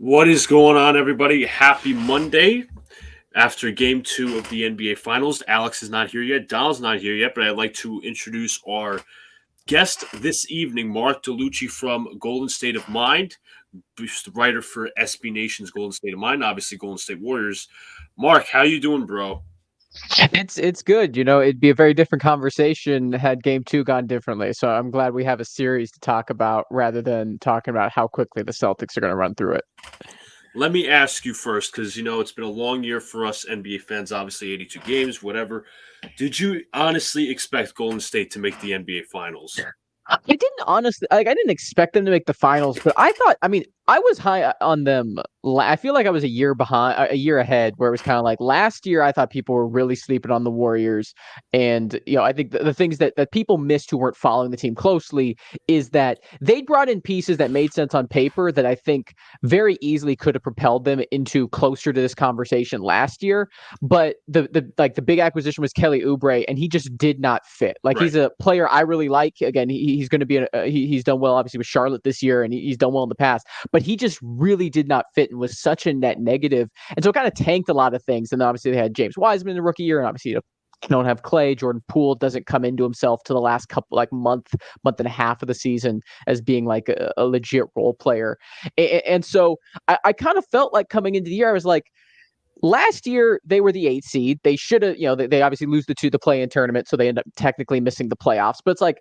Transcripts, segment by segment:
What is going on, everybody? Happy Monday. After game two of the NBA Finals, Alex is not here yet. Donald's not here yet, but I'd like to introduce our guest this evening, Marc Delucchi from Golden State of Mind, writer for SB Nation's Golden State of Mind, obviously Golden State Warriors. Marc, how you doing, bro? It's good. It'd be a very different conversation had game two gone differently. So I'm glad we have a series to talk about rather than talking about how quickly the Celtics are going to run through it. Let me ask you first, because it's been a long year for us NBA fans, obviously 82 games, whatever. Did you honestly expect Golden State to make the NBA Finals? I didn't honestly I didn't expect them to make the finals, but I was high on them. I feel like I was a year ahead, where it was kind of like last year. I thought people were really sleeping on the Warriors, and I think the things that people missed who weren't following the team closely is that they brought in pieces that made sense on paper that I think very easily could have propelled them into closer to this conversation last year. But the big acquisition was Kelly Oubre, and he just did not fit. Like, Right. he's a player I really like. Again, he's going to be he's done well obviously with Charlotte this year, and he's done well in the past. But he just really did not fit and was such a net negative. And so it kind of tanked a lot of things. And obviously they had James Wiseman in the rookie year, and obviously you don't have Clay. Jordan Poole doesn't come into himself to the last couple, like month and a half of the season as being like a legit role player. And so I kind of felt like coming into the year, I was like, last year they were the 8th seed. They should have, they obviously lose the play-in tournament, so they end up technically missing the playoffs. But it's like,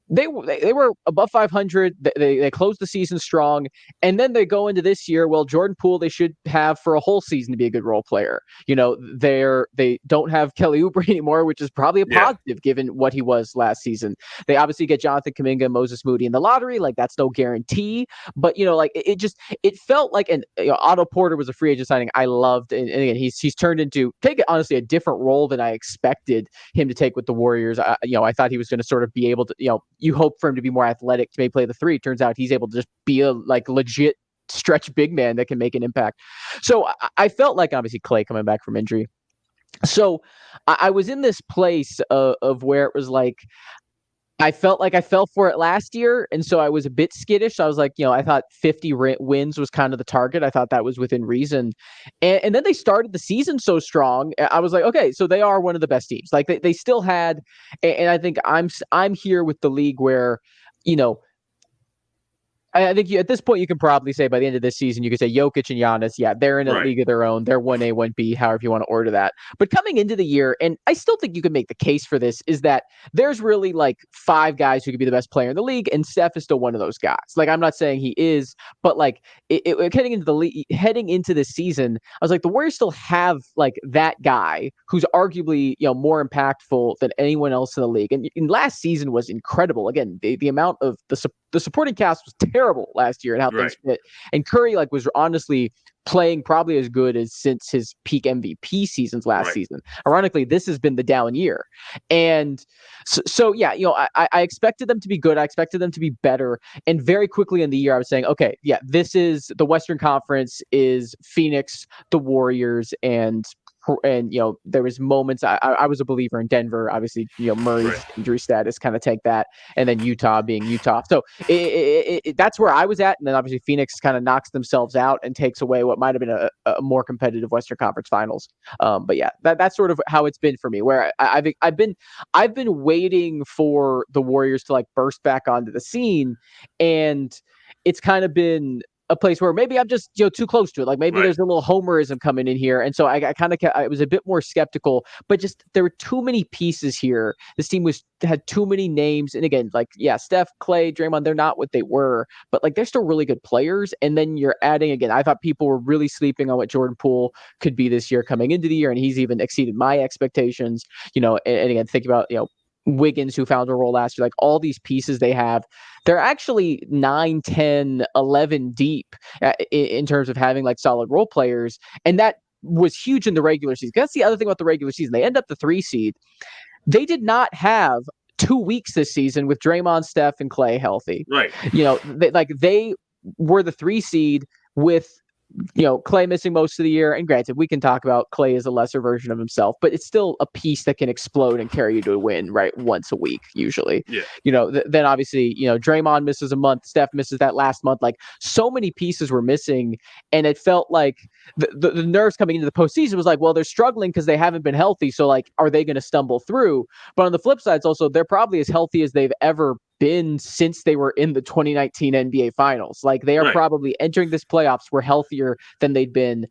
they were above 500. They closed the season strong, and then they go into this year. Well, Jordan Poole they should have for a whole season to be a good role player. They don't have Kelly Oubre anymore, which is probably a positive given what he was last season. They obviously get Jonathan Kuminga and Moses Moody in the lottery. Like, that's no guarantee, but it felt like Otto Porter was a free agent signing I loved, and again he's turned into honestly a different role than I expected him to take with the Warriors. I thought he was going to sort of be able to you hope for him to be more athletic to maybe play the three. Turns out he's able to just be a legit stretch big man that can make an impact. So I felt like obviously Clay coming back from injury. So I was in this place of where it was like, I felt like I fell for it last year, and so I was a bit skittish. I was like, I thought 50 wins was kind of the target. I thought that was within reason. And then they started the season so strong. I was like, okay, so they are one of the best teams. Like, they still had, and I think I'm here with the league where, I think at this point you can probably say by the end of this season, you could say Jokic and Giannis, they're in a league of their own. They're 1A, 1B, however you want to order that. But coming into the year, and I still think you can make the case for this, is that there's really like 5 guys who could be the best player in the league, and Steph is still one of those guys. Like, I'm not saying he is, but like heading into this season, I was like, the Warriors still have like that guy who's arguably more impactful than anyone else in the league. And last season was incredible. Again, the amount of the supporting cast was terrible last year and how things fit. And Curry was honestly playing probably as good as since his peak MVP seasons last season. Ironically, this has been the down year. And so I expected them to be good. I expected them to be better. And very quickly in the year, I was saying, okay, this is the Western Conference is Phoenix, the Warriors, and there was moments I was a believer in Denver. Obviously, Murray's injury status kind of take that, and then Utah being Utah. So that's where I was at, and then obviously Phoenix kind of knocks themselves out and takes away what might have been a more competitive Western Conference Finals. But that's sort of how it's been for me. Where I've been waiting for the Warriors to like burst back onto the scene, and it's kind of been a place where maybe I'm just too close to it. Like, maybe there's a little homerism coming in here, and so I was a bit more skeptical. But just there were too many pieces here. This team had too many names, and again, like Steph, Clay, Draymond, they're not what they were, but like they're still really good players. And then you're adding again. I thought people were really sleeping on what Jordan Poole could be this year coming into the year, and he's even exceeded my expectations. And again, think about Wiggins, who found a role last year, like all these pieces they have, they're actually 9, 10, 11 deep in terms of having like solid role players. And that was huge in the regular season. That's the other thing about the regular season. They end up the 3 seed. They did not have 2 weeks this season with Draymond, Steph, and Clay healthy. Right. They were the 3 seed with Clay missing most of the year. And granted, we can talk about Clay as a lesser version of himself, but it's still a piece that can explode and carry you to a win, right? Once a week, usually. Yeah. Then obviously, Draymond misses a month. Steph misses that last month. Like, so many pieces were missing. And it felt like the nerves coming into the postseason was like, well, they're struggling because they haven't been healthy. So, like, are they going to stumble through? But on the flip side, it's also, they're probably as healthy as they've ever been since they were in the 2019 NBA Finals. Like, they are probably entering this playoffs were healthier than they'd been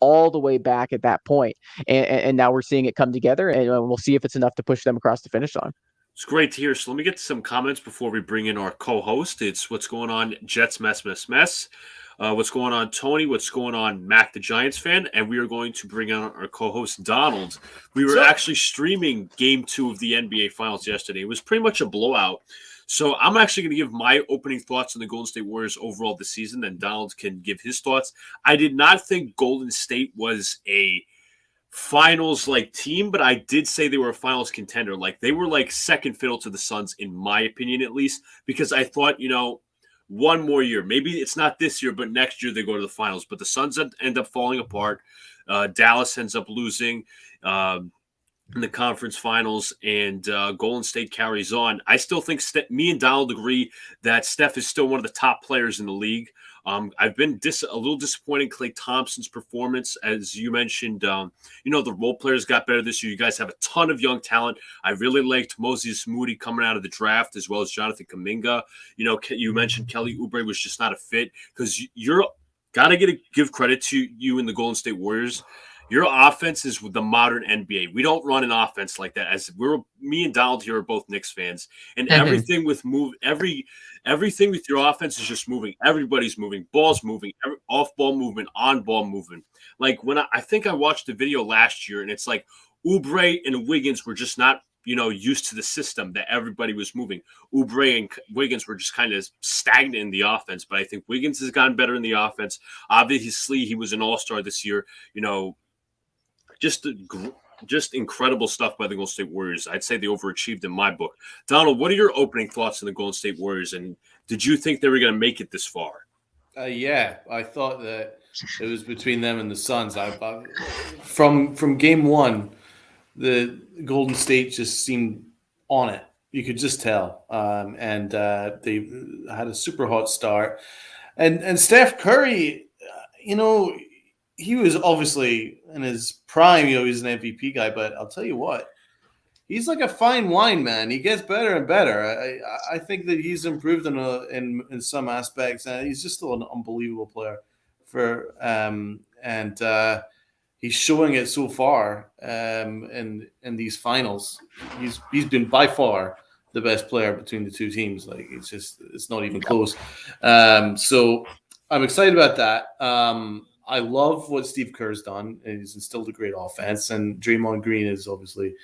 all the way back at that point. And now we're seeing it come together, and we'll see if it's enough to push them across the finish line. It's great to hear. So let me get to some comments before we bring in our co-host. It's what's going on, Jets mess. What's going on, Tony? What's going on, Mac, the Giants fan? And we are going to bring on our co-host, Donald. We were actually streaming Game 2 of the NBA Finals yesterday. It was pretty much a blowout. So I'm actually going to give my opening thoughts on the Golden State Warriors overall this season, and Donald can give his thoughts. I did not think Golden State was a finals-like team, but I did say they were a finals contender. Like, they were like second fiddle to the Suns, in my opinion, at least, because I thought, one more year. Maybe it's not this year, but next year they go to the finals. But the Suns end up falling apart. Dallas ends up losing in the conference finals, and Golden State carries on. I still think me and Donald agree that Steph is still one of the top players in the league. I've been a little disappointed in Klay Thompson's performance. As you mentioned, the role players got better this year. You guys have a ton of young talent. I really liked Moses Moody coming out of the draft, as well as Jonathan Kuminga. You mentioned Kelly Oubre was just not a fit, because you're got to give credit to you in the Golden State Warriors. Your offense is the modern NBA. We don't run an offense like that. Me and Donald here are both Knicks fans, and everything with everything with your offense is just moving. Everybody's moving, balls moving, off-ball movement, on-ball movement. Like, when I think I watched the video last year, and it's like Oubre and Wiggins were just not used to the system that everybody was moving. Oubre and Wiggins were just kind of stagnant in the offense, but I think Wiggins has gotten better in the offense. Obviously, he was an all-star this year. Just incredible stuff by the Golden State Warriors. I'd say they overachieved in my book. Donald, what are your opening thoughts on the Golden State Warriors, and did you think they were going to make it this far? Yeah, I thought that it was between them and the Suns. From game one, the Golden State just seemed on it. You could just tell, and they had a super hot start. And Steph Curry, he was obviously in his prime. He's an MVP guy, but I'll tell you what, he's like a fine wine, man. He gets better and better. I think that he's improved in some aspects, and he's just still an unbelievable player. He's showing it so far in these finals. He's been by far the best player between the two teams. Like, it's not even close. So I'm excited about that. I love what Steve Kerr's done. He's instilled a great offense, and Draymond Green is obviously,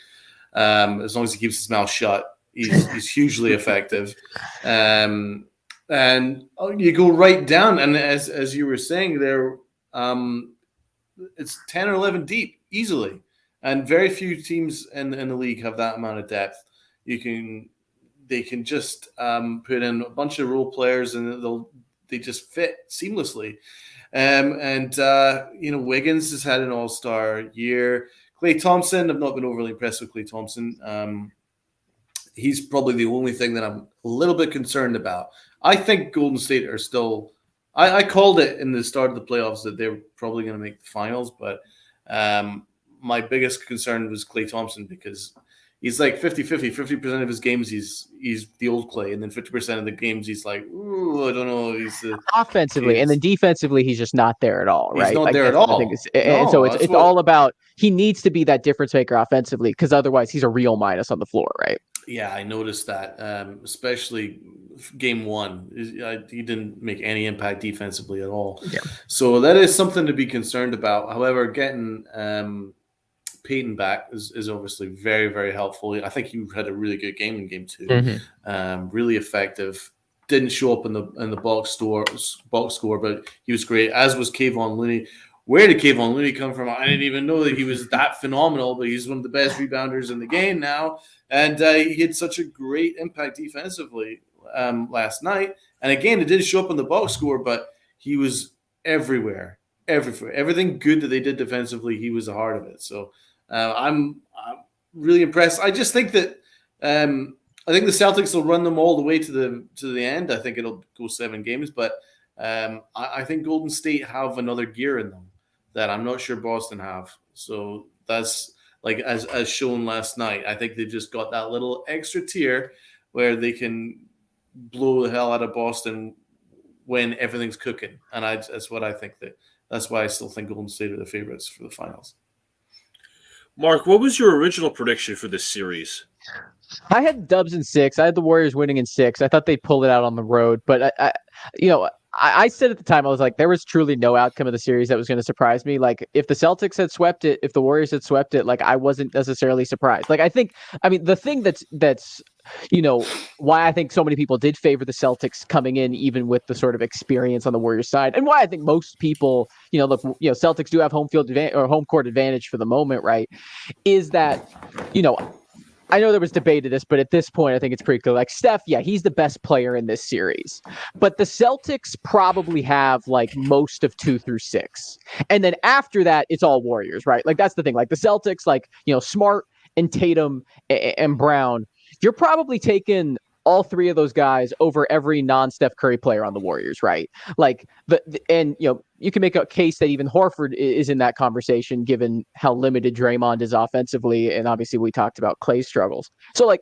as long as he keeps his mouth shut, he's hugely effective. And you go right down, and as you were saying there, it's 10 or 11 deep easily, and very few teams in the league have that amount of depth. They can just put in a bunch of role players, and they just fit seamlessly. Wiggins has had an all-star year. Klay Thompson, I've not been overly impressed with Klay Thompson. He's probably the only thing that I'm a little bit concerned about. I think Golden State are still – I called it in the start of the playoffs that they were probably going to make the finals, but my biggest concern was Klay Thompson, because he's like 50-50. 50% of his games he's the old Klay, and then 50% of the games he's like, ooh, I don't know. He's offensively, and then defensively he's just not there at all, right? He's not there at all. And so it's all about, he needs to be that difference maker offensively, because otherwise he's a real minus on the floor, right? Yeah, I noticed that, especially game one. He didn't make any impact defensively at all. Yeah. So that is something to be concerned about. However, getting Peyton back is obviously very, very helpful. I think he had a really good game in game two. Mm-hmm. Really effective. Didn't show up in the box score, but he was great, as was Kayvon Looney. Where did Kayvon Looney come from? I didn't even know that he was that phenomenal, but he's one of the best rebounders in the game now. And he had such a great impact defensively last night. And again, it didn't show up in the box score, but he was everywhere. everything good that they did defensively, he was the heart of it. So I'm really impressed. I just think that I think the Celtics will run them all the way to the end. I think it'll go 7 games, but I think Golden State have another gear in them that I'm not sure Boston have. So that's like as shown last night. I think they've just got that little extra tier where they can blow the hell out of Boston when everything's cooking, and that's what I think. That's why I still think Golden State are the favorites for the finals. Mark, what was your original prediction for this series? I had Dubs in 6. I had the Warriors winning in 6. I thought they'd pull it out on the road, but I said at the time, I was like, there was truly no outcome of the series that was going to surprise me. Like, if the Celtics had swept it, if the Warriors had swept it, like, I wasn't necessarily surprised. Like, the thing that's why I think so many people did favor the Celtics coming in, even with the sort of experience on the Warriors side, and why I think most people, Celtics do have home court advantage for the moment, right? Is that, I know there was debate of this, but at this point, I think it's pretty clear. Like, Steph, yeah, he's the best player in this series. But the Celtics probably have, like, most of 2 through 6. And then after that, it's all Warriors, right? Like, that's the thing. Like, the Celtics, like, Smart and Tatum and Brown, you're probably taking all 3 of those guys over every non-Steph Curry player on the Warriors, right? Like, you can make a case that even Horford is in that conversation, given how limited Draymond is offensively, and obviously we talked about Clay's struggles. So,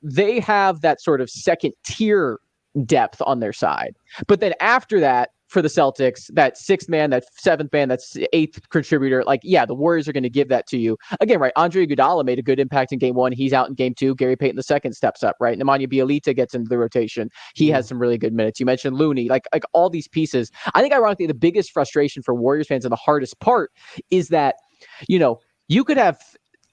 they have that sort of second tier depth on their side, but then after that, for the Celtics, that 6th man, that 7th man, that's 8th contributor, like, yeah, the Warriors are going to give that to you. Again, right, Andre Iguodala made a good impact in game 1. He's out in game 2. Gary Payton II steps up, right? Nemanja Bjelica gets into the rotation. He has some really good minutes. You mentioned Looney, like all these pieces. I think, ironically, the biggest frustration for Warriors fans and the hardest part is that,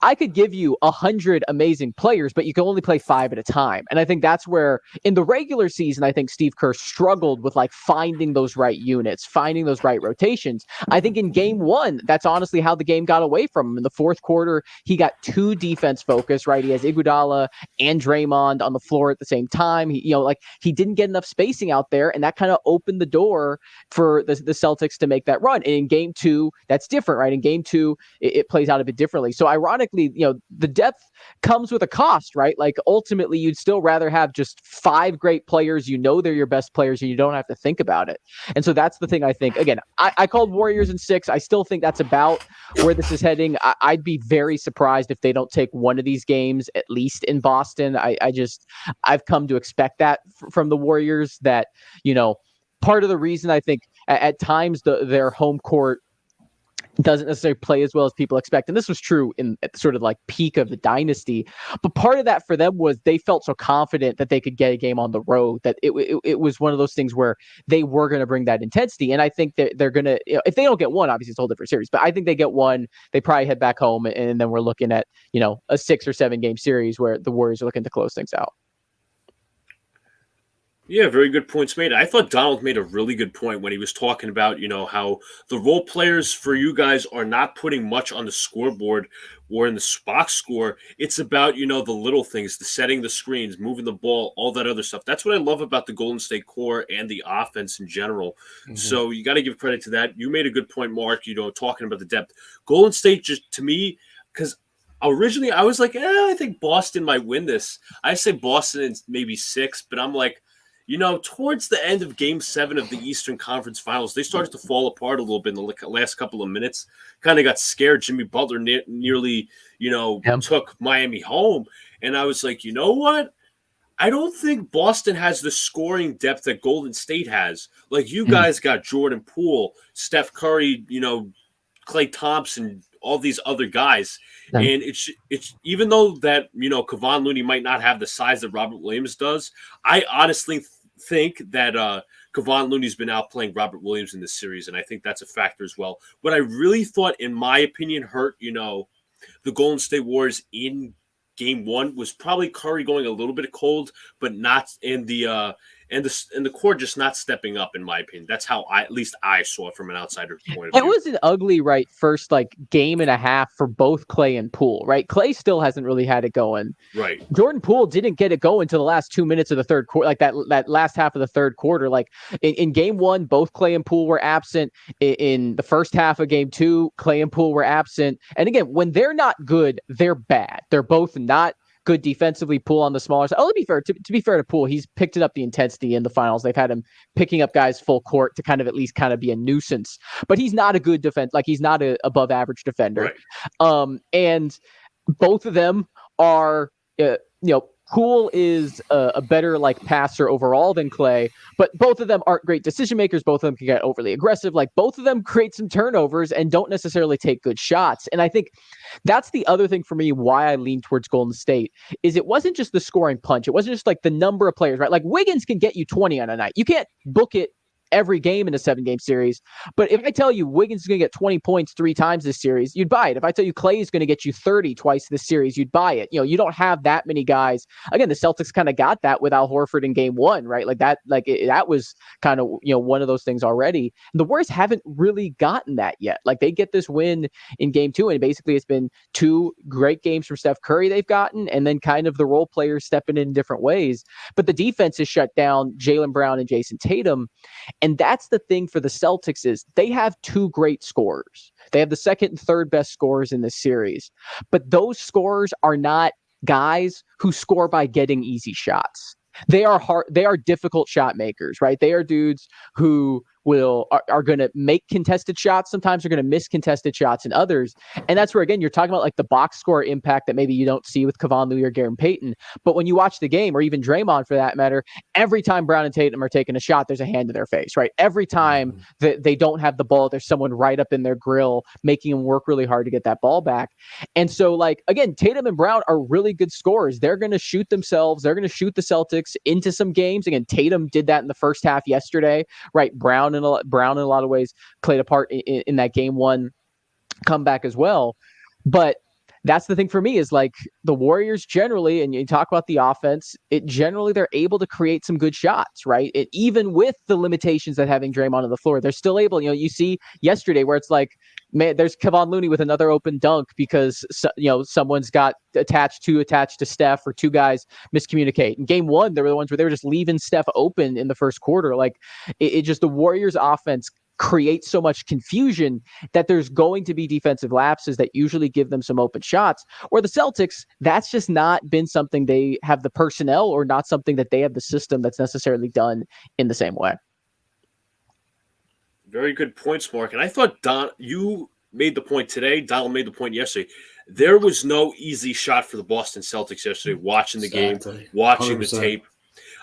I could give you 100 amazing players, but you can only play 5 at a time. And I think that's where, in the regular season, I think Steve Kerr struggled with, like, finding those right units, finding those right rotations. I think in game 1, that's honestly how the game got away from him. In the fourth quarter, he got too defense focused, right? He has Iguodala and Draymond on the floor at the same time. He didn't get enough spacing out there, and that kind of opened the door for the Celtics to make that run. And in game 2, that's different, right? In game 2, it plays out a bit differently. So ironically, the depth comes with a cost, right? Like, ultimately, you'd still rather have just 5 great players. They're your best players, and you don't have to think about it. And so that's the thing. I think, again, I called Warriors in 6. I still think that's about where this is heading. I'd be very surprised if they don't take one of these games, at least in Boston. I've come to expect that from the Warriors, that, part of the reason I think at times their home court doesn't necessarily play as well as people expect. And this was true at the sort of like peak of the dynasty. But part of that for them was they felt so confident that they could get a game on the road, that it was one of those things where they were going to bring that intensity. And I think that they're going to, if they don't get one, obviously it's a whole different series, but I think they get one, they probably head back home. And then we're looking at, a 6 or 7 game series where the Warriors are looking to close things out. Yeah, very good points made. I thought Donald made a really good point when he was talking about, how the role players for you guys are not putting much on the scoreboard or in the box score. It's about, the little things, the setting the screens, moving the ball, all that other stuff. That's what I love about the Golden State core and the offense in general. Mm-hmm. So you got to give credit to that. You made a good point, Mark, talking about the depth. Golden State, just to me, because originally I was like, I think Boston might win this. I say Boston in maybe 6, but I'm like, towards the end of Game 7 of the Eastern Conference Finals, they started to fall apart a little bit in the last couple of minutes. Kind of got scared. Jimmy Butler nearly, took Miami home. And I was like, you know what? I don't think Boston has the scoring depth that Golden State has. Like, you guys got Jordan Poole, Steph Curry, Klay Thompson, all these other guys. Yeah. And it's even though that, Kevon Looney might not have the size that Robert Williams does, I honestly think that Kevon Looney's been outplaying Robert Williams in this series, and I think that's a factor as well. What I really thought, in my opinion, hurt, the Golden State Warriors in Game 1 was probably Curry going a little bit cold, but not in the and the core just not stepping up, in my opinion. That's how at least I saw it from an outsider's point of It view. was an ugly, right, first like game and a half for both Clay and Poole, right? Clay still hasn't really had it going. Right. Jordan Poole didn't get it going until the last 2 minutes of the third quarter, like that last half of the third quarter. Like in game one, both Clay and Poole were absent. In the first half of game two, Clay and Poole were absent. And again, when they're not good, they're bad. They're both not good defensively. Poole on the smaller side. Oh, to be fair, to be fair to Poole, he's picked it up the intensity in the finals. They've had him picking up guys full court to kind of at least kind of be a nuisance. But he's not a good defense. Like he's not a above average defender. Right. And both of them are, Poole is a better like passer overall than Clay, but both of them aren't great decision makers. Both of them can get overly aggressive. Like both of them create some turnovers and don't necessarily take good shots. And I think that's the other thing for me why I lean towards Golden State is it wasn't just the scoring punch. It wasn't just like the number of players, right? Like Wiggins can get you 20 on a night. You can't book it every game in a 7-game series. But if I tell you Wiggins is going to get 20 points 3 times this series, you'd buy it. If I tell you Clay is going to get you 30 twice this series, you'd buy it. You don't have that many guys. Again, the Celtics kind of got that with Al Horford in game one, right? Like that, that was kind of, one of those things already. And the Warriors haven't really gotten that yet. Like they get this win in game two, and basically it's been 2 great games from Steph Curry they've gotten, and then kind of the role players stepping in different ways. But the defense has shut down Jaylen Brown and Jason Tatum. And that's the thing for the Celtics is they have 2 great scorers. They have the second and third best scorers in this series. But those scorers are not guys who score by getting easy shots. They are difficult shot makers, right? They are dudes who are going to make contested shots. Sometimes they're going to miss contested shots and others. And that's where, again, you're talking about like the box score impact that maybe you don't see with Kevon Looney or Garen Payton. But when you watch the game, or even Draymond for that matter, every time Brown and Tatum are taking a shot, there's a hand to their face, right? Every time that they don't have the ball, there's someone right up in their grill, making them work really hard to get that ball back. And so, like, again, Tatum and Brown are really good scorers. They're going to shoot themselves. They're going to shoot the Celtics into some games. Again, Tatum did that in the first half yesterday, right? Brown in a lot of ways played a part in that game one comeback as well. But that's the thing for me is like the Warriors generally, and you talk about the offense, they're able to create some good shots, right? Even with the limitations of having Draymond on the floor, they're still able, you see yesterday where it's like, man, there's Kevon Looney with another open dunk because, someone's got attached to Steph, or 2 guys miscommunicate. In game one, there were the ones where they were just leaving Steph open in the first quarter. Like it just, the Warriors offense creates so much confusion that there's going to be defensive lapses that usually give them some open shots. Or the Celtics, that's just not been something they have the personnel, or not something that they have the system that's necessarily done in the same way. Very good points, Mark. And I thought you made the point today. Donald made the point yesterday. There was no easy shot for the Boston Celtics yesterday. Watching the game, watching 100%. The tape,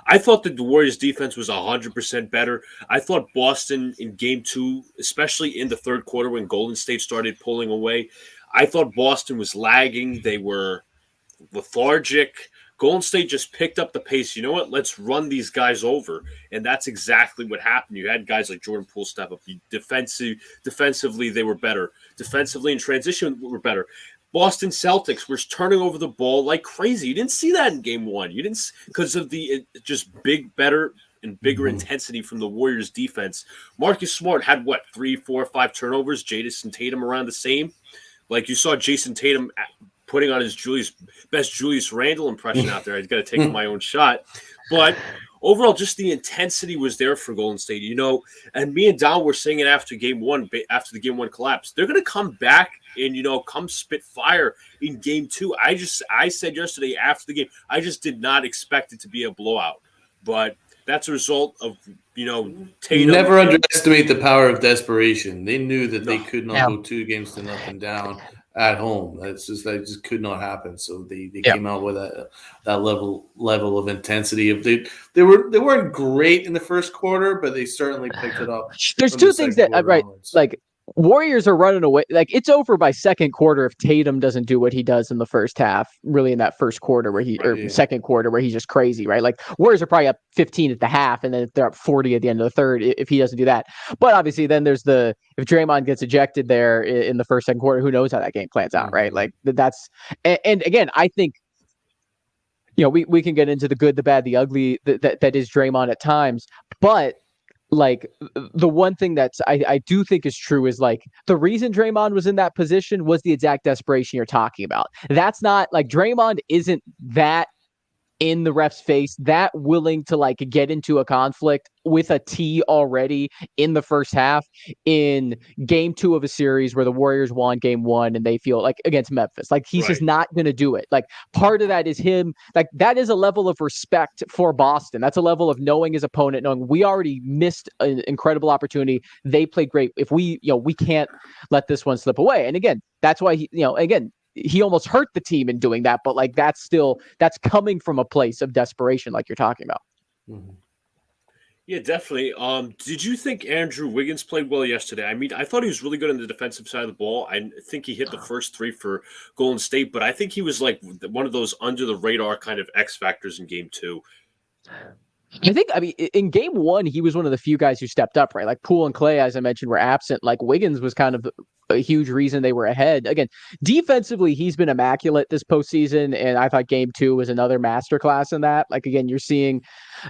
I thought that the Warriors' defense was 100% better. I thought Boston in game two, especially in the third quarter when Golden State started pulling away, I thought Boston was lagging. They were lethargic. Golden State just picked up the pace. You know what? Let's run these guys over. And that's exactly what happened. You had guys like Jordan Poole step up. Defensively, they were better. Defensively in transition, were better. Boston Celtics were turning over the ball like crazy. You didn't see that in game one. You didn't, because of the just better and bigger intensity from the Warriors defense. Marcus Smart had 3, 4, 5 turnovers. Jason Tatum around the same. Like you saw Jason Tatum putting on his best Julius Randle impression out there. I've got to take my own shot. But overall, just the intensity was there for Golden State, and me and Don were saying it after game one, after the game one collapse. They're going to come back and, come spit fire in game two. I said yesterday after the game, I just did not expect it to be a blowout. But that's a result of, Tatum. Never underestimate the power of desperation. They knew that they could not go 2 games to nothing down at home. That just could not happen. So they came out with that level of intensity. They weren't great in the first quarter, but they certainly picked it up. There's 2 things that onwards. Like Warriors are running away. Like it's over by second quarter if Tatum doesn't do what he does in the first half. Really, in that first quarter second quarter where he's just crazy, right? Like Warriors are probably up 15 at the half, and then they're up 40 at the end of the third if he doesn't do that. But obviously, then there's if Draymond gets ejected there in the first, second quarter, who knows how that game plans out, right? Like that's and again, I think we can get into the good, the bad, the ugly that is Draymond at times, but like the one thing that's I do think is true is like the reason Draymond was in that position was the exact desperation you're talking about. That's not like Draymond isn't that in the ref's face, that willing to like get into a conflict with a T already in the first half in game 2 of a series where the Warriors won game 1 and they feel like against Memphis. Like he's just not going to do it. Like part of that is him. Like that is a level of respect for Boston. That's a level of knowing his opponent, knowing we already missed an incredible opportunity. They played great. If we can't let this one slip away. And again, that's why he almost hurt the team in doing that, but like that's coming from a place of desperation, like you're talking about. Mm-hmm. Yeah, definitely. Did you think Andrew Wiggins played well yesterday? I mean, I thought he was really good on the defensive side of the ball. I think he hit the first 3 for Golden State, but I think he was like one of those under the radar kind of X factors in game 2. I mean, in game 1, he was one of the few guys who stepped up, right? Like Poole and Clay, as I mentioned, were absent. Like Wiggins was kind of a huge reason they were ahead. Again, defensively, he's been immaculate this postseason, and I thought game 2 was another masterclass in that. Like, again, you're seeing,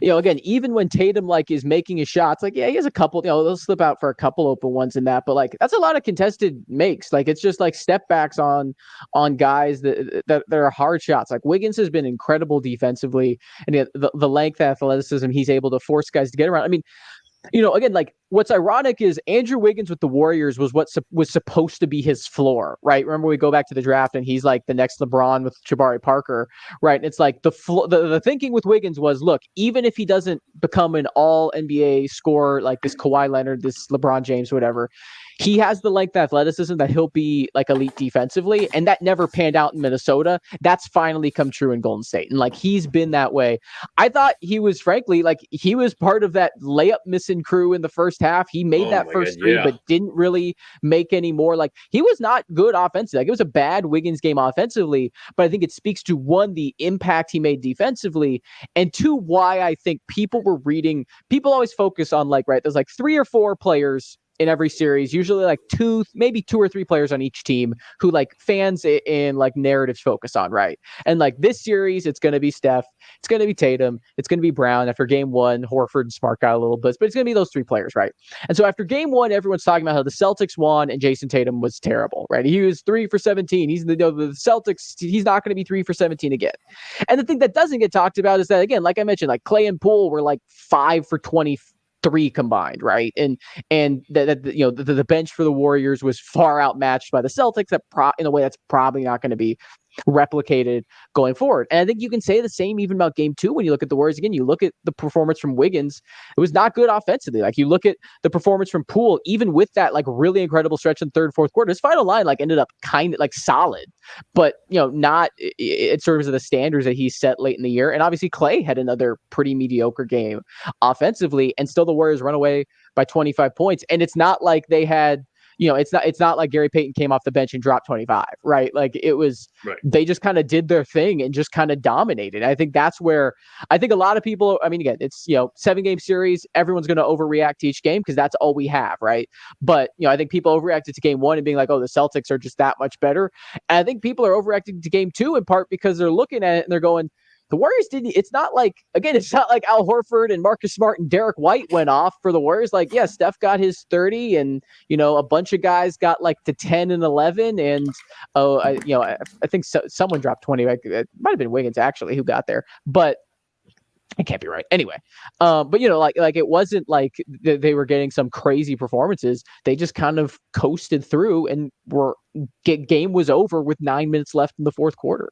again, even when Tatum, like, is making his shots, like, yeah, he has a couple, they'll slip out for a couple open ones in that, but, like, that's a lot of contested makes. Like, it's just, like, step backs on guys that are hard shots. Like, Wiggins has been incredible defensively, and the length, athleticism, he's able to force guys to get around. I mean, again, like what's ironic is Andrew Wiggins with the Warriors was what was supposed to be his floor, right? Remember we go back to the draft and he's like the next LeBron with Jabari Parker, right? And it's like the thinking with Wiggins was, look, even if he doesn't become an all NBA scorer like this Kawhi Leonard, this LeBron James, whatever, he has the length athleticism that he'll be like elite defensively, and that never panned out in Minnesota. That's finally come true in Golden State, and like he's been that way. I thought he was, frankly, like he was part of that layup missing crew in the first half. He made that first three, but didn't really make any more. Like he was not good offensively. Like it was a bad Wiggins game offensively, but I think it speaks to one, the impact he made defensively, and two, why I think people always focus on like, right, there's like 3 or 4 players in every series, usually like maybe 2 or 3 players on each team who like fans and like narratives focus on, right? And like this series, it's going to be Steph, it's going to be Tatum, it's going to be Brown. After game 1, Horford and Smart got a little bit, but it's going to be those 3 players, right? And so after game 1, everyone's talking about how the Celtics won and Jason Tatum was terrible, right? He was 3 for 17. He's the Celtics. He's not going to be 3 for 17 again. And the thing that doesn't get talked about is that, again, like I mentioned, like Clay and Poole were like 5 for 23 combined, right? And the bench for the Warriors was far outmatched by the Celtics, in a way that's probably not going to be replicated going forward. And I think you can say the same even about game 2 when you look at the Warriors. Again, you look at the performance from Wiggins, it was not good offensively. Like you look at the performance from Poole, even with that like really incredible stretch in third, fourth quarter, his final line like ended up kind of like solid, but not in terms of the standards that he set late in the year. And obviously Clay had another pretty mediocre game offensively, and still the Warriors run away by 25 points. And it's not like they had, it's not like Gary Payton came off the bench and dropped 25, right? Like it was, They just kind of did their thing and just kind of dominated. I think that's where I think a lot of people, I mean, again, it's, 7-game series, everyone's going to overreact to each game because that's all we have, right? But, I think people overreacted to game 1 and being like, oh, the Celtics are just that much better. And I think people are overreacting to game 2 in part because they're looking at it and they're going, the Warriors it's not like Al Horford and Marcus Smart and Derek White went off for the Warriors. Like, yeah, Steph got his 30 and, a bunch of guys got like to 10 and 11. And, I think someone dropped 20. Like, it might have been Wiggins actually who got there, but it can't be right. Anyway, but like it wasn't like they were getting some crazy performances. They just kind of coasted through and game was over with 9 minutes left in the fourth quarter.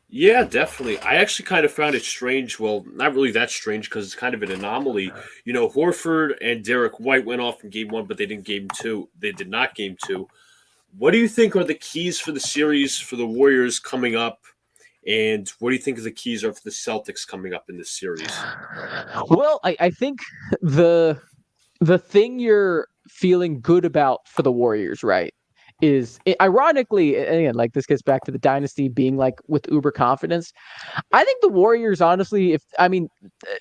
Yeah, definitely. I actually kind of found it strange. Well, not really that strange because it's kind of an anomaly. Horford and Derek White went off in game 1, but they didn't game 2. They did not game 2. What do you think are the keys for the series for the Warriors coming up? And what do you think the keys are for the Celtics coming up in this series? Well, I think the thing you're feeling good about for the Warriors, right, is ironically, and again, like this gets back to the dynasty being like with uber confidence. I think the Warriors, honestly,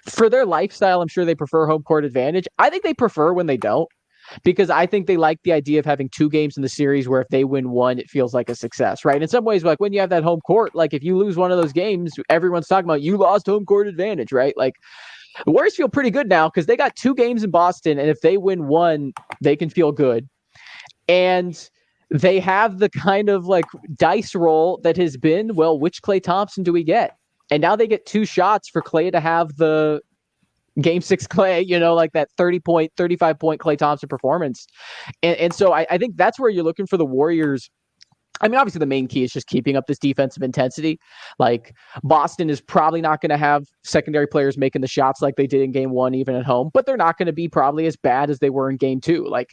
for their lifestyle, I'm sure they prefer home court advantage. I think they prefer when they don't. because I think they like the idea of having 2 games in the series where if they win one, it feels like a success, right? In some ways, like when you have that home court, like if you lose one of those games, everyone's talking about you lost home court advantage, right? Like the Warriors feel pretty good now because they got 2 games in Boston, and if they win one, they can feel good. And they have the kind of like dice roll that has been, well, which Klay Thompson do we get? And now they get 2 shots for Klay to have the Game 6 Klay, like that 30-point, 35-point Klay Thompson performance. And so I think that's where you're looking for the Warriors. I mean, obviously the main key is just keeping up this defensive intensity. Like Boston is probably not going to have secondary players making the shots like they did in game 1, even at home, but they're not going to be probably as bad as they were in game 2. Like,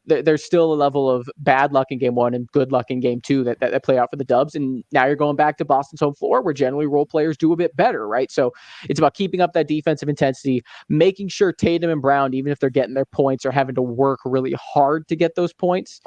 there's still a level of bad luck in game 1 and good luck in game 2 that play out for the Dubs. And now you're going back to Boston's home floor where generally role players do a bit better, right? So it's about keeping up that defensive intensity, making sure Tatum and Brown, even if they're getting their points, are having to work really hard to get those points.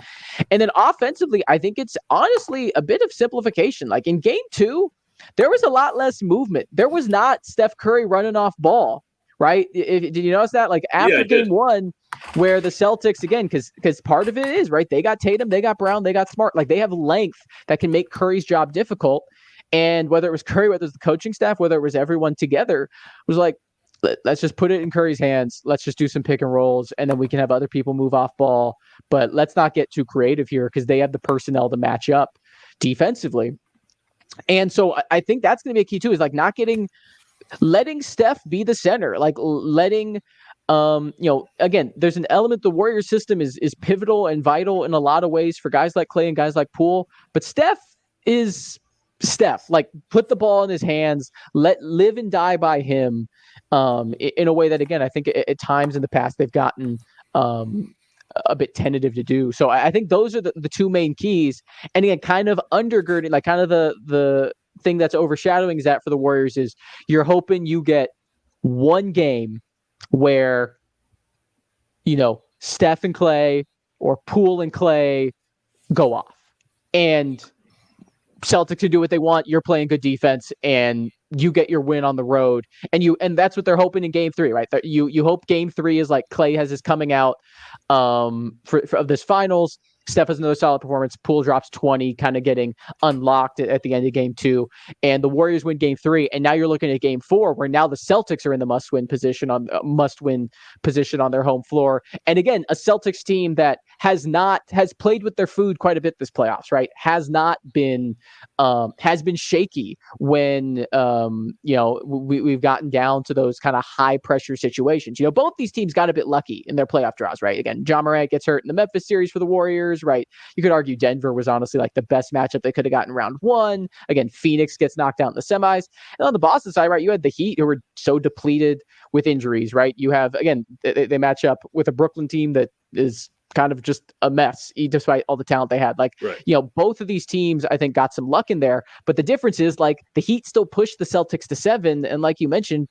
And then offensively, I think it's honestly a bit of simplification. Like in game 2, there was a lot less movement. There was not Steph Curry running off ball, right? Did you notice that? Like after game 1, where the Celtics, again, because part of it is, right, they got Tatum, they got Brown, they got Smart. Like they have length that can make Curry's job difficult. And whether it was Curry, whether it was the coaching staff, whether it was everyone together, was like, let's just put it in Curry's hands. Let's just do some pick and rolls, and then we can have other people move off ball. But let's not get too creative here because they have the personnel to match up defensively. And so I think that's going to be a key too, is like letting Steph be the center, like letting, again, there's an element, the Warriors system is pivotal and vital in a lot of ways for guys like Klay and guys like Poole, but Steph is Steph. Like put the ball in his hands, live and die by him. In a way that, again, I think at times in the past they've gotten a bit tentative to do. So I think those are the 2 main keys. And again, kind of undergirding, like kind of the thing that's overshadowing is that for the Warriors is you're hoping you get one game where, Steph and Klay or Poole and Klay go off. And Celtics to do what they want. You're playing good defense, and you get your win on the road. And that's what they're hoping in game 3, right? You hope game 3 is like Klay has his coming out for of this finals. Steph has another solid performance. Poole drops 20, kind of getting unlocked at the end of game 2. And the Warriors win game 3. And now you're looking at game 4, where now the Celtics are in the must-win position on their home floor. And again, a Celtics team that has played with their food quite a bit this playoffs, right? Has been shaky when we've gotten down to those kind of high pressure situations. Both these teams got a bit lucky in their playoff draws, right? Again, Ja Morant gets hurt in the Memphis series for the Warriors, right? You could argue Denver was honestly like the best matchup they could have gotten round 1. Again, Phoenix gets knocked out in the semis. And on the Boston side, right, you had the Heat who were so depleted with injuries, right? You have, again, they match up with a Brooklyn team that is kind of just a mess despite all the talent they had. Like, right. Both of these teams, I think, got some luck in there. But the difference is, like, the Heat still pushed the Celtics to 7. And like you mentioned,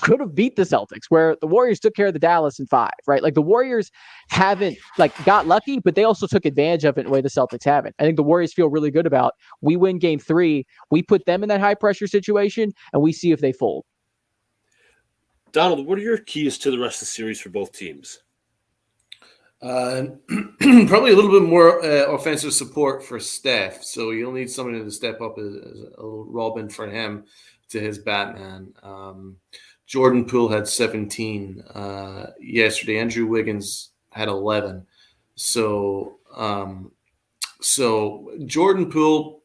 could have beat the Celtics, where the Warriors took care of the Dallas in 5, right? Like the Warriors haven't got lucky, but they also took advantage of it in a way the Celtics haven't. I think the Warriors feel really good about, we win game 3, we put them in that high pressure situation, and we see if they fold. Donald, what are your keys to the rest of the series for both teams? Probably a little bit more offensive support for Steph. So you'll need somebody to step up as a little Robin for him to his Batman. Jordan Poole had 17 yesterday. Andrew Wiggins had 11. So Jordan Poole,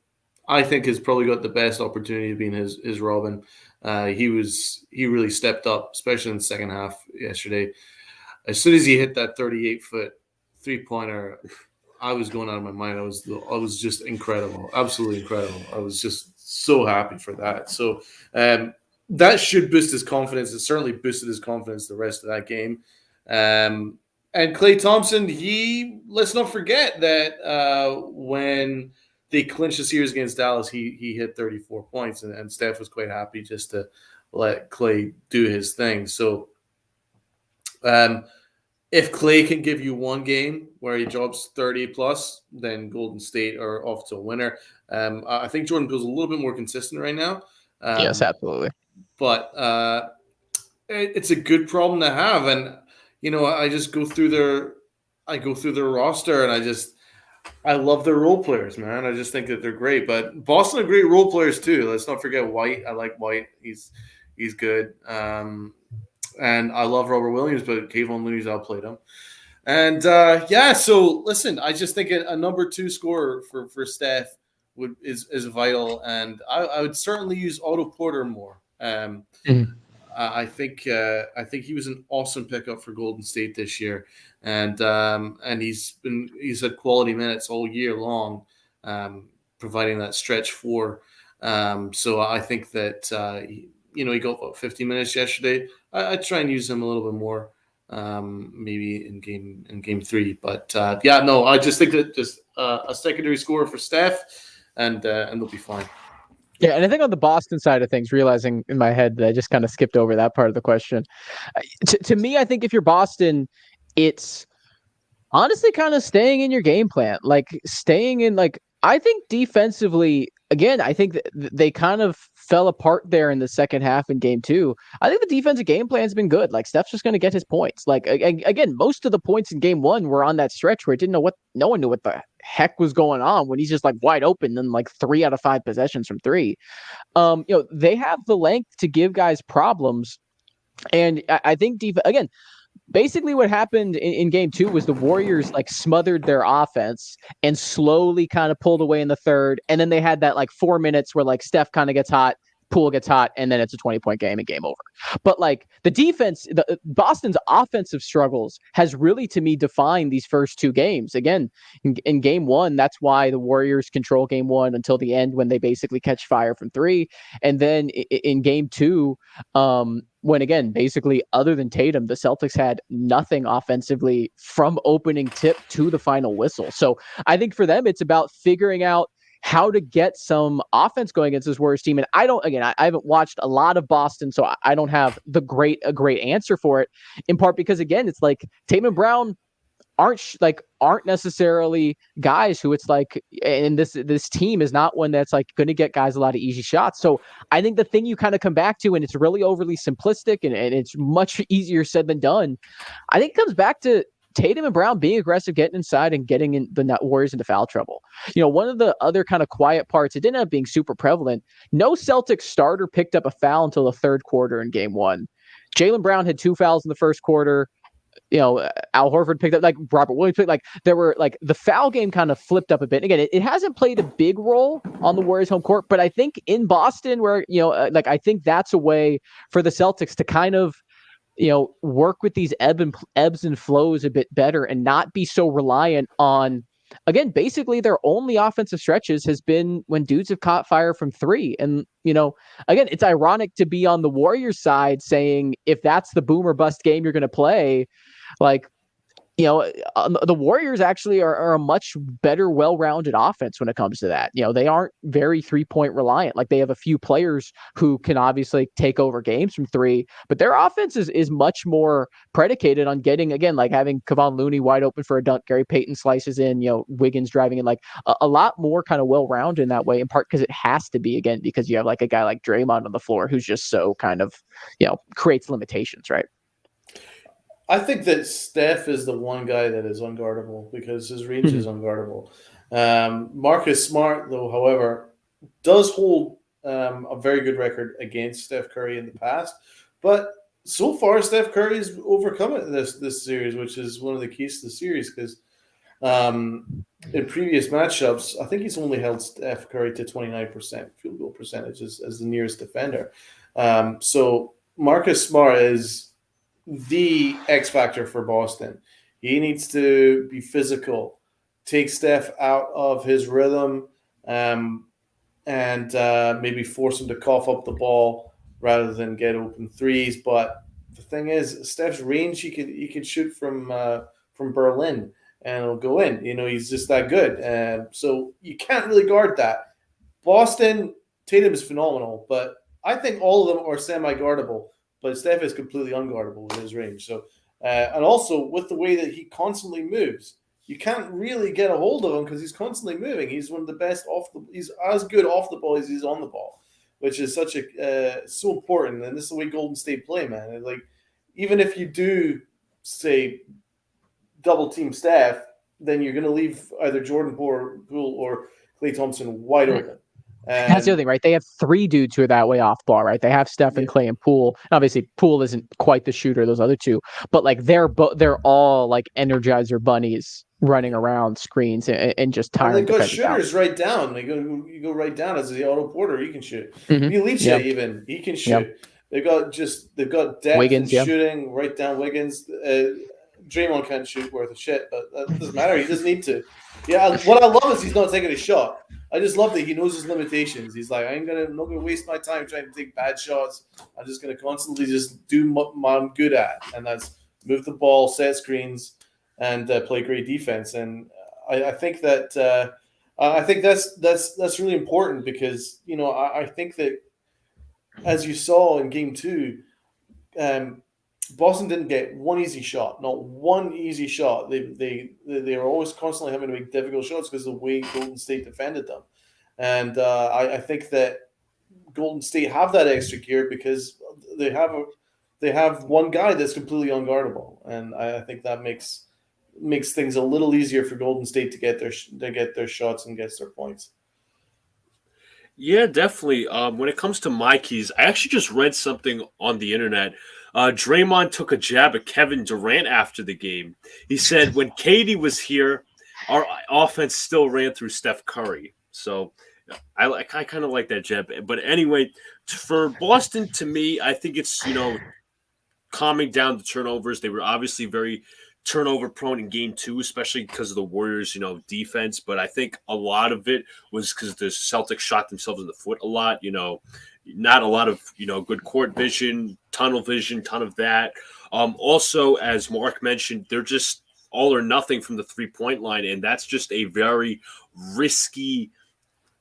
I think, has probably got the best opportunity of being his Robin. He really stepped up, especially in the second half yesterday. As soon as he hit that 38-foot 3-pointer, I was going out of my mind. I was just incredible, absolutely incredible. I was just so happy for that. So that should boost his confidence. It certainly boosted his confidence the rest of that game. And Klay Thompson, let's not forget that when they clinched the series against Dallas, he hit 34 points, and Steph was quite happy just to let Klay do his thing. So if Klay can give you one game where he drops 30 plus, then Golden State are off to a winner. I think Jordan Poole's a little bit more consistent right now. Yes, absolutely. But it's a good problem to have. And, I just go through I go through their roster and I love their role players, man. I just think that they're great. But Boston are great role players too. Let's not forget White. I like White. He's good. And I love Robert Williams, but Kayvon Looney's outplayed him. And so listen, I just think a number 2 scorer for Steph is vital, and I would certainly use Otto Porter more. I think he was an awesome pickup for Golden State this year, and he's had quality minutes all year long, providing that stretch 4. So I think that he got about 50 minutes yesterday. I'd try and use him a little bit more, maybe in game 3. But I just think that just a secondary scorer for Steph, and they'll be fine. Yeah, and I think on the Boston side of things, realizing in my head that I just kind of skipped over that part of the question. To me, I think if you're Boston, it's honestly kind of staying in your game plan, like staying in, like, I think defensively, again, I think they kind of fell apart there in the second half in game 2. I think the defensive game plan has been good. Like, Steph's just going to get his points. Like, again, most of the points in game 1 were on that stretch where no one knew what the heck was going on when he's just like wide open and like 3 out of 5 possessions from 3. They have the length to give guys problems. And I think again, basically what happened in game 2 was the Warriors like smothered their offense and slowly kind of pulled away in the third. And then they had that like 4 minutes where like Steph kind of gets hot, Poole gets hot, and then it's a 20-point game and game over. But like the defense, Boston's offensive struggles has really, to me, defined these first 2 games. Again, in game 1, that's why the Warriors control game 1 until the end when they basically catch fire from 3. And then in game 2, when again, basically other than Tatum, the Celtics had nothing offensively from opening tip to the final whistle. So I think for them, it's about figuring out how to get some offense going against this Warriors team. And I haven't watched a lot of Boston, so I don't have a great answer for it, in part because, again, it's like Tatum and Brown aren't necessarily guys who it's like, and this team is not one that's like going to get guys a lot of easy shots. So I think the thing you kind of come back to, and it's really overly simplistic and it's much easier said than done, I think it comes back to Tatum and Brown being aggressive, getting inside and getting in the Warriors into foul trouble. One of the other kind of quiet parts, it didn't end up being super prevalent. No Celtics starter picked up a foul until the third quarter in game 1. Jaylen Brown had 2 fouls in the first quarter. Al Horford picked up, like Robert Williams picked, like there were like the foul game kind of flipped up a bit. Again, it hasn't played a big role on the Warriors home court, but I think in Boston where, I think that's a way for the Celtics to kind of, work with these ebbs and flows a bit better and not be so reliant on, again, basically their only offensive stretches has been when dudes have caught fire from 3. And, again, it's ironic to be on the Warriors side saying, if that's the boom or bust game you're going to play, like, the Warriors actually are a much better, well-rounded offense when it comes to that. They aren't very 3-point reliant. Like, they have a few players who can obviously take over games from 3, but their offense is much more predicated on getting, again, like having Kayvon Looney wide open for a dunk, Gary Payton slices in, Wiggins driving in, like a lot more kind of well-rounded in that way, in part because it has to be, again, because you have like a guy like Draymond on the floor who's just so kind of, creates limitations, right? I think that Steph is the one guy that is unguardable because his range is unguardable. Marcus Smart, though, however, does hold a very good record against Steph Curry in the past. But so far, Steph Curry has overcome it in this series, which is one of the keys to the series because in previous matchups, I think he's only held Steph Curry to 29% field goal percentage as the nearest defender. So Marcus Smart is the X factor for Boston. He needs to be physical, take Steph out of his rhythm, and maybe force him to cough up the ball rather than get open threes. But the thing is, Steph's range, he can shoot from Berlin and it'll go in. He's just that good. So you can't really guard that. Boston, Tatum is phenomenal, but I think all of them are semi-guardable. But Steph is completely unguardable with his range. So, and also with the way that he constantly moves, you can't really get a hold of him because he's constantly moving. He's one of the best he's as good off the ball as he's on the ball, which is so important. And this is the way Golden State play, man. And like, even if you do say double team Steph, then you're going to leave either Jordan Poole or Klay Thompson wide open. And that's the other thing, right? They have 3 dudes who are that way off ball, right? They have Steph and Klay and Poole. Obviously, Poole isn't quite the shooter, those other 2, but like they're all like Energizer bunnies running around screens and just tiring. And they've got shooters right down. You go right down as the Otto Porter. He can shoot. Bielica even he can shoot. They've got depth Wiggins, and shooting right down. Wiggins, Draymond can't shoot worth a shit, but that doesn't matter. He doesn't need to. Yeah, what I love is he's not taking a shot. I just love that he knows his limitations. He's like, I'm not gonna waste my time trying to take bad shots. I'm just gonna constantly just do what I'm good at, and that's move the ball, set screens, and play great defense. And I think that that's really important because I think that as you saw in Game 2, Boston didn't get one easy shot, not one easy shot. They were always constantly having to make difficult shots because of the way Golden State defended them. And I think that Golden State have that extra gear because they have one guy that's completely unguardable, and I think that makes things a little easier for Golden State to get their shots and get their points. Yeah, definitely. When it comes to my keys, I actually just read something on the internet. Draymond took a jab at Kevin Durant after the game. He said, when KD was here, our offense still ran through Steph Curry. So I kind of like that jab. But anyway, for Boston, to me, I think it's, calming down the turnovers. They were obviously very turnover prone in Game 2, especially because of the Warriors, defense. But I think a lot of it was because the Celtics shot themselves in the foot a lot, not a lot of, good court vision, ton of that. Also, as Mark mentioned, they're just all or nothing from the 3-point line. And that's just a very risky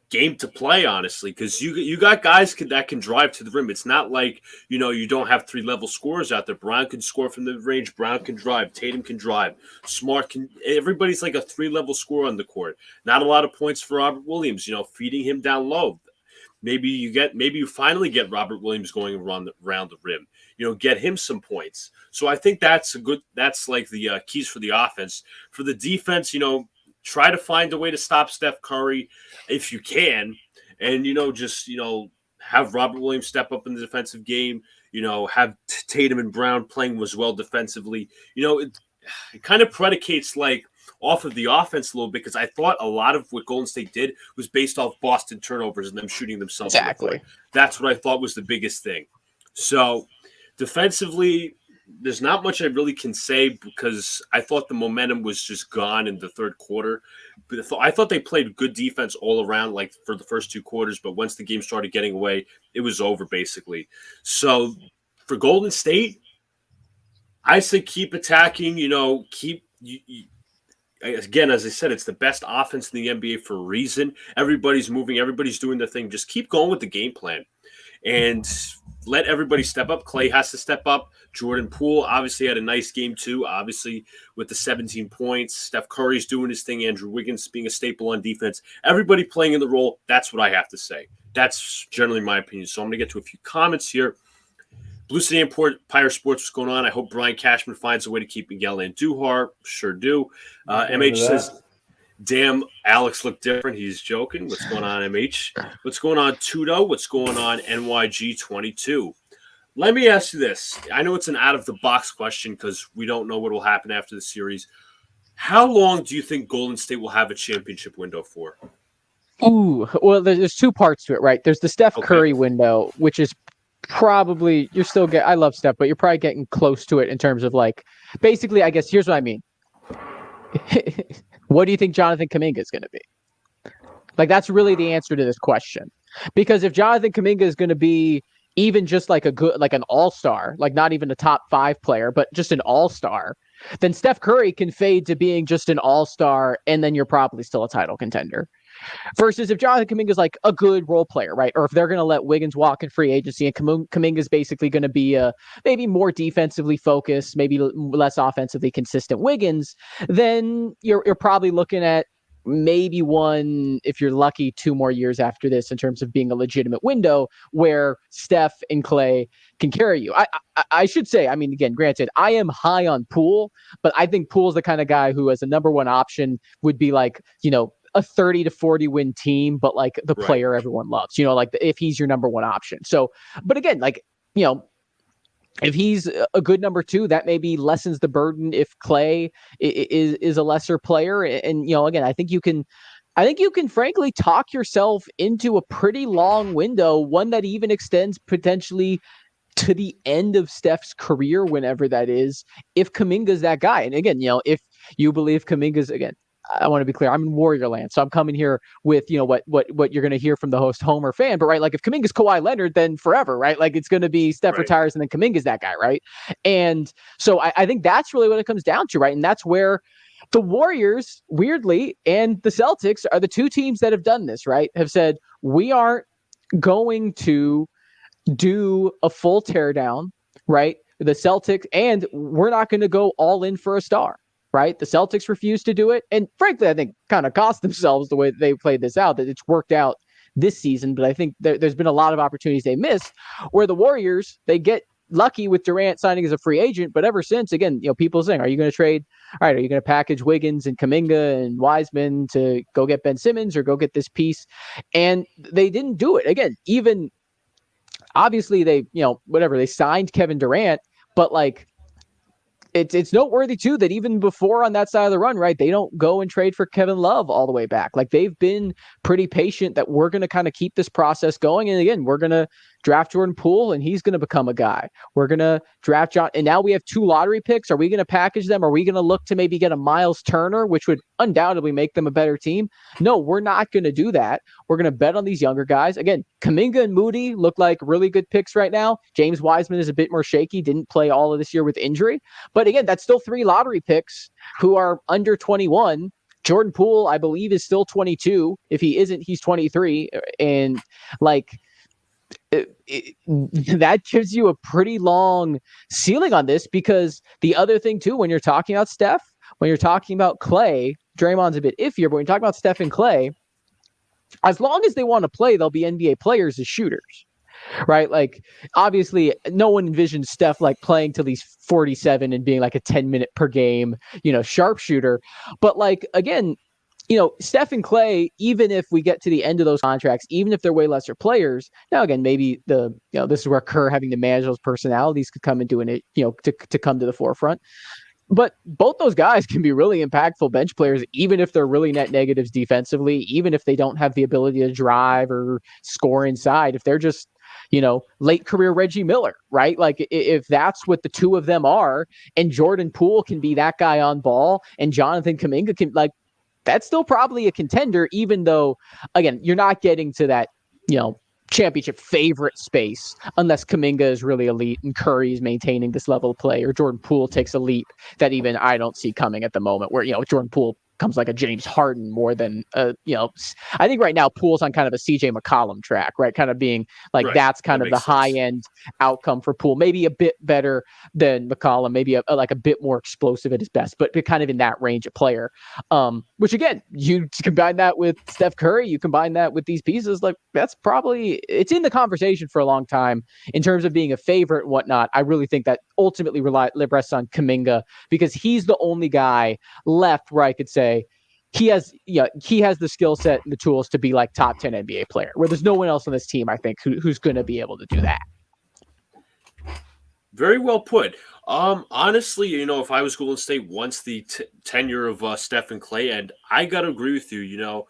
game to play, honestly, because you got guys that can drive to the rim. It's not like, you don't have 3-level scorers out there. Brown can score from the range. Brown can drive. Tatum can drive. Smart can. Everybody's like a 3-level scorer on the court. Not a lot of points for Robert Williams, feeding him down low. Maybe you finally get Robert Williams going around the rim. Get him some points. So I think that's like the keys for the offense. For the defense, try to find a way to stop Steph Curry if you can, and just have Robert Williams step up in the defensive game. Have Tatum and Brown playing as well defensively. It kind of predicates like off of the offense a little bit because I thought a lot of what Golden State did was based off Boston turnovers and them shooting themselves. Exactly. That's what I thought was the biggest thing. So defensively, there's not much I really can say because I thought the momentum was just gone in the third quarter. But I thought they played good defense all around, like for the first 2 quarters. But once the game started getting away, it was over basically. So for Golden State, I say keep attacking. Again, as I said, it's the best offense in the NBA for a reason. Everybody's moving. Everybody's doing their thing. Just keep going with the game plan. And let everybody step up. Klay has to step up. Jordan Poole obviously had a nice game too, obviously with the 17 points. Steph Curry's doing his thing. Andrew Wiggins being a staple on defense. Everybody playing in the role. That's what I have to say. That's generally my opinion. So I'm going to get to a few comments here. Blue City Empire Sports, what's going on? I hope Brian Cashman finds a way to keep Miguel Andujar. Sure do. MH says, damn, Alex looked different. He's joking. What's going on, MH? What's going on, Tudo? What's going on, NYG22? Let me ask you this. I know it's an out-of-the-box question because we don't know what will happen after the series. How long do you think Golden State will have a championship window for? Ooh, well, there's 2 parts to it, right? There's the Steph Curry window, which is probably, I love Steph, but you're probably getting close to it in terms of like, basically, I guess, here's what I mean. What do you think Jonathan Kuminga is going to be? Like, that's really the answer to this question. Because if Jonathan Kuminga is going to be even just like an all-star, like not even a top 5 player, but just an all-star, then Steph Curry can fade to being just an all-star, and then you're probably still a title contender. Versus if Jonathan Kuminga is like a good role player, right? Or if they're going to let Wiggins walk in free agency and Kuminga is basically going to be maybe more defensively focused, maybe less offensively consistent Wiggins, then you're probably looking at maybe one, if you're lucky, 2 more years after this in terms of being a legitimate window where Steph and Clay can carry you. I should say, I mean, again, granted, I am high on Poole, but I think Poole's the kind of guy who, as a number one option, would be like, a 30 to 40 win team, but like the player everyone loves, like if he's your number one option. So, but again, like, if he's a good number 2, that maybe lessens the burden if Clay is a lesser player. And, again, I think you can frankly talk yourself into a pretty long window, one that even extends potentially to the end of Steph's career, whenever that is, if Kuminga's that guy. And again, if you believe Kuminga's, again, I want to be clear, I'm in Warrior land, so I'm coming here with, what you're going to hear from the host Homer fan. But right, like if Kuminga's Kawhi Leonard, then forever, right? Like it's going to be Steph retires and then Kuminga's that guy, right? And so I think that's really what it comes down to, right? And that's where the Warriors, weirdly, and the Celtics are the 2 teams that have done this, right? Have said, we aren't going to do a full teardown, right? The Celtics, and we're not going to go all in for a star. Right. The Celtics refused to do it. And frankly, I think kind of cost themselves the way they played this out, that it's worked out this season. But I think there's been a lot of opportunities they missed where the Warriors, they get lucky with Durant signing as a free agent. But ever since, again, people saying, are you going to trade? All right, are you going to package Wiggins and Kuminga and Wiseman to go get Ben Simmons or go get this piece? And they didn't do it. Again, even obviously they, they signed Kevin Durant, but like, it's noteworthy too that even before on that side of the run, right, they don't go and trade for Kevin Love all the way back. Like they've been pretty patient that we're going to kind of keep this process going. And again, we're going to draft Jordan Poole and he's going to become a guy. We're going to draft John. And now we have 2 lottery picks. Are we going to package them? Are we going to look to maybe get a Miles Turner, which would undoubtedly make them a better team? No, we're not going to do that. We're going to bet on these younger guys. Again, Kuminga and Moody look like really good picks right now. James Wiseman is a bit more shaky, didn't play all of this year with injury. But again, that's still 3 lottery picks who are under 21. Jordan Poole, I believe, is still 22. If he isn't, he's 23. And like, that gives you a pretty long ceiling on this, because the other thing too, when you're talking about Steph, when you're talking about Clay, Draymond's a bit iffier, but when you're talking about Steph and Clay, as long as they want to play, they'll be NBA players as shooters, right? Like obviously no one envisions Steph like playing till he's 47 and being like a 10-minute per game, sharpshooter. But like, again, Steph and Clay, even if we get to the end of those contracts, even if they're way lesser players, now again, maybe this is where Kerr having to manage those personalities could come into it, to come to the forefront. But both those guys can be really impactful bench players, even if they're really net negatives defensively, even if they don't have the ability to drive or score inside, if they're just, late career Reggie Miller, right? Like if that's what the 2 of them are, and Jordan Poole can be that guy on ball, and Jonathan Kuminga can, like, that's still probably a contender, even though, again, you're not getting to that, championship favorite space unless Kuminga is really elite and Curry is maintaining this level of play, or Jordan Poole takes a leap that even I don't see coming at the moment, where, Jordan Poole comes like a James Harden more than, I think right now Poole's on kind of a CJ McCollum track, right? Kind of being like, that's kind of the high end outcome for Poole, maybe a bit better than McCollum, maybe like a bit more explosive at his best, but kind of in that range of player. Which again, you combine that with Steph Curry, you combine that with these pieces, like that's probably, it's in the conversation for a long time in terms of being a favorite and whatnot. I really think that ultimately rests on Kuminga, because he's the only guy left where I could say he has the skill set and the tools to be like top 10 NBA player, where there's no one else on this team, I think, who's going to be able to do that. Very well put. Honestly, if I was Golden State once the tenure of Steph and Clay, and I got to agree with you,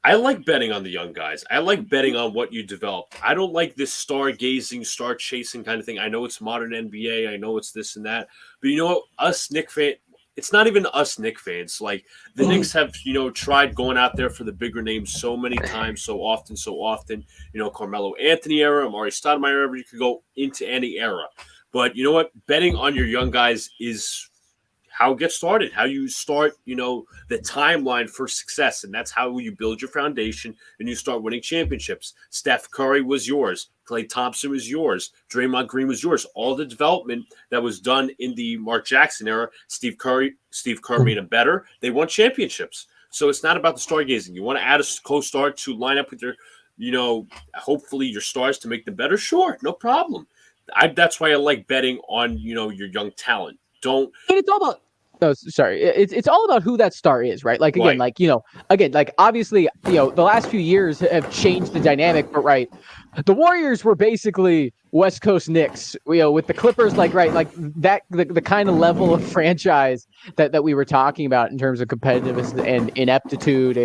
I like betting on the young guys. I like betting on what you developed. I don't like this star-gazing, star-chasing kind of thing. I know it's modern NBA. I know it's this and that. But us Knicks fans, it's not even us Knicks fans. Like the Knicks have, tried going out there for the bigger names so many times, so often. Carmelo Anthony era, Amari Stoudemire era, you could go into any era. But you know what? Betting on your young guys is how it gets started, how you start, the timeline for success. And that's how you build your foundation and you start winning championships. Steph Curry was yours. Klay Thompson was yours. Draymond Green was yours. All the development that was done in the Mark Jackson era, Steve Kerr made them better. They won championships. So it's not about the stargazing. You want to add a co-star to line up with your, hopefully your stars to make them better. Sure, no problem. That's why I like betting on, your young talent. And it's all about. No, sorry. It's all about who that star is, right? Like again, right. Obviously, the last few years have changed the dynamic, but right, the Warriors were basically West Coast Knicks, with the Clippers, that the kind of level of franchise that we were talking about in terms of competitiveness and ineptitude,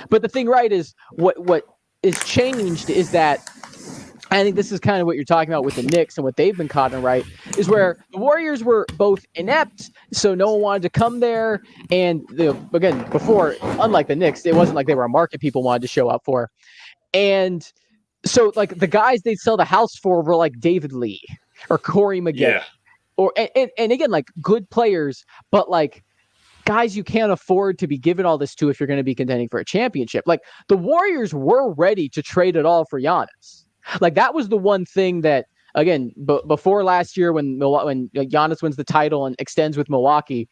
but the thing, right, is what is changed is that. I think this is kind of what you're talking about with the Knicks and what they've been caught in, right, is where the Warriors were both inept, so no one wanted to come there. And again, before, unlike the Knicks, it wasn't like they were a market people wanted to show up for. And so, the guys they'd sell the house for were like David Lee or Corey Miguel. Yeah. And again, good players, but guys you can't afford to be given all this to if you're going to be contending for a championship. The Warriors were ready to trade it all for Giannis. That was the one thing that, again, before last year when Giannis wins the title and extends with Milwaukee,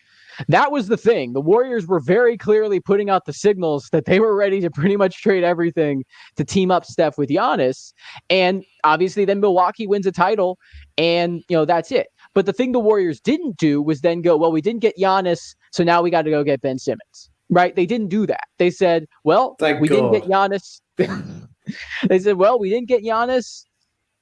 that was the thing. The Warriors were very clearly putting out the signals that they were ready to pretty much trade everything to team up Steph with Giannis. And obviously then Milwaukee wins a title and, that's it. But the thing the Warriors didn't do was then go, well, we didn't get Giannis, so now we got to go get Ben Simmons, right? They didn't do that. They said, well, didn't get Giannis. They said, well, we didn't get Giannis,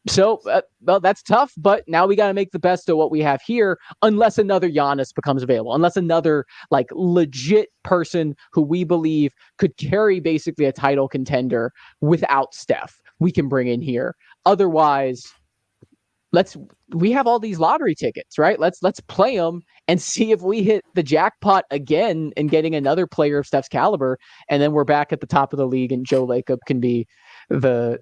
so, that's tough, but now we got to make the best of what we have here, unless another Giannis becomes available, unless another, legit person who we believe could carry basically a title contender without Steph, we can bring in here. Otherwise, we have all these lottery tickets, right? Let's play them and see if we hit the jackpot again and getting another player of Steph's caliber, and then we're back at the top of the league, and Joe Lacob can be the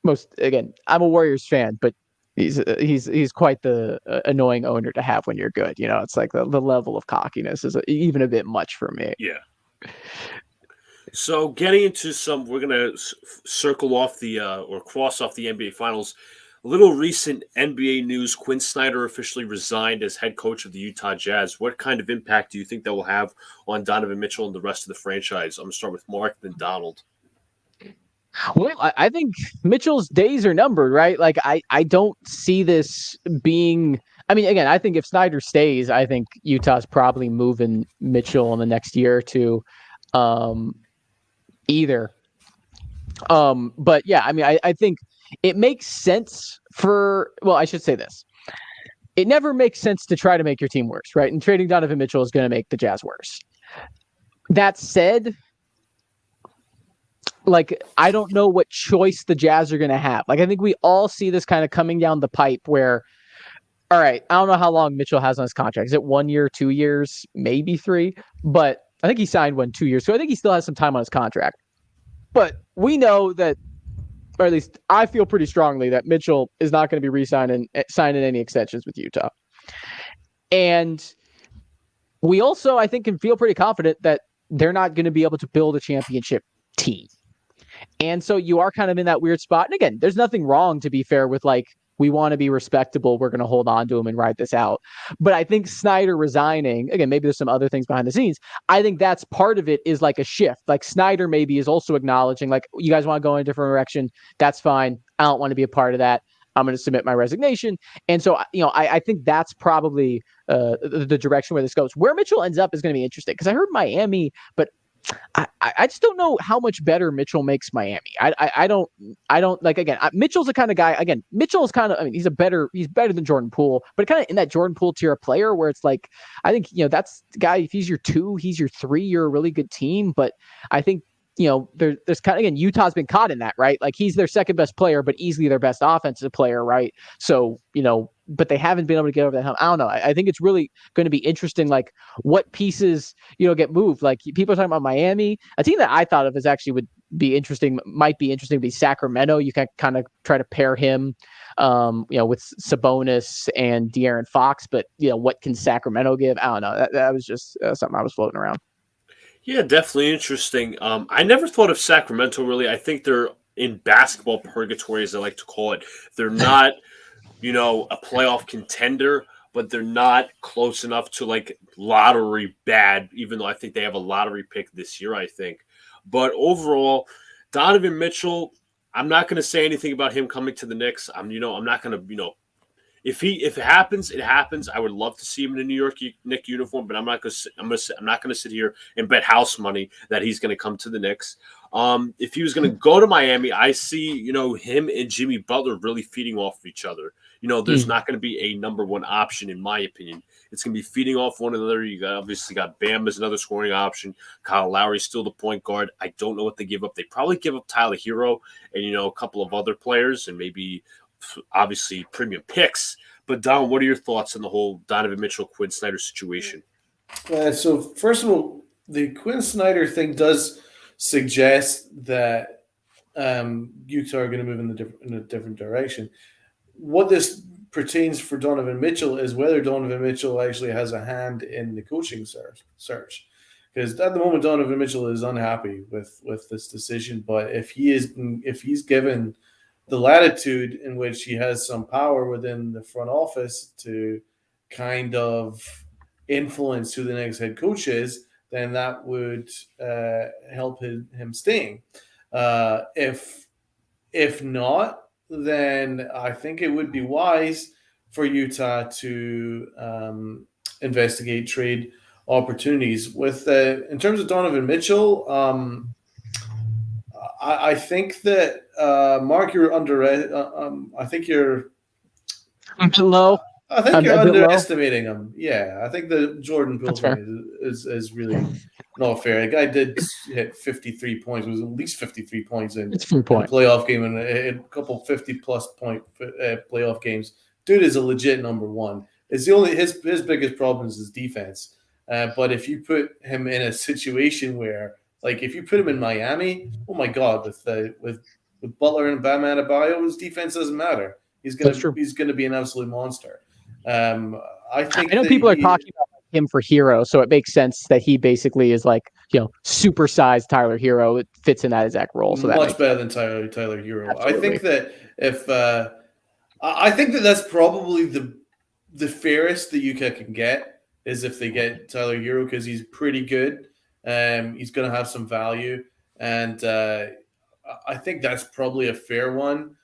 most. Again, I'm a Warriors fan, but he's quite the annoying owner to have when you're good. It's the level of cockiness is even a bit much for me. Yeah. So getting into we're gonna circle off or cross off the NBA Finals. A little recent NBA news: Quinn Snyder officially resigned as head coach of the Utah Jazz. What kind of impact do you think that will have on Donovan Mitchell and the rest of the franchise? I'm gonna start with Mark, then Donald. Well, I think Mitchell's days are numbered, right? I don't see this being. I mean, again, I think if Snyder stays, I think Utah's probably moving Mitchell in the next year or two, either. But yeah, I mean, I think it makes sense I should say this. It never makes sense to try to make your team worse, right? And trading Donovan Mitchell is going to make the Jazz worse. That said, I don't know what choice the Jazz are going to have. I think we all see this kind of coming down the pipe where, all right, I don't know how long Mitchell has on his contract. Is it 1 year, 2 years, maybe 3? But I think he signed 2 years. So I think he still has some time on his contract. But we know that, or at least I feel pretty strongly that Mitchell is not going to be signing any extensions with Utah. And we also, I think, can feel pretty confident that they're not going to be able to build a championship team. And so you are kind of in that weird spot. And again, there's nothing wrong, to be fair, with we want to be respectable. We're going to hold on to him and ride this out. But I think Snyder resigning, again, maybe there's some other things behind the scenes. I think that's part of it, is a shift. Snyder maybe is also acknowledging, you guys want to go in a different direction. That's fine. I don't want to be a part of that. I'm going to submit my resignation. And so, I think that's probably the direction where this goes. Where Mitchell ends up is going to be interesting, because I heard Miami, but I just don't know how much better Mitchell makes Miami. I don't again, Mitchell's the kind of guy, again, Mitchell's kind of, I mean, he's better than Jordan Poole, but kind of in that Jordan Poole tier of player where it's I think, that's the guy, if he's your 2, he's your 3, you're a really good team. But I think, there's kind of, again, Utah's been caught in that, right? He's their second best player, but easily their best offensive player, right? So, but they haven't been able to get over that hump. I don't know. I think it's really going to be interesting, what pieces, get moved. People are talking about Miami. A team that I thought of as actually might be interesting, would be Sacramento. You can kind of try to pair him, with Sabonis and De'Aaron Fox. But, what can Sacramento give? I don't know. That was just something I was floating around. Yeah, definitely interesting. I never thought of Sacramento, really. I think they're in basketball purgatory, as I like to call it. They're not, a playoff contender, but they're not close enough to like lottery bad, even though I think they have a lottery pick this year, I think. But overall, Donovan Mitchell, I'm not going to say anything about him coming to the Knicks. I'm not going to, if it happens, it happens. I would love to see him in a New York Knicks uniform, but I'm not going to sit here and bet house money that he's going to come to the Knicks. If he was going to go to Miami, I see him and Jimmy Butler really feeding off of each other. There's not going to be a number one option in my opinion. It's going to be feeding off one another. You obviously got Bam as another scoring option. Kyle Lowry's still the point guard. I don't know what they give up. They probably give up Tyler Hero and a couple of other players and maybe obviously premium picks. But Don, what are your thoughts on the whole Donovan Mitchell Quinn Snyder situation? So first of all, the Quinn Snyder thing does suggest that Utah are going to move in a different direction. What this pertains for Donovan Mitchell is whether Donovan Mitchell actually has a hand in the coaching search. Because at the moment, Donovan Mitchell is unhappy with this decision. But if he's given the latitude in which he has some power within the front office to kind of influence who the next head coach is, then that would help him staying. If not, then I think it would be wise for Utah to investigate trade opportunities. In terms of Donovan Mitchell, I think that Mark, you're I think you're low. I think you're underestimating him. Yeah, I think the Jordan Poole thing is really not fair. The guy did hit 53 points. It was at least 53 points in a playoff game and a couple 50-plus point playoff games. Dude is a legit number one. It's his biggest problem is his defense. But if you put him in a situation where, like, if you put him in Miami, oh my God, with Butler and Bam Adebayo, his defense doesn't matter. He's gonna be an absolute monster. I know people are talking about him for Hero, so it makes sense that he basically is like supersized Tyler Hero. It fits in that exact role. So much better than Tyler Hero. Absolutely. I think that's probably the fairest that Utah can get is if they get Tyler Hero because he's pretty good. He's going to have some value, and I think that's probably a fair one.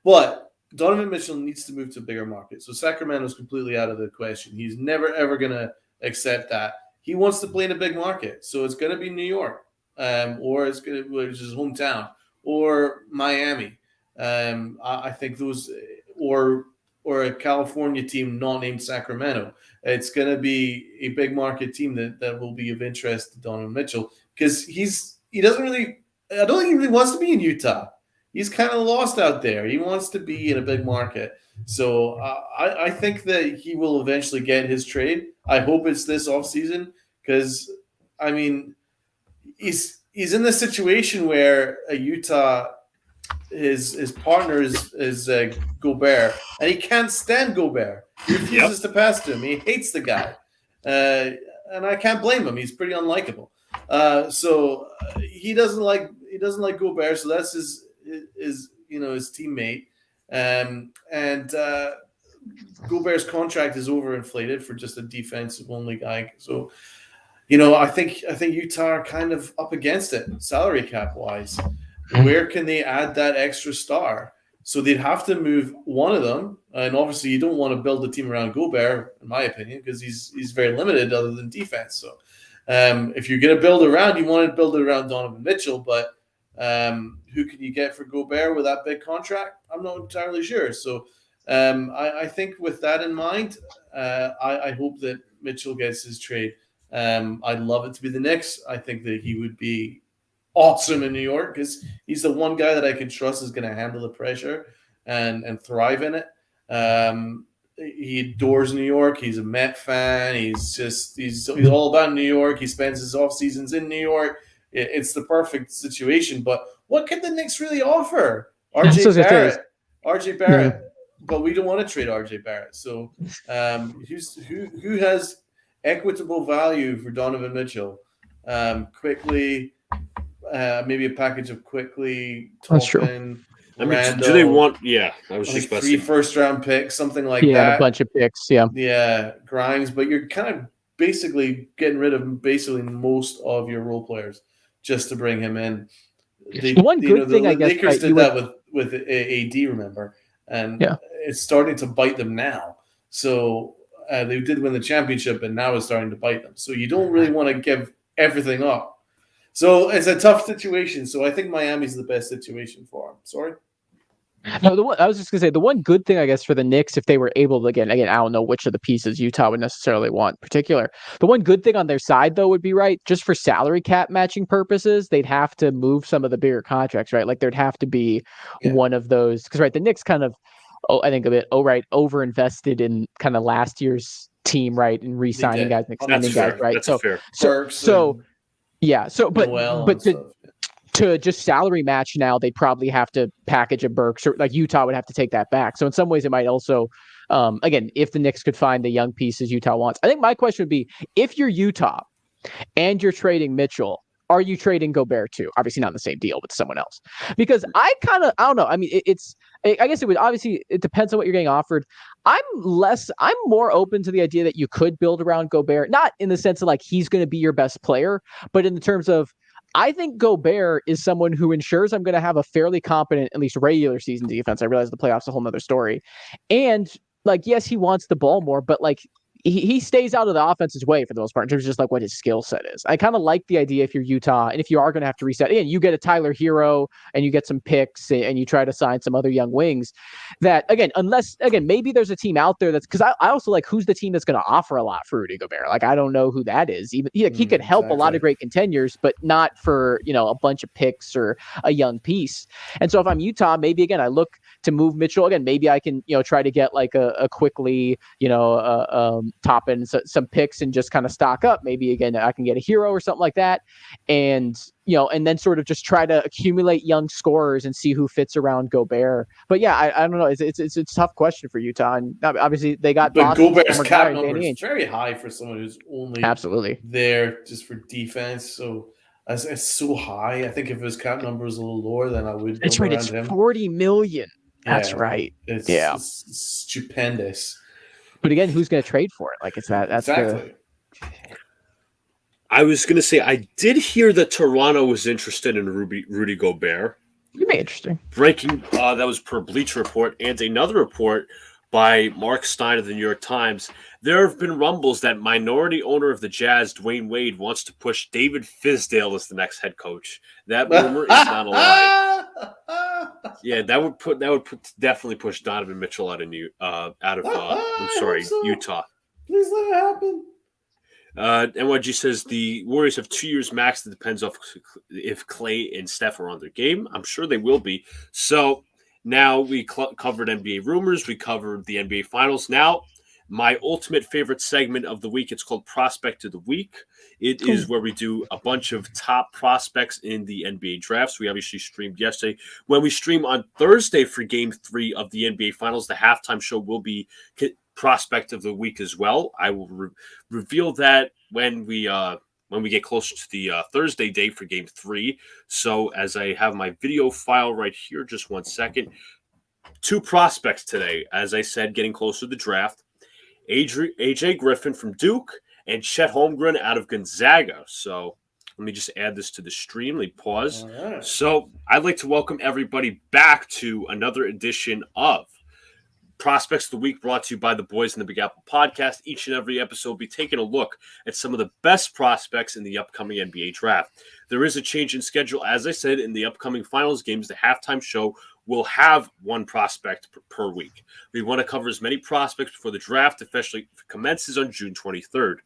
But Donovan Mitchell needs to move to a bigger market. So Sacramento's completely out of the question. He's never, ever going to accept that. He wants to play in a big market. So it's going to be New York, or it's going to be his hometown, or Miami. I think those, or a California team not named Sacramento. It's going to be a big market team that will be of interest to Donovan Mitchell because I don't think he really wants to be in Utah. He's kind of lost out there. He wants to be in a big market. So I think that he will eventually get his trade. I hope it's this offseason because, I mean, he's in this situation where Utah, his partner is Gobert, and he can't stand Gobert. He refuses to pass to him. He hates the guy. And I can't blame him. He's pretty unlikable. So he doesn't like Gobert, so that's his teammate, and Gobert's contract is overinflated for just a defensive only guy. So, I think Utah are kind of up against it salary cap wise. Where can they add that extra star? So they'd have to move one of them, and obviously you don't want to build a team around Gobert, in my opinion, because he's very limited other than defense. So if you're going to build around, you want to build it around Donovan Mitchell, but who can you get for Gobert with that big contract? I'm not entirely sure. So I think with that in mind, I hope that Mitchell gets his trade. I'd love it to be the Knicks. I think that he would be awesome in New York because he's the one guy that I can trust is going to handle the pressure and thrive in it. He adores New York. He's a Met fan. He's all about New York. He spends his off seasons in New York. It's the perfect situation. But what can the Knicks really offer? RJ Barrett. But we don't want to trade RJ Barrett. So who has equitable value for Donovan Mitchell? Quickly, maybe a package of Quickly, Toppin, I mean, Randall, do they want? Yeah, I was like just about 3 to say. first-round picks, something like Yeah, that. and a bunch of picks. Yeah. Yeah, Grimes, but you're kind of basically getting rid of basically most of your role players just to bring him in. The one good thing, I guess, Lakers right, did that with AD, remember, and Yeah. it's starting to bite them now. So they did win the championship, and now it's starting to bite them. So you don't really want to give everything up. So it's a tough situation. So I think Miami's the best situation for him. Sorry. No, I was just gonna say the one good thing, I guess, for the Knicks, if they were able to again, I don't know which of the pieces Utah would necessarily want in particular. The one good thing on their side, though, would be right, just for salary cap matching purposes, they'd have to move some of the bigger contracts, right? Like there'd have to be one of those because the Knicks kind of, I think a bit, over invested in kind of last year's team, right, and re-signing guys and extending guys, right? That's fair. To just salary match now, they'd probably have to package a Burks, or like Utah would have to take that back. So in some ways, it might also, again, if the Knicks could find the young pieces Utah wants. I think my question would be, if you're Utah and you're trading Mitchell, are you trading Gobert too? Obviously not in the same deal with someone else. Because I don't know. I mean, I guess it depends on what you're getting offered. I'm more open to the idea that you could build around Gobert, not in the sense of like he's going to be your best player, but in the terms of, I think Gobert is someone who ensures I'm going to have a fairly competent, at least regular season defense. I realize the playoffs is a whole nother story. And like, yes, he wants the ball more, but like he stays out of the offense's way for the most part in terms of just like what his skill set is. I kind of like the idea if you're Utah and if you are going to have to reset, and you get a Tyler Hero and you get some picks and you try to sign some other young wings that, maybe there's a team out there that's, because I also like who's the team that's going to offer a lot for Rudy Gobert. Like, I don't know who that is. Even he could help a lot of great contenders, but not for, a bunch of picks or a young piece. And so if I'm Utah, maybe again, I look to move Mitchell. Again, maybe I can, try to get like a quickly, top in some picks and just kind of stock up. Maybe again, I can get a Hero or something like that. And, and then sort of just try to accumulate young scorers and see who fits around Gobert. But yeah, I don't know. It's a tough question for Utah. And obviously they got Gobert's cap number is very high for someone who's only absolutely there just for defense. So it's so high. I think if his cap number was a little lower, then I would. It's right. It's $40 million. That's right. It's stupendous. But again, who's going to trade for it? Like, it's that's exactly. I was going to say, I did hear that Toronto was interested in Rudy Gobert. It'd be interesting. Breaking, that was per Bleacher Report, and another report by Mark Stein of the New York Times. There have been rumbles that minority owner of the Jazz, Dwayne Wade, wants to push David Fizdale as the next head coach. That rumor is not a lie. Yeah, that would definitely push Donovan Mitchell out of Utah. Please let it happen. NYG says the Warriors have 2 years max. It depends if Clay and Steph are on their game. I'm sure they will be. So now we covered NBA rumors. We covered the NBA Finals. Now, my ultimate favorite segment of the week. It's called Prospect of the Week. It is where we do a bunch of top prospects in the NBA drafts. We obviously streamed yesterday. When we stream on Thursday for Game 3 of the NBA Finals, the halftime show will be Prospect of the Week as well. I will reveal that when we get closer to the Thursday day for Game 3. So as I have my video file right here, just 1 second. 2 prospects today, as I said, getting closer to the draft. AJ Griffin from Duke and Chet Holmgren out of Gonzaga. So let me just add this to the stream. Let me pause. Right. So I'd like to welcome everybody back to another edition of Prospects of the Week, brought to you by the boys in the Big Apple Podcast. Each and every episode will be taking a look at some of the best prospects in the upcoming NBA draft. There is a change in schedule. As I said, in the upcoming finals games, the halftime show will have 1 prospect per week. We want to cover as many prospects before the draft, especially if it commences on June 23rd.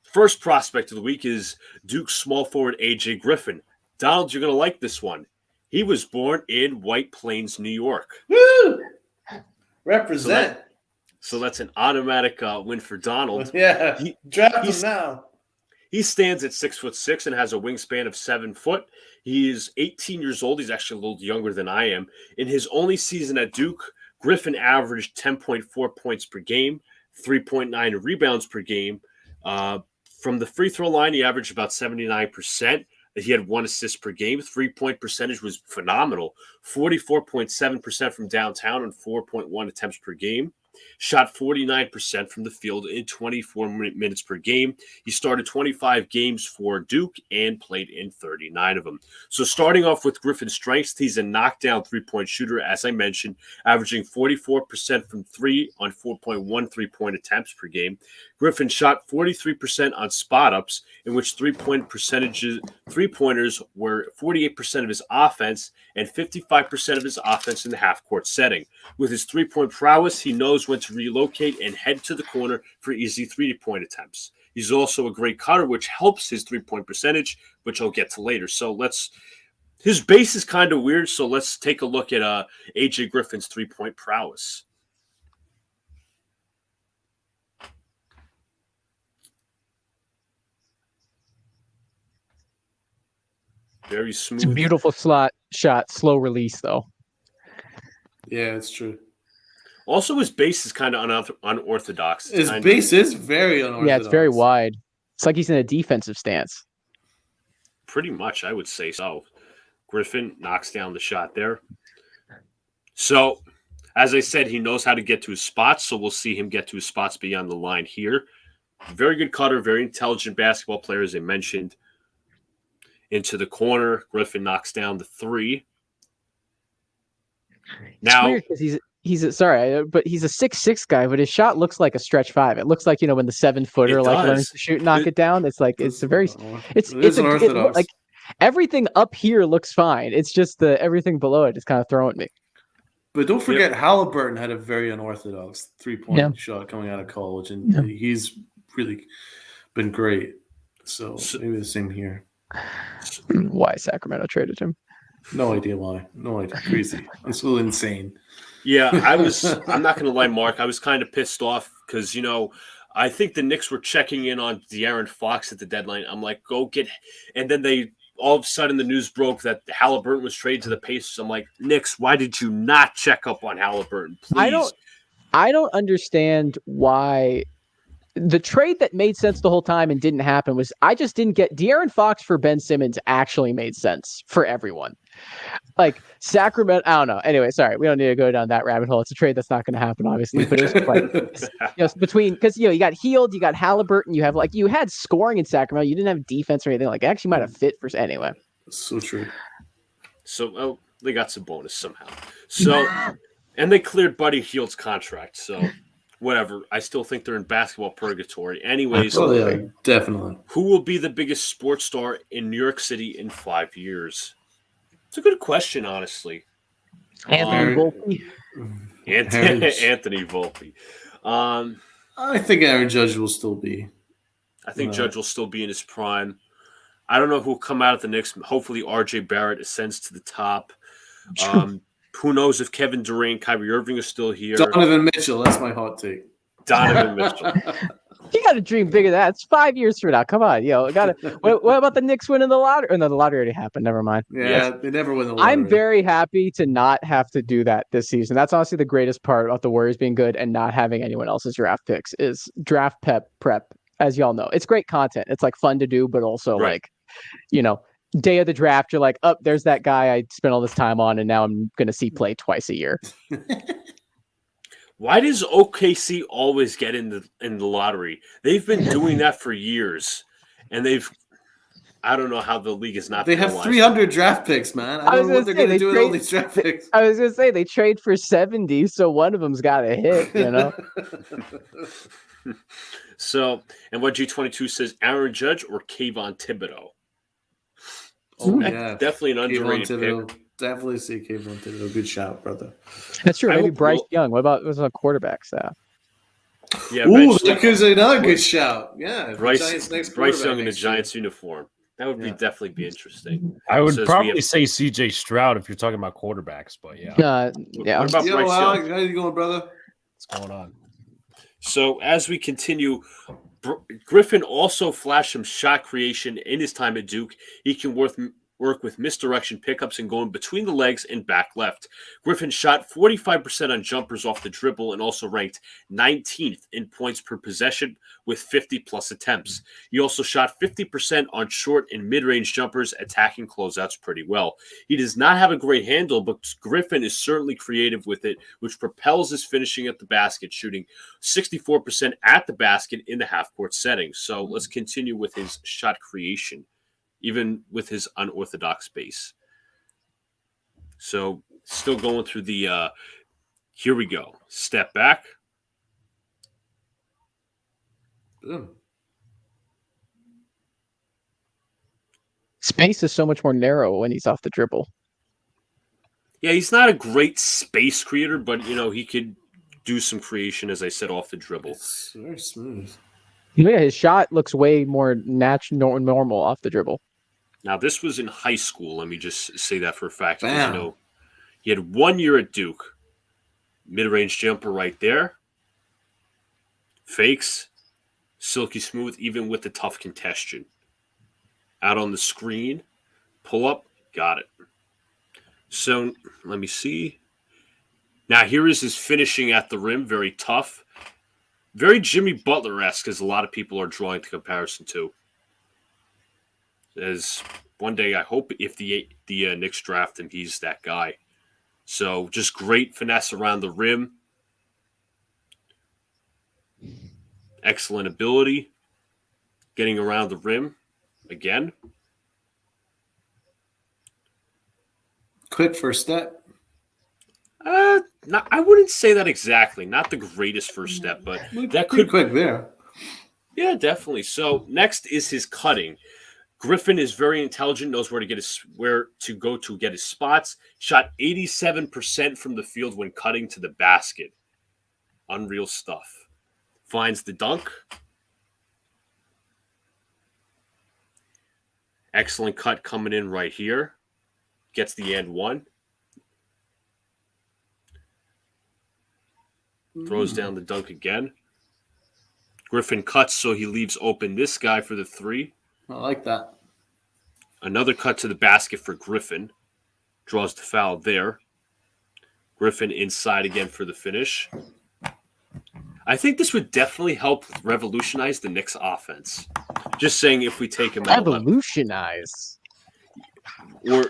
First prospect of the week is Duke small forward AJ Griffin. Donald, you're going to like this one. He was born in White Plains, New York. Woo! Represent. So that's an automatic win for Donald. Yeah, draft him now. He stands at 6'6" and has a wingspan of 7 foot. He is 18 years old. He's actually a little younger than I am. In his only season at Duke, Griffin averaged 10.4 points per game, 3.9 rebounds per game. From the free throw line, he averaged about 79%. He had 1 assist per game. 3-point percentage was phenomenal. 44.7% from downtown on 4.1 attempts per game. Shot 49% from the field in 24 minutes per game. He started 25 games for Duke and played in 39 of them. So starting off with Griffin's strengths, he's a knockdown three-point shooter, as I mentioned, averaging 44% from three on 4.1 three-point attempts per game. Griffin shot 43% on spot-ups, in which three-pointers were 48% of his offense and 55% of his offense in the half-court setting. With his three-point prowess, he knows when to relocate and head to the corner for easy three-point attempts. He's also a great cutter, which helps his three-point percentage, which I'll get to later. So his base is kind of weird, so let's take a look at AJ Griffin's three-point prowess. Very smooth. It's a beautiful shot, slow release, though. Yeah, it's true. Also, his base is kind of unorthodox. His base is very unorthodox. Yeah, it's very wide. It's like he's in a defensive stance. Pretty much, I would say so. Griffin knocks down the shot there. So, as I said, he knows how to get to his spots, so we'll see him get to his spots beyond the line here. Very good cutter, very intelligent basketball player, as I mentioned. Into the corner, Griffin knocks down the three. Now, it's weird because he's a 6'6" guy, but his shot looks like a stretch five. It looks like, when the 7-footer learns to shoot and knock it down. It's like it's unorthodox. Like everything up here looks fine. It's just everything below it is kind of throwing me. But don't forget, Halliburton had a very unorthodox three-point shot coming out of college, and he's really been great. So maybe the same here. Why Sacramento traded him? No idea why. No idea. Crazy. I'm so insane. Yeah, I'm not going to lie, Mark. I was kind of pissed off because, I think the Knicks were checking in on De'Aaron Fox at the deadline. I'm like, go get – and then all of a sudden the news broke that Halliburton was traded to the Pacers. I'm like, Knicks, why did you not check up on Halliburton? Please. I don't understand why – the trade that made sense the whole time and didn't happen was I just didn't get De'Aaron Fox for Ben Simmons actually made sense for everyone. Like Sacramento, I don't know. Anyway, sorry, we don't need to go down that rabbit hole. It's a trade that's not going to happen, obviously. But it was like between because you got Hield, you got Halliburton, you had scoring in Sacramento, you didn't have defense or anything. Like it actually might have fit for anyway. So true. So they got some bonus somehow. So and they cleared Buddy Hield's contract. So. Whatever. I still think they're in basketball purgatory. Anyways, definitely. Who will be the biggest sports star in New York City in 5 years? It's a good question, honestly. Anthony Volpe. Anthony Volpe. I think Aaron Judge will still be. I think Judge will still be in his prime. I don't know who will come out at the Knicks. Hopefully, R.J. Barrett ascends to the top. Who knows if Kevin Durant, Kyrie Irving are still here? Donovan Mitchell, that's my hot take. Donovan Mitchell. You got to dream big of that. It's 5 years from now. Come on, what about the Knicks winning the lottery? Oh, no, the lottery already happened. Never mind. Yeah, they never win the lottery. I'm very happy to not have to do that this season. That's honestly the greatest part about the Warriors being good and not having anyone else's draft picks is draft prep. As y'all know, it's great content. It's like fun to do, but also day of the draft, you're like, there's that guy I spent all this time on, and now I'm going to see play twice a year. Why does OKC always get in the lottery? They've been doing that for years, and I don't know how the league is not. They have 300 draft picks, man. I don't know what they're going to do with all these draft picks. I was going to say they trade for 70, so one of them's got to hit, So, and what G22 says, Aaron Judge or Kayvon Thibodeau? Oh, yeah. Definitely an underrated pick. Definitely see Kayvon Thibodeau. Good shout, brother. That's true. Maybe Bryce Young. What about a quarterback staff? Yeah, that could be another good shout. Yeah, Bryce Young in a Giants uniform. That would definitely be interesting. I would probably say C.J. Stroud if you're talking about quarterbacks, but yeah. Yeah. What about Bryce Young? How you going, brother? What's going on? So as we continue, Griffin also flashed some shot creation in his time at Duke. He can footwork with misdirection pickups and going between the legs and back left. Griffin shot 45% on jumpers off the dribble and also ranked 19th in points per possession with 50-plus attempts. He also shot 50% on short and mid-range jumpers, attacking closeouts pretty well. He does not have a great handle, but Griffin is certainly creative with it, which propels his finishing at the basket, shooting 64% at the basket in the half-court setting. So let's continue with his shot creation, even with his unorthodox base. So still going through the here we go. Step back. Boom. Space is so much more narrow when he's off the dribble. Yeah, he's not a great space creator, but, he could do some creation, as I said, off the dribble. It's very smooth. Yeah, his shot looks way more normal off the dribble. Now, this was in high school. Let me just say that for a fact. Bam. He had 1 year at Duke. Mid-range jumper right there. Fakes. Silky smooth, even with the tough congestion. Out on the screen. Pull up. Got it. So, let me see. Now, here is his finishing at the rim. Very tough. Very Jimmy Butler-esque, as a lot of people are drawing the comparison to. As one day, I hope if the Knicks draft him, he's that guy. So, just great finesse around the rim. Excellent ability. Getting around the rim. Again. Quick first step. I wouldn't say that exactly. Not the greatest first step, but that could quick there. Yeah, definitely. So next is his cutting. Griffin is very intelligent, knows where to go to get his spots. Shot 87% from the field when cutting to the basket. Unreal stuff. Finds the dunk. Excellent cut coming in right here. Gets the and one. Throws down the dunk again. Griffin cuts, so he leaves open this guy for the three. I like that. Another cut to the basket for Griffin. Draws the foul there. Griffin inside again for the finish. I think this would definitely help revolutionize the Knicks offense. Just saying, if we take him out. Revolutionize. We're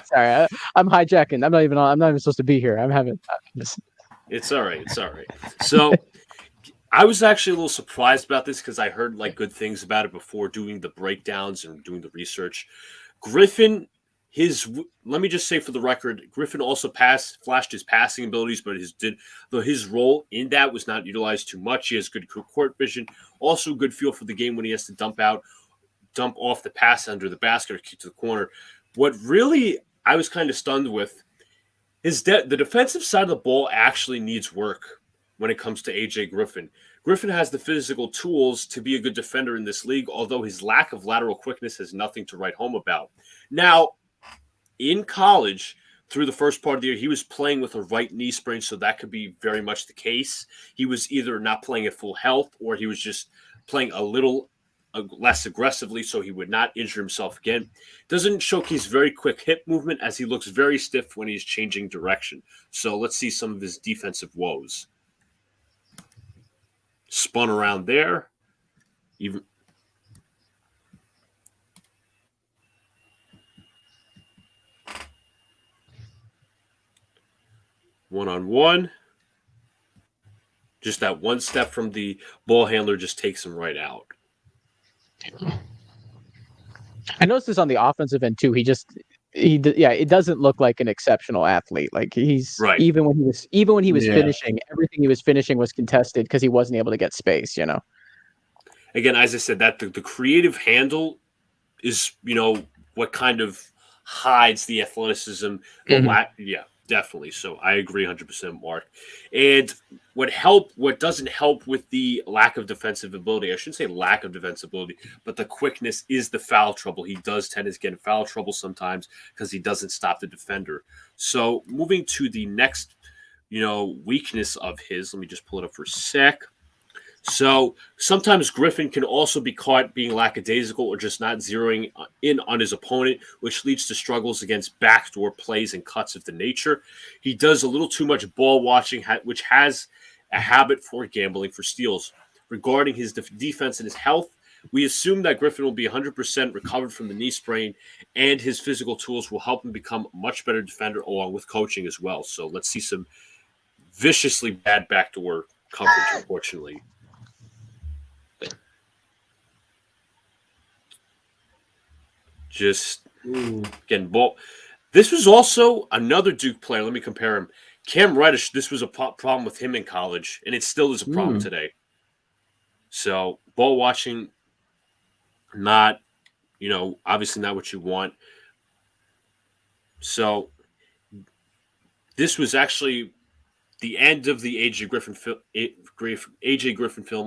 sorry, I'm hijacking. I'm not even supposed to be here. I'm having this. It's all right. So I was actually a little surprised about this because I heard good things about it before doing the breakdowns and doing the research. Griffin, let me just say for the record, Griffin also flashed his passing abilities, but his role in that was not utilized too much. He has good court vision, also good feel for the game when he has to dump off the pass under the basket or kick to the corner. What really I was kind of stunned with is that the defensive side of the ball actually needs work when it comes to AJ Griffin. Griffin has the physical tools to be a good defender in this league, although his lack of lateral quickness has nothing to write home about. Now, in college, through the first part of the year, he was playing with a right knee sprain, so that could be very much the case. He was either not playing at full health or he was just playing a little less aggressively so he would not injure himself again. Doesn't showcase very quick hip movement as he looks very stiff when he's changing direction. So let's see some of his defensive woes. Spun around there. Even one-on-one. Just that one step from the ball handler just takes him right out. I noticed this on the offensive end too. It doesn't look like an exceptional athlete. Like he's right. Even when he was finishing, everything he was finishing was contested because he wasn't able to get space. Again, as I said, that the creative handle is what kind of hides the athleticism. Yeah, definitely. So I agree 100%, Mark. And what doesn't help with the lack of defensive ability, I shouldn't say lack of defensive ability, but the quickness is the foul trouble. He does tend to get in foul trouble sometimes because he doesn't stop the defender. So moving to the next, weakness of his, let me just pull it up for a sec. So sometimes Griffin can also be caught being lackadaisical or just not zeroing in on his opponent, which leads to struggles against backdoor plays and cuts of the nature. He does a little too much ball watching, which has a habit for gambling for steals. Regarding his defense and his health, we assume that Griffin will be 100% recovered from the knee sprain, and his physical tools will help him become a much better defender along with coaching as well. So let's see some viciously bad backdoor coverage, unfortunately. Just getting ball. This was also another Duke player. Let me compare him. Cam Reddish, this was a problem with him in college, and it still is a problem today. So ball watching, not, obviously not what you want. So this was actually the end of the AJ Griffin film.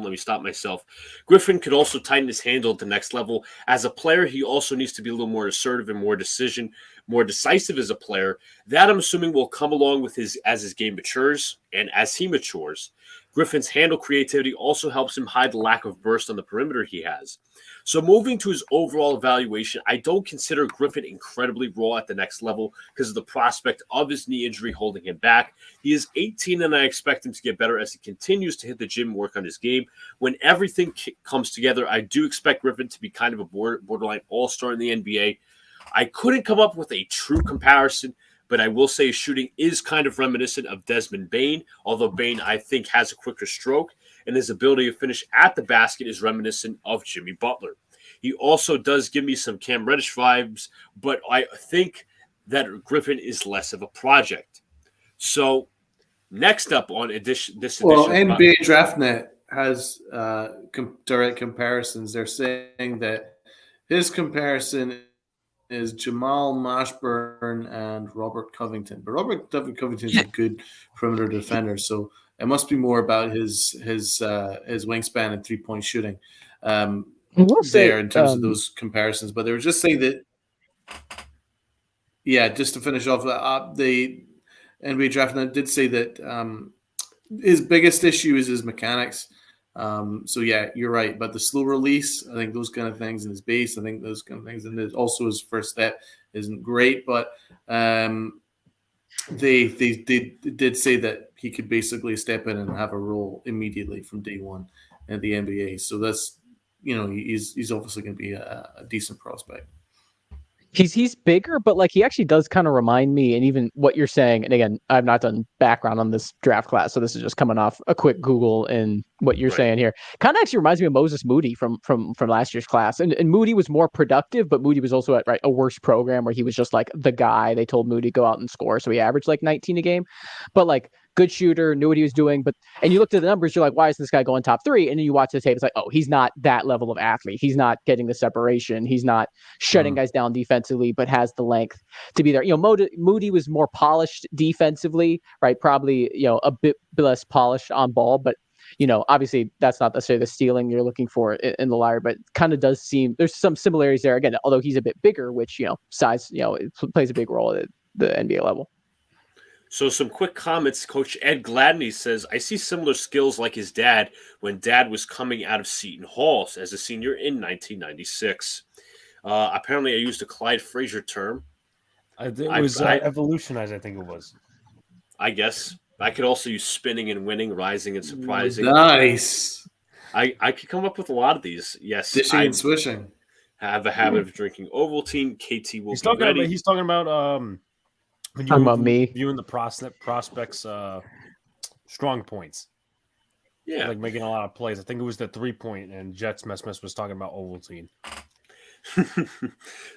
Let me stop myself. Griffin could also tighten his handle at the next level. As a player, he also needs to be a little more assertive and more decisive as a player. That I'm assuming will come along with as his game matures and as he matures. Griffin's handle creativity also helps him hide the lack of burst on the perimeter he has. So moving to his overall evaluation, I don't consider Griffin incredibly raw at the next level because of the prospect of his knee injury holding him back. He is 18, and I expect him to get better as he continues to hit the gym and work on his game. When everything comes together, I do expect Griffin to be kind of a borderline all-star in the NBA. I couldn't come up with a true comparison, but I will say his shooting is kind of reminiscent of Desmond Bane, although Bane, I think, has a quicker stroke, and his ability to finish at the basket is reminiscent of Jimmy Butler. He also does give me some Cam Reddish vibes, but I think that Griffin is less of a project. So next up on this edition. Well, NBA DraftNet has direct comparisons. They're saying that his comparison is Jamal Mashburn and Robert Covington. But Robert Covington is a good perimeter defender, so it must be more about his wingspan and 3-point shooting in terms of those comparisons. But they were just saying that, just to finish off, the NBA DraftNet did say that his biggest issue is his mechanics. So you're right. But the slow release, I think those kind of things, and his base, I think those kind of things, and also his first step isn't great. But they did say that he could basically step in and have a role immediately from day one in the NBA. So that's, he's obviously going to be a decent prospect. He's bigger, but like he actually does kind of remind me, and even what you're saying. And again, I've not done background on this draft class, so this is just coming off a quick Google. And what you're saying here kind of actually reminds me of Moses Moody from last year's class. And Moody was more productive, but Moody was also at a worse program where he was just like the guy. They told Moody go out and score, so he averaged like 19 a game, but like good shooter, knew what he was doing. And you looked at the numbers, you're like, why is this guy going top 3? And then you watch the tape, it's like, oh, he's not that level of athlete. He's not getting the separation. He's not shutting guys down defensively, but has the length to be there. Moody was more polished defensively, right? Probably, a bit less polished on ball, but obviously that's not necessarily the stealing you're looking for in the Lyre, but kind of does seem there's some similarities there. Again, although he's a bit bigger, which, size, it plays a big role at the NBA level. So some quick comments. Coach Ed Gladney says, I see similar skills like his dad when dad was coming out of Seton Hall as a senior in 1996. Apparently I used a Clyde Frazier term. It was evolutionized, I think it was. I guess. I could also use spinning and winning, rising and surprising. Nice. I could come up with a lot of these. Yes. Dishing and swishing. Have a habit of drinking Ovaltine. KT will he's talking about when you viewing the prospects strong points. Yeah. Like making a lot of plays. I think it was the 3-point, and Jets Mess was talking about Ovaltine.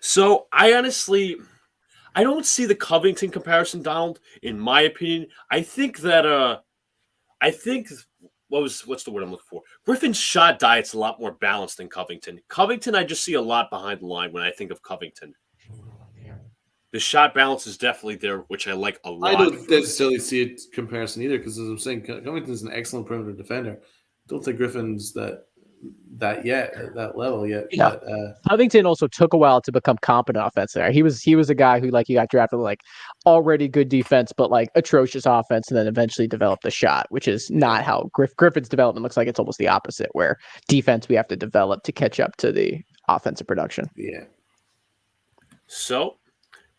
So I don't see the Covington comparison, Donald. In my opinion, I think that what's the word I'm looking for? Griffin's shot diet's a lot more balanced than Covington. Covington, I just see a lot behind the line when I think of Covington. The shot balance is definitely there, which I like a lot. I don't necessarily see a comparison either, because as I'm saying, Covington's an excellent perimeter defender. I don't think Griffin's that that yet at that level yet. Yeah. But, Covington also took a while to become competent offense there. He was a guy who he got drafted like already good defense, but like atrocious offense, and then eventually developed a shot, which is not how Griffin's development looks like. It's almost the opposite, where defense we have to develop to catch up to the offensive production. Yeah. So,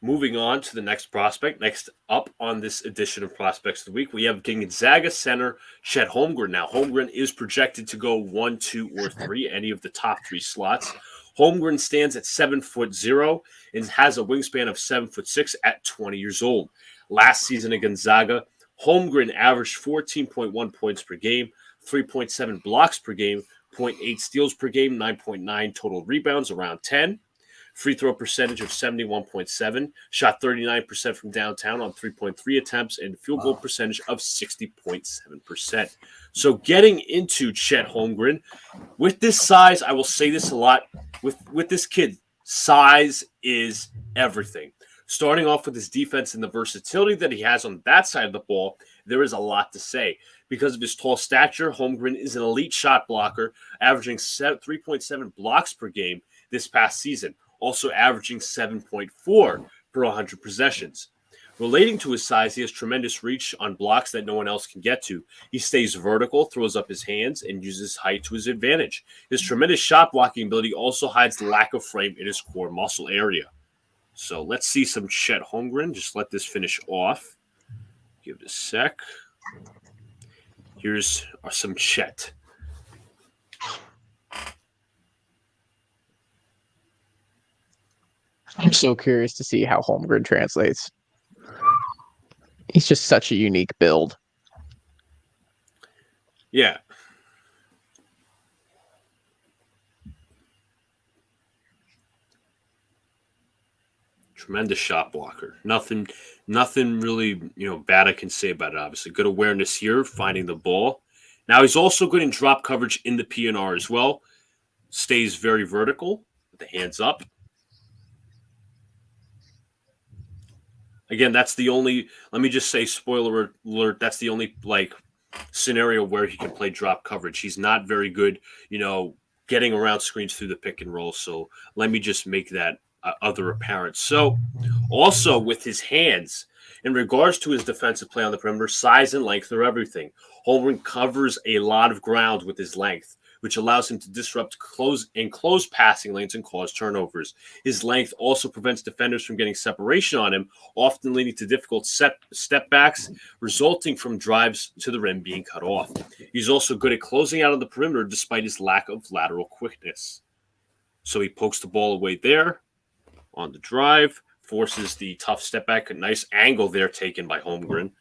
moving on to the next prospect. Next up on this edition of Prospects of the Week, we have Gonzaga center Chet Holmgren. Now, Holmgren is projected to go 1, 2, or 3, any of the top 3 slots. Holmgren stands at 7'0" and has a wingspan of 7'6" at 20 years old. Last season at Gonzaga, Holmgren averaged 14.1 points per game, 3.7 blocks per game, 0.8 steals per game, 9.9 total rebounds, around 10. Free throw percentage of 71.7, shot 39% from downtown on 3.3 attempts, and field goal percentage of 60.7%. So getting into Chet Holmgren, with this size, I will say this a lot, with this kid, size is everything. Starting off with his defense and the versatility that he has on that side of the ball, there is a lot to say. Because of his tall stature, Holmgren is an elite shot blocker, averaging 3.7 blocks per game this past season, also averaging 7.4 per 100 possessions. Relating to his size, he has tremendous reach on blocks that no one else can get to. He stays vertical, throws up his hands, and uses height to his advantage. His tremendous shot blocking ability also hides the lack of frame in his core muscle area. So let's see some Chet Holmgren. Just let this finish off. Give it a sec. Here's some Chet. I'm so curious to see how Holmgren translates. He's just such a unique build. Yeah. Tremendous shot blocker. Nothing really, bad I can say about it, obviously. Good awareness here, finding the ball. Now, he's also good in drop coverage in the PNR as well. Stays very vertical with the hands up. Again, that's the only, let me just say, spoiler alert, that's the only, scenario where he can play drop coverage. He's not very good, getting around screens through the pick and roll. So let me just make that other apparent. So also with his hands, in regards to his defensive play on the perimeter, size and length are everything. Holmgren covers a lot of ground with his length, which allows him to disrupt close passing lanes and cause turnovers. His length also prevents defenders from getting separation on him, often leading to difficult step backs, resulting from drives to the rim being cut off. He's also good at closing out on the perimeter despite his lack of lateral quickness. So he pokes the ball away there on the drive, forces the tough step back. A nice angle there taken by Holmgren.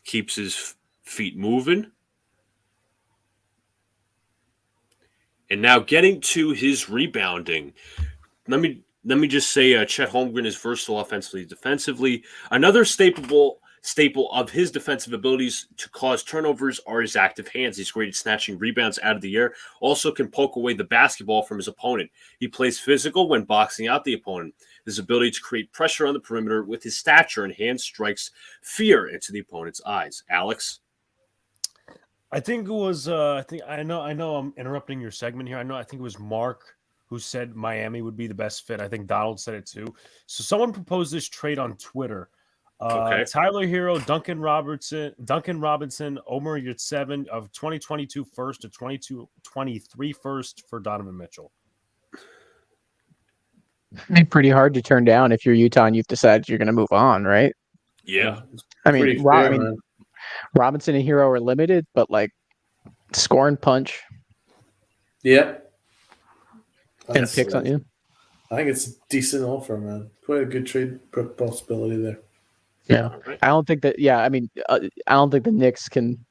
Keeps his feet moving. And now getting to his rebounding. Let me just say Chet Holmgren is versatile offensively, defensively. Another staple of his defensive abilities to cause turnovers are his active hands. He's great at snatching rebounds out of the air. Also can poke away the basketball from his opponent. He plays physical when boxing out the opponent. His ability to create pressure on the perimeter with his stature and hand strikes fear into the opponent's eyes. Alex? I think it was I know I'm interrupting your segment here. I think it was Mark who said Miami would be the best fit. I think Donald said it too. So someone proposed this trade on Twitter. Okay. Tyler Hero, Duncan Robinson, Omer Yurtseven of 2022 first to 22-23 first for Donovan Mitchell. It's pretty hard to turn down if you're Utah and you've decided you're going to move on, right? Yeah. I mean, Robinson and Hero are limited, but score and punch. Yep. And picks on you. I think it's a decent offer, man. Quite a good trade possibility there. Yeah. I don't think that, I don't think the Knicks can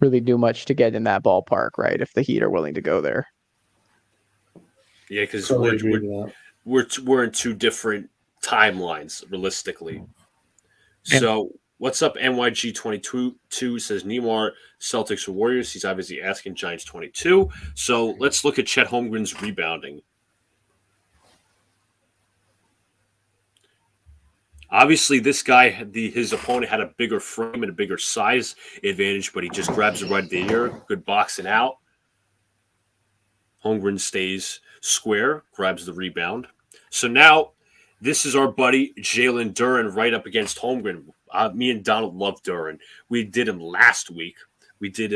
really do much to get in that ballpark, right? If the Heat are willing to go there. Yeah, because we're in two different timelines, realistically. Yeah. So what's up, NYG22 says Neymar, Celtics or Warriors. He's obviously asking Giants 22. So let's look at Chet Holmgren's rebounding. Obviously, this guy, his opponent had a bigger frame and a bigger size advantage, but he just grabs it right at the ear. Good boxing out. Holmgren stays square, grabs the rebound. So now this is our buddy Jalen Duren right up against Holmgren. Me and Donald love Duren. We did him last week. We did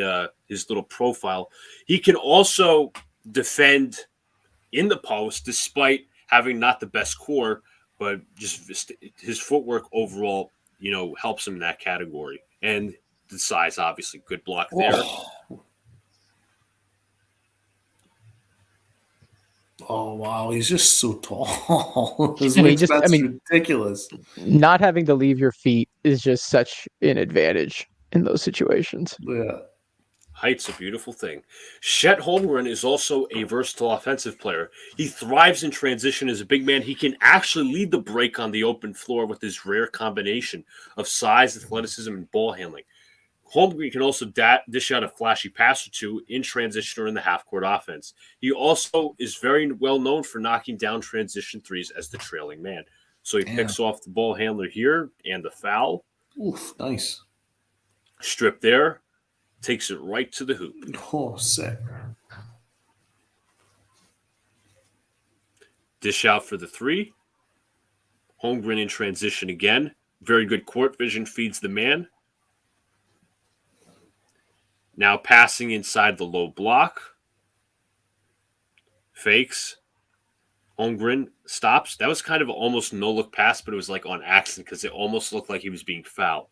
his little profile. He can also defend in the post despite having not the best core, but just his footwork overall, helps him in that category. And the size, obviously, good block there. Oh wow, he's just so tall. His wingspan's ridiculous. Not having to leave your feet is just such an advantage in those situations. Yeah. Height's a beautiful thing. Chet Holmgren is also a versatile offensive player. He thrives in transition as a big man. He can actually lead the break on the open floor with his rare combination of size, athleticism, and ball handling. Holmgren can also dish out a flashy pass or two in transition or in the half-court offense. He also is very well known for knocking down transition threes as the trailing man. So he picks off the ball handler here and the foul. Oof, nice. Strip there. Takes it right to the hoop. Oh, sick. Dish out for the three. Holmgren in transition again. Very good court vision, feeds the man. Now passing inside the low block. Fakes. Holmgren stops. That was kind of almost no-look pass, but it was like on accident because it almost looked like he was being fouled.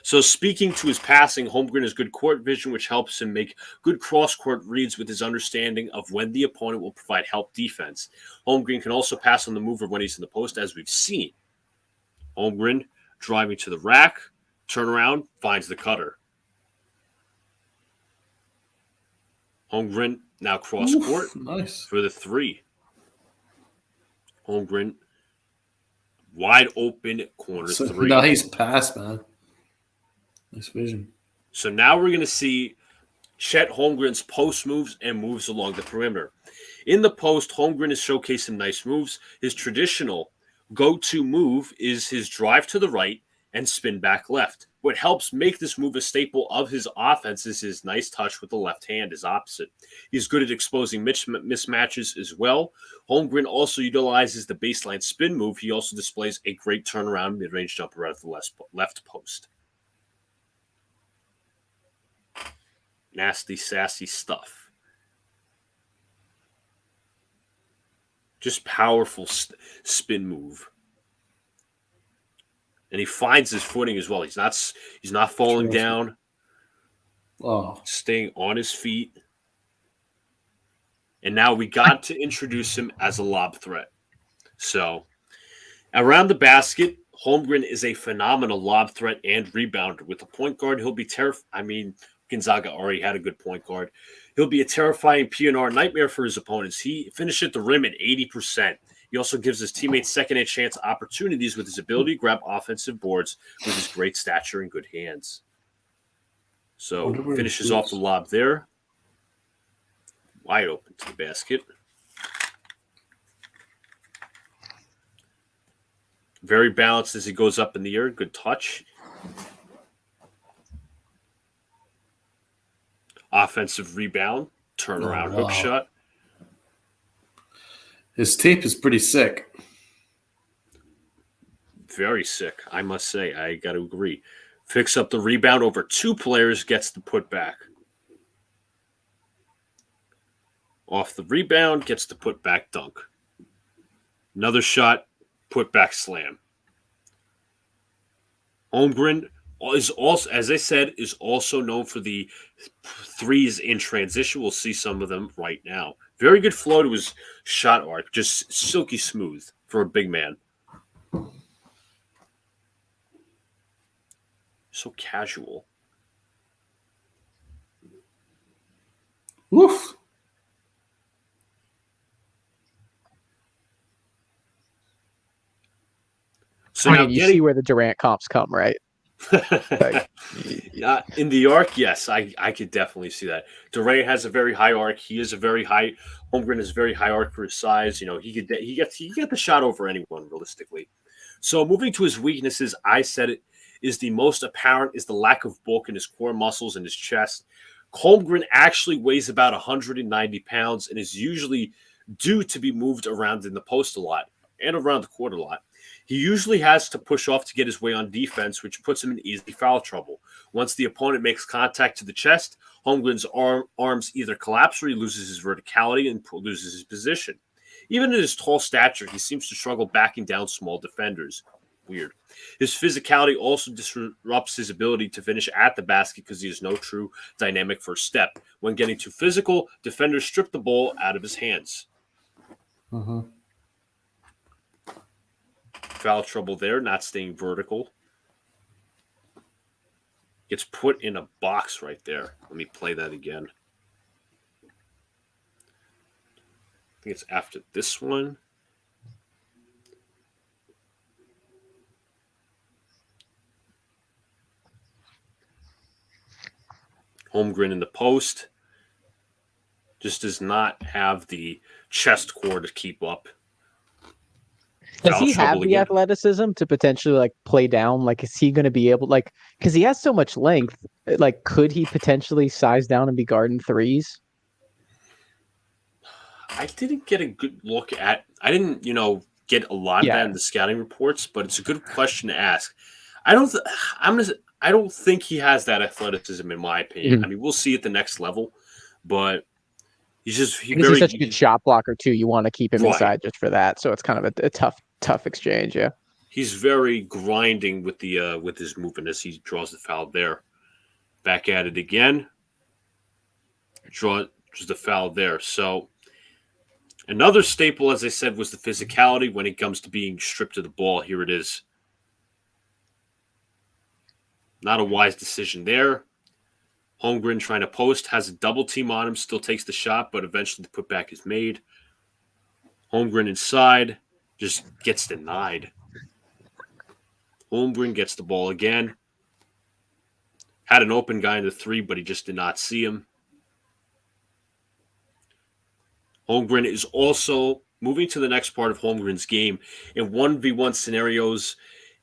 So speaking to his passing, Holmgren has good court vision, which helps him make good cross-court reads with his understanding of when the opponent will provide help defense. Holmgren can also pass on the move or when he's in the post, as we've seen. Holmgren driving to the rack, turnaround, finds the cutter. Holmgren now cross-court for the three. Holmgren, wide open corner three. Nice pass, man. Nice vision. So now we're going to see Chet Holmgren's post moves and moves along the perimeter. In the post, Holmgren is showcasing nice moves. His traditional go-to move is his drive to the right and spin back left. What helps make this move a staple of his offense is his nice touch with the left hand, his opposite. He's good at exposing mismatches as well. Holmgren also utilizes the baseline spin move. He also displays a great turnaround mid-range jumper out of the left post. Nasty, sassy stuff. Just powerful spin move. And he finds his footing as well. He's not falling down. Staying on his feet. And now we got to introduce him as a lob threat. So around the basket, Holmgren is a phenomenal lob threat and rebounder. With a point guard, he'll be terrified. I mean, Gonzaga already had a good point guard. He'll be a terrifying P&R nightmare for his opponents. He finished at the rim at 80%. He also gives his teammates second chance opportunities with his ability to grab offensive boards with his great stature and good hands. So finishes off the lob there. Wide open to the basket. Very balanced as he goes up in the air. Good touch. Offensive rebound. Turnaround hook shot. His tape is pretty sick. Very sick, I must say. I got to agree. Picks up the rebound over two players, gets the putback. Off the rebound, gets the putback dunk. Another shot, putback slam. Holmgren is also, as I said, is also known for the threes in transition. We'll see some of them right now. Very good flow to his shot arc, just silky smooth for a big man. So casual. Woof. So now you see where the Durant comps come, right? In the arc, yes, I could definitely see that. Durant has a very high arc. He is a very high. Holmgren is very high arc for his size. You know, he get the shot over anyone realistically. So moving to his weaknesses, I said it is the most apparent is the lack of bulk in his core muscles and his chest. Holmgren actually weighs about 190 pounds and is usually due to be moved around in the post a lot and around the court a lot. He usually has to push off to get his way on defense, which puts him in easy foul trouble. Once the opponent makes contact to the chest, Holmgren's arms either collapse or he loses his verticality and loses his position. Even at his tall stature, he seems to struggle backing down small defenders. Weird. His physicality also disrupts his ability to finish at the basket because he has no true dynamic first step. When getting too physical, defenders strip the ball out of his hands. Mm-hmm. Foul trouble there, not staying vertical. Gets put in a box right there. Let me play that again. I think it's after this one. Holmgren in the post. Just does not have the chest core to keep up. Does he have the athleticism to potentially like play down? Like, is he going to be able like because he has so much length? Like, could he potentially size down and be guarding threes? I didn't get a good look at. I didn't, get a lot of that in the scouting reports, but it's a good question to ask. I don't think he has that athleticism, in my opinion. Mm-hmm. I mean, we'll see at the next level, but he's such a good shot blocker too. You want to keep him inside just for that. So it's kind of a tough exchange. Yeah, he's very grinding with the with his movement as he draws the foul there. Back at it again. Draws the foul there. So another staple, as I said, was the physicality when it comes to being stripped of the ball. Here it is. Not a wise decision there. Holmgren trying to post, has a double team on him, still takes the shot, but eventually the putback is made. Holmgren inside, just gets denied. Holmgren gets the ball again. Had an open guy in the three, but he just did not see him. Holmgren is also moving to the next part of Holmgren's game. In 1v1 scenarios,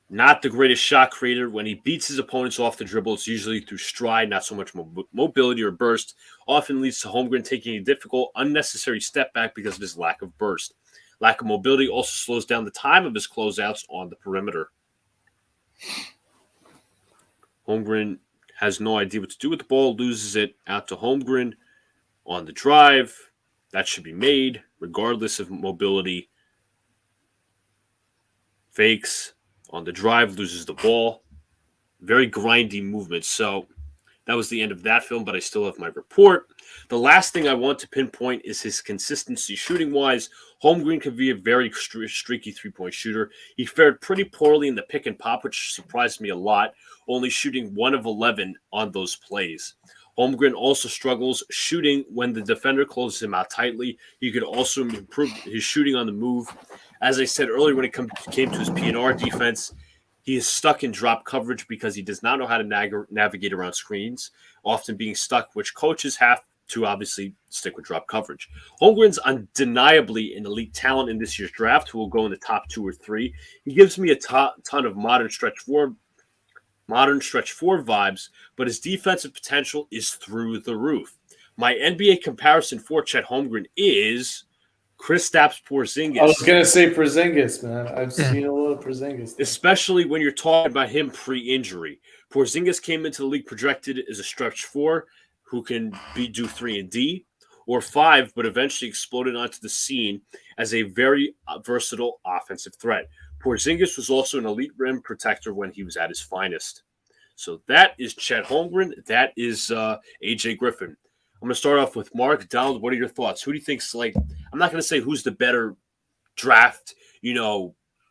not the greatest shot creator. When he beats his opponents off the dribble, it's usually through stride, not so much mobility or burst. Often leads to Holmgren taking a difficult, unnecessary step back because of his lack of burst. Lack of mobility also slows down the time of his closeouts on the perimeter. Holmgren has no idea what to do with the ball, loses it out to Holmgren on the drive. That should be made, regardless of mobility. Fakes. On the drive, loses the ball. Very grindy movement. So that was the end of that film, but I still have my report. The last thing I want to pinpoint is his consistency shooting-wise. Holmgren could be a very streaky three-point shooter. He fared pretty poorly in the pick and pop, which surprised me a lot, only shooting 1 of 11 on those plays. Holmgren also struggles shooting when the defender closes him out tightly. He could also improve his shooting on the move. As I said earlier, when it came to his P&R defense, he is stuck in drop coverage because he does not know how to navigate around screens, often being stuck, which coaches have to obviously stick with drop coverage. Holmgren's undeniably an elite talent in this year's draft who will go in the top 2 or 3. He gives me a ton of modern stretch 4 vibes, but his defensive potential is through the roof. My NBA comparison for Chet Holmgren is Kristaps Porzingis. I was going to say Porzingis, man. I've seen a lot of Porzingis. Especially when you're talking about him pre-injury. Porzingis came into the league projected as a stretch 4 who can do 3 and D, or 5, but eventually exploded onto the scene as a very versatile offensive threat. Porzingis was also an elite rim protector when he was at his finest. So that is Chet Holmgren. That is AJ Griffin. I'm going to start off with Mark. Donald, what are your thoughts? Who do you think's I'm not going to say who's the better draft,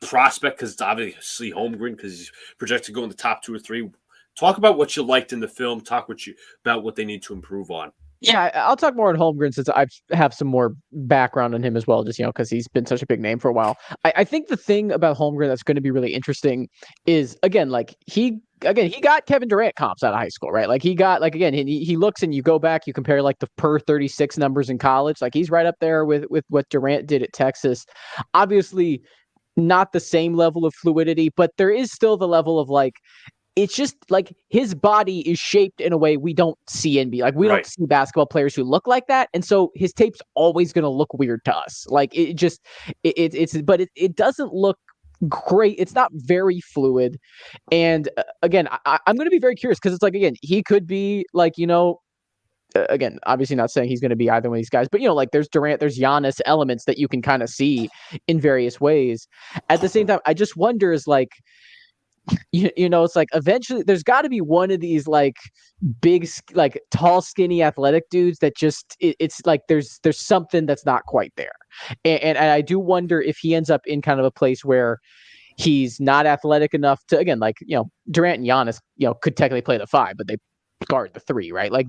prospect, because it's obviously Holmgren because he's projected to go in the top 2 or 3. Talk about what you liked in the film. Talk about what they need to improve on. Yeah, I'll talk more on Holmgren since I have some more background on him as well, just, because he's been such a big name for a while. I think the thing about Holmgren that's going to be really interesting is, again, he got Kevin Durant comps out of high school, right? He looks and you go back, you compare the per 36 numbers in college, he's right up there with what Durant did at Texas. Obviously, not the same level of fluidity, but there is still the level of like, it's just like his body is shaped in a way we don't see NBA. Like we don't see basketball players who look like that. And so his tape's always going to look weird to us. Like it doesn't look great. It's not very fluid. And again, I'm going to be very curious because it's like, again, he could be like, again, obviously not saying he's going to be either one of these guys, but like there's Durant, there's Giannis elements that you can kind of see in various ways. At the same time, I just wonder is like, it's like eventually there's got to be one of these like big, like tall, skinny, athletic dudes that just it's like there's something that's not quite there, and I do wonder if he ends up in kind of a place where he's not athletic enough to, again, like Durant and Giannis could technically play the 5, but they guard the 3, right? Like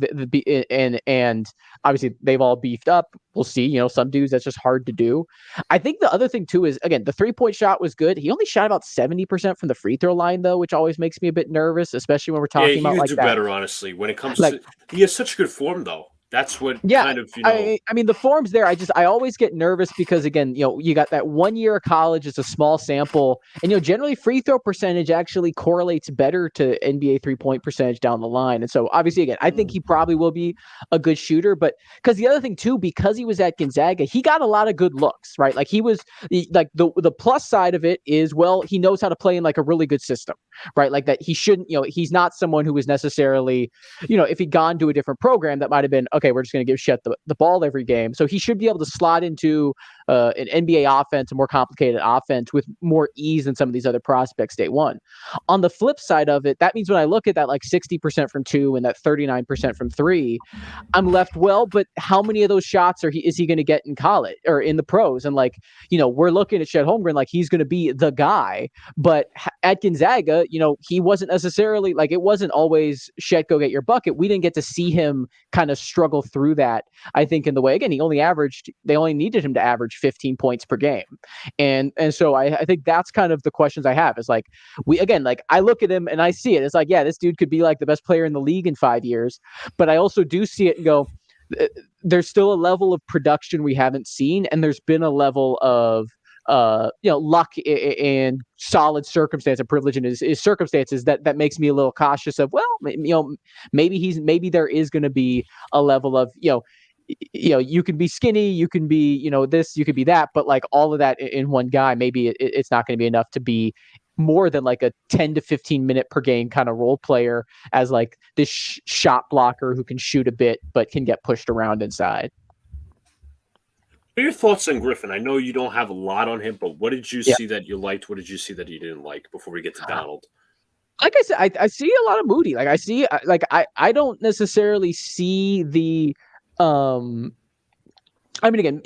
and obviously they've all beefed up. We'll see. Some dudes that's just hard to do. I think the other thing too is, again, the 3-point shot was good. He only shot about 70% from the free throw line though, which always makes me a bit nervous, especially when we're talking about like do that. Better, honestly, when it comes to he has such good form though. That's what kind of, I mean, the form's there. I always get nervous because, again, you got that 1 year of college. It's a small sample. And, generally free throw percentage actually correlates better to NBA 3-point percentage down the line. And so, obviously, again, I think he probably will be a good shooter. But because the other thing, too, because he was at Gonzaga, he got a lot of good looks, right? Like he was like the plus side of it is, well, he knows how to play in like a really good system, right? Like that he shouldn't, he's not someone who was necessarily, if he'd gone to a different program that might have been, okay, we're just going to give Chet the ball every game. So he should be able to slot into an NBA offense, a more complicated offense with more ease than some of these other prospects day one. On the flip side of it, that means when I look at that like 60% from 2 and that 39% from 3, I'm left, well, but how many of those shots is he going to get in college or in the pros? And like, we're looking at Chet Holmgren like he's going to be the guy. But at Gonzaga, he wasn't necessarily like, it wasn't always Chet, go get your bucket. We didn't get to see him kind of struggle through that. I think in the way, again, they only needed him to average 15 points per game. And so I think that's kind of the questions I have is like, I look at him and I see it. It's like, yeah, this dude could be like the best player in the league in 5 years. But I also do see it and go, there's still a level of production we haven't seen. And there's been a level of luck and solid circumstance and privilege in his circumstances that makes me a little cautious of, well, maybe there is going to be a level of, you can be skinny, you can be, this, you could be that, but like all of that in one guy, maybe it's not going to be enough to be more than like a 10 to 15 minute per game kind of role player as like this shot blocker who can shoot a bit, but can get pushed around inside. What are your thoughts on Griffin? I know you don't have a lot on him, but what did you see that you liked? What did you see that you didn't like before we get to Donald? Like I said, I see a lot of Moody. Like I see, like I don't necessarily see the, I mean, again,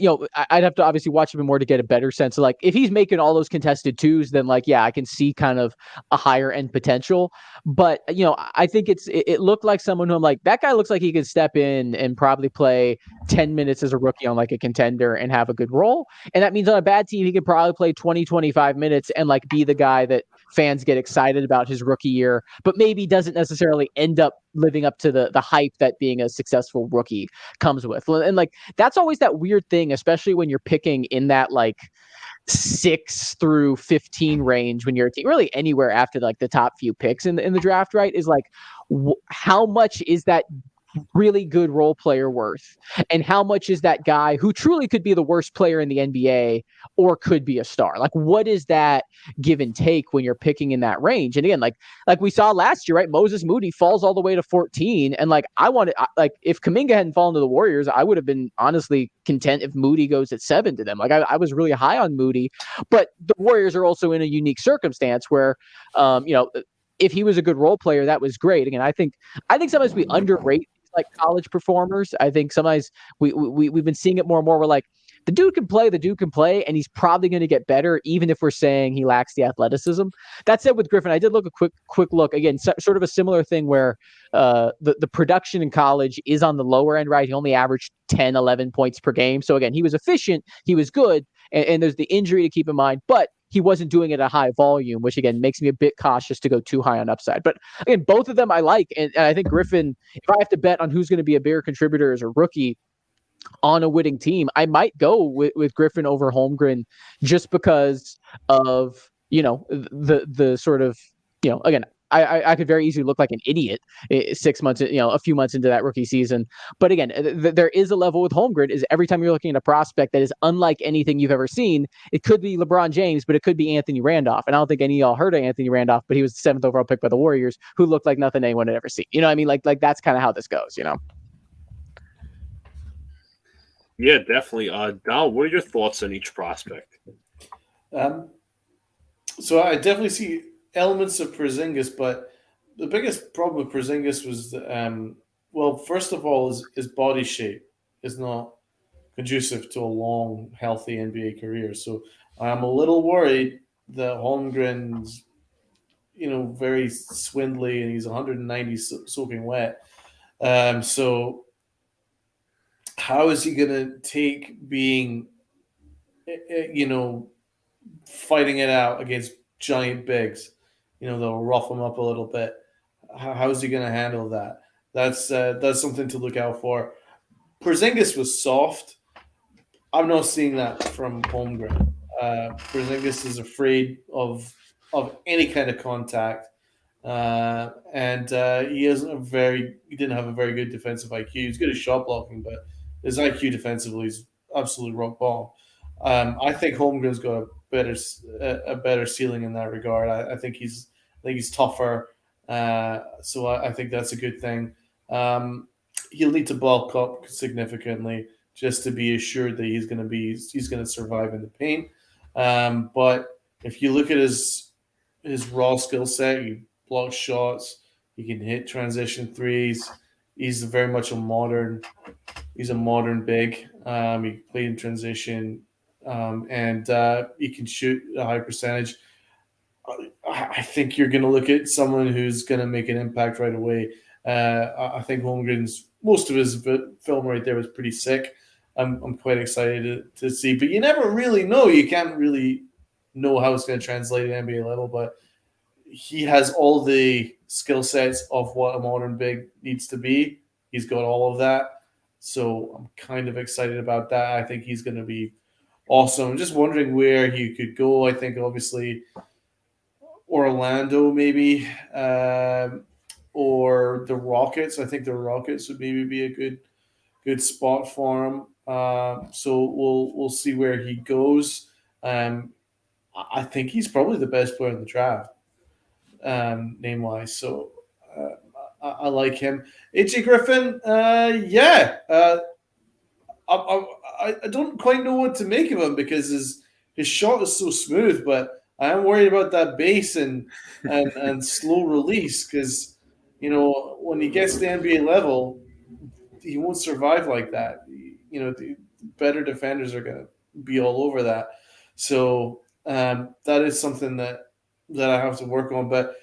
I'd have to obviously watch him more to get a better sense of like, if he's making all those contested 2s, then like, yeah, I can see kind of a higher end potential. But, I think it looked like someone who I'm like, that guy looks like he could step in and probably play 10 minutes as a rookie on like a contender and have a good role. And that means on a bad team, he could probably play 20, 25 minutes and like be the guy that fans get excited about his rookie year, but maybe doesn't necessarily end up living up to the hype that being a successful rookie comes with. And like, that's always that weird thing, especially when you're picking in that like 6 through 15 range, when you're really anywhere after like the top few picks in the draft, right? Is like, how much is that really good role player worth? And how much is that guy who truly could be the worst player in the NBA or could be a star? Like, what is that give and take when you're picking in that range? And again, like we saw last year, right? Moses Moody falls all the way to 14. And like, if Kuminga hadn't fallen to the Warriors, I would have been honestly content if Moody goes at 7 to them. Like I was really high on Moody, but the Warriors are also in a unique circumstance where, if he was a good role player, that was great. Again, I think sometimes we underrate like college performers. I think sometimes we've been seeing it more and more. We're like, the dude can play, and he's probably going to get better, even if we're saying he lacks the athleticism. That said, with Griffin, I did look a quick look again, sort of a similar thing where the production in college is on the lower end, right? He only averaged 10, 11 points per game. So again, he was efficient, he was good, and there's the injury to keep in mind, but he wasn't doing it at a high volume, which again makes me a bit cautious to go too high on upside. But again, both of them I like, and I think Griffin, if I have to bet on who's going to be a bigger contributor as a rookie, on a winning team, I might go with Griffin over Holmgren just because of, the sort of, again, I could very easily look like an idiot 6 months, a few months into that rookie season. But again, there is a level with Holmgren is every time you're looking at a prospect that is unlike anything you've ever seen. It could be LeBron James, but it could be Anthony Randolph. And I don't think any of y'all heard of Anthony Randolph, but he was the 7th overall pick by the Warriors, who looked like nothing anyone had ever seen. You know what I mean? Like that's kind of how this goes, Yeah, definitely. Donald, what are your thoughts on each prospect? So I definitely see elements of Porzingis, but the biggest problem with Porzingis was, first of all, his body shape is not conducive to a long, healthy NBA career. So I'm a little worried that Holmgren's, very swindly, and he's 190 soaking wet. So how is he going to take being, fighting it out against giant bigs? They'll rough him up a little bit. How is he going to handle that? That's something to look out for. Porzingis was soft. I'm not seeing that from Holmgren. Porzingis is afraid of any kind of contact, and he didn't have a very good defensive IQ. He's good at shot blocking, but his IQ defensively is absolutely rock bottom. I think Holmgren's got a better ceiling in that regard. I think he's tougher, so I think that's a good thing. He'll need to bulk up significantly just to be assured that he's going to survive in the paint. But if you look at his raw skill set, he blocks shots, he can hit transition threes. He's very much a modern big. He can play in transition, and he can shoot a high percentage. I think you're going to look at someone who's going to make an impact right away. I think Holmgren's most of his film right there was pretty sick. I'm quite excited to see, but you never really know. You can't really know how it's going to translate at NBA level, but he has all the skill sets of what a modern big needs to be. He's got all of that. So I'm kind of excited about that. I think he's going to be awesome. I'm just wondering where he could go. I think obviously Orlando maybe, or the Rockets. I think the Rockets would maybe be a good spot for him. So we'll see where he goes. I think he's probably the best player in the draft, name wise. So I like him. AJ Griffin, I don't quite know what to make of him because his shot is so smooth, but I am worried about that base and slow release because when he gets to the NBA level, he won't survive like that. The better defenders are going to be all over that. So that is something that I have to work on. But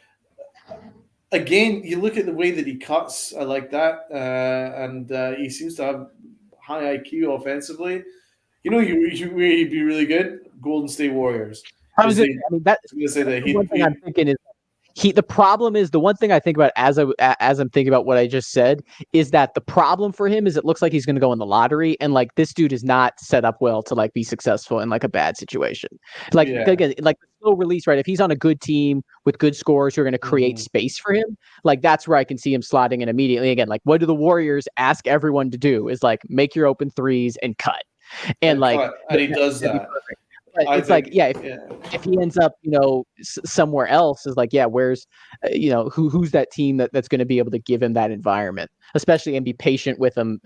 again, you look at the way that he cuts. I like that, and he seems to have high IQ offensively. He'd be really good. Golden State Warriors. One thing I'm thinking is the problem is the one thing I think about as I'm thinking about what I just said is that the problem for him is it looks like he's going to go in the lottery, and like this dude is not set up well to like be successful in like a bad situation. Again, like the slow release, right? If he's on a good team with good scorers who are going to create space for him, like that's where I can see him slotting in immediately. Again, like what do the Warriors ask everyone to do is like make your open threes and cut, and he does that. It's if he ends up, somewhere else, is like, where's, who's that team that's going to be able to give him that environment, especially and be patient with him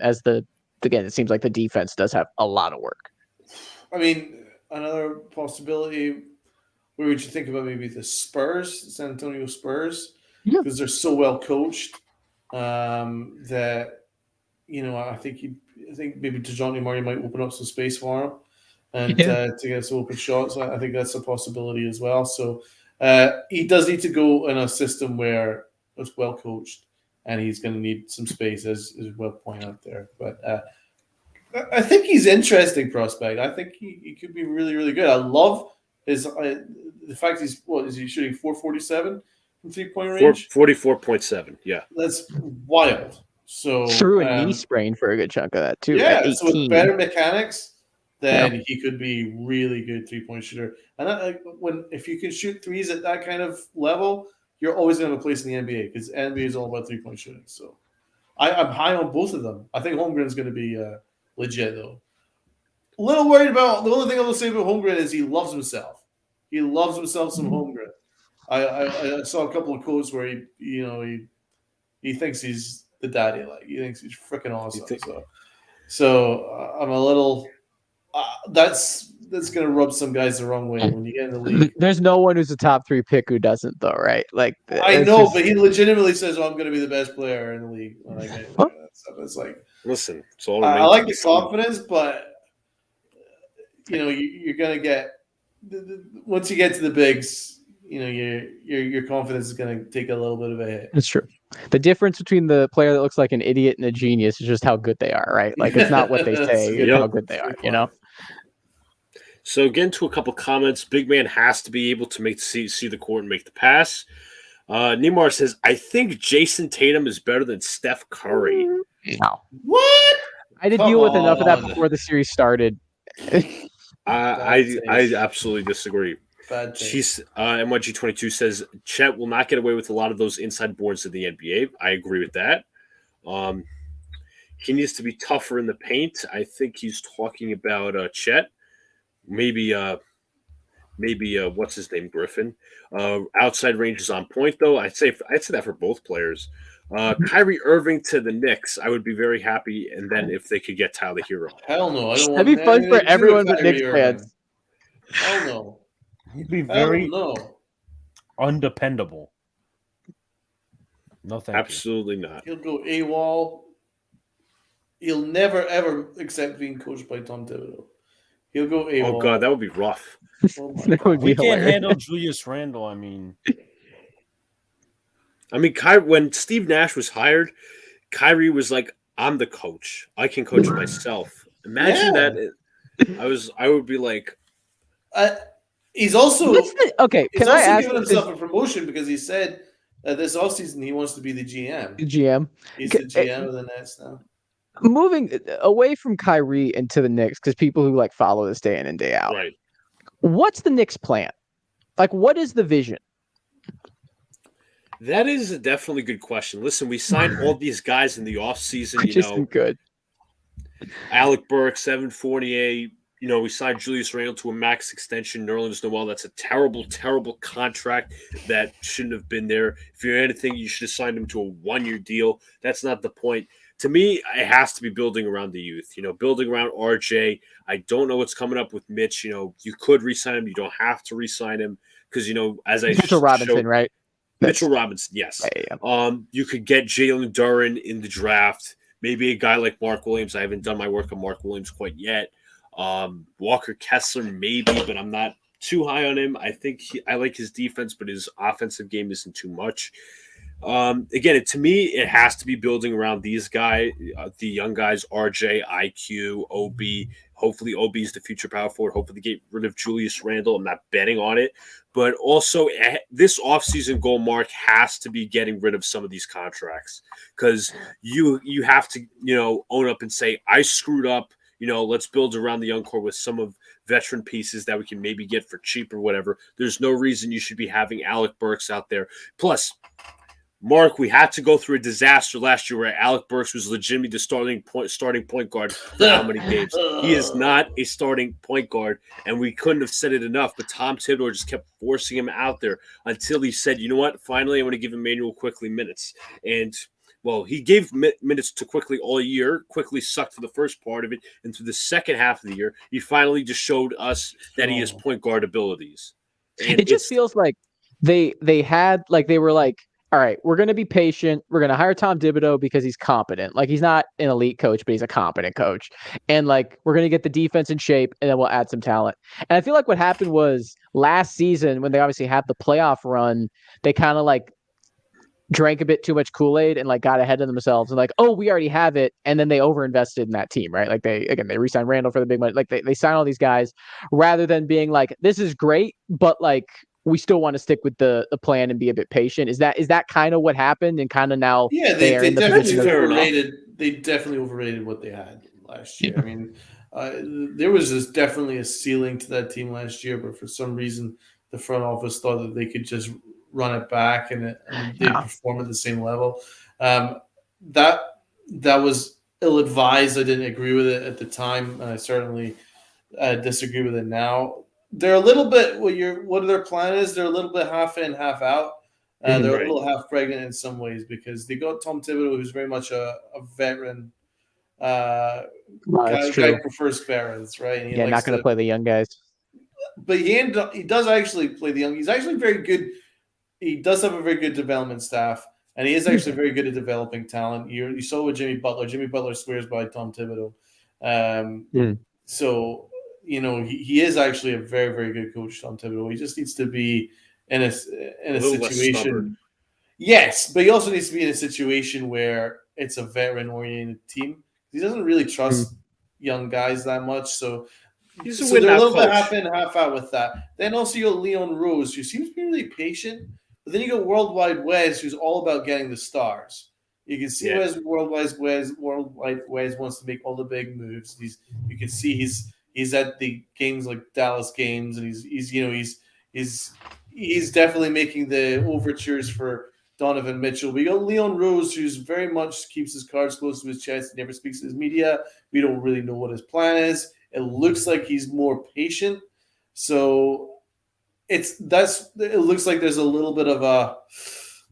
again, it seems like the defense does have a lot of work. I mean, another possibility, where would you think about maybe the Spurs, San Antonio Spurs, because they're so well coached that, I think maybe DeJounte Murray might open up some space for him. And to get some open shots, I think that's a possibility as well. So he does need to go in a system where it's well coached, and he's going to need some space, as well pointed out there. But I think he's an interesting prospect. I think he could be really, really good. I love his the fact is he shooting 447 from 3-point range? 44.7, yeah. That's wild. So through a knee sprain for a good chunk of that too. Yeah, at 18. so with better mechanics, then he could be really good 3-point shooter. And if you can shoot threes at that kind of level, you're always going to have a place in the NBA because NBA is all about 3-point shooting. So I'm high on both of them. I think Holmgren's going to be legit though. A little worried about the only thing I will say about Holmgren is he loves himself. He loves himself some Holmgren. I saw a couple of quotes where he thinks he's the daddy, like he thinks he's freaking awesome. So I'm a little. That's gonna rub some guys the wrong way when you get in the league. There's no one who's a top 3 pick who doesn't, though, right? Like I know, but he legitimately says, "Oh, I'm gonna be the best player in the league." When I get that stuff, it's like, listen, it's all I like the confidence, but you're gonna get once you get to the bigs. Your confidence is going to take a little bit of a hit. It's true. The difference between the player that looks like an idiot and a genius is just how good they are, right? Like it's not what they say, it's how good they are, So again, to a couple comments, big man has to be able to see the court and make the pass. Neymar says, I think Jason Tatum is better than Steph Curry. No. What? I did deal with enough of that before the series started. I absolutely disagree. She's MYG22 says Chet will not get away with a lot of those inside boards in the NBA. I agree with that. He needs to be tougher in the paint. I think he's talking about Chet. Maybe what's his name, Griffin. Outside range is on point though. I'd say that for both players. Kyrie Irving to the Knicks, I would be very happy. And then if they could get Tyler Hero. Hell no, I don't That'd be fun for everyone but Knicks fans. Hell no. He'd be very undependable. No, thank Absolutely you. not. He'll go AWOL. He'll never, ever accept being coached by Tom Thibodeau. He'll go AWOL. Oh, God, that would be rough. That would be we can't handle Julius Randle, I mean, when Steve Nash was hired, Kyrie was like, I'm the coach. I can coach myself. Imagine that. I would be like... He's also okay. He's also given himself a promotion because he said this offseason he wants to be the GM. He's the GM of the Nets now. Moving away from Kyrie and to the Knicks, because people who follow this day in and day out. Right. What's the Knicks' plan? What is the vision? That is a definitely good question. Listen, we signed all these guys in the offseason. Good. Alec Burks, 748. We signed Julius Randle to a max extension. Nerlens Noel, that's a terrible, terrible contract that shouldn't have been there. If you're anything, you should have signed him to a 1-year deal. That's not the point. To me, it has to be building around the youth. Building around RJ. I don't know what's coming up with Mitch. You could re-sign him. You don't have to re-sign him because, as I Mitchell Robinson, right? Mitchell Robinson, yes. Yeah. You could get Jalen Duren in the draft. Maybe a guy like Mark Williams. I haven't done my work on Mark Williams quite yet. Walker Kessler, maybe, but I'm not too high on him. I think I like his defense, but his offensive game isn't too much. Again, to me, it has to be building around these guys, the young guys, RJ, IQ, OB. Hopefully, OB is the future power forward. Hopefully, they get rid of Julius Randle. I'm not betting on it. But also, this offseason goal, Mark, has to be getting rid of some of these contracts because you have to, own up and say, I screwed up. Let's build around the young core with some of veteran pieces that we can maybe get for cheap or whatever. There's no reason you should be having Alec Burks out there. Plus, Mark, we had to go through a disaster last year where Alec Burks was legitimately the starting point guard for how many games. He is not a starting point guard, and we couldn't have said it enough, but Tom Thibodeau just kept forcing him out there until he said, you know what, finally I'm going to give Emmanuel Quickley minutes. And well, he gave minutes to Quickley all year. Quickley sucked for the first part of it. And through the second half of the year, he finally just showed us that he has point guard abilities. And it just feels like they were like, all right, we're going to be patient. We're going to hire Tom Thibodeau because he's competent. He's not an elite coach, but he's a competent coach. And we're going to get the defense in shape, and then we'll add some talent. And I feel like what happened was last season when they obviously had the playoff run, they kind of drank a bit too much Kool-Aid and got ahead of themselves and oh, we already have it. And then they overinvested in that team, right? They re-signed Randall for the big money. They sign all these guys rather than being this is great, but we still want to stick with the plan and be a bit patient. Is that kind of what happened? And kind of now they are in the definitely position overrated. They definitely overrated what they had last year. I mean, there was definitely a ceiling to that team last year, but for some reason, the front office thought that they could just run it back and they perform at the same level. That was ill-advised. I didn't agree with it at the time, and I certainly disagree with it now. They're a little bit what their plan is. They're a little bit half in, half out. They're a little half pregnant in some ways because they got Tom Thibodeau, who's very much a veteran guy who prefers veterans, right? And not going to play the young guys. But he does actually play the young. He's actually very good. He does have a very good development staff, and he is actually very good at developing talent. You saw with Jimmy Butler. Jimmy Butler swears by Tom Thibodeau. So, he is actually a very, very good coach, Tom Thibodeau. He just needs to be in a situation. Yes, but he also needs to be in a situation where it's a veteran-oriented team. He doesn't really trust young guys that much, so they're a little bit half in, half out with that. Then also you got Leon Rose, who seems to be really patient, but then you got Worldwide Wes, who's all about getting the stars. You can see Worldwide Wes wants to make all the big moves. You can see he's at the games like Dallas games, and he's definitely making the overtures for Donovan Mitchell. We got Leon Rose, who's very much keeps his cards close to his chest, never speaks to his media. We don't really know what his plan is. It looks like he's more patient. So it looks like there's a little bit of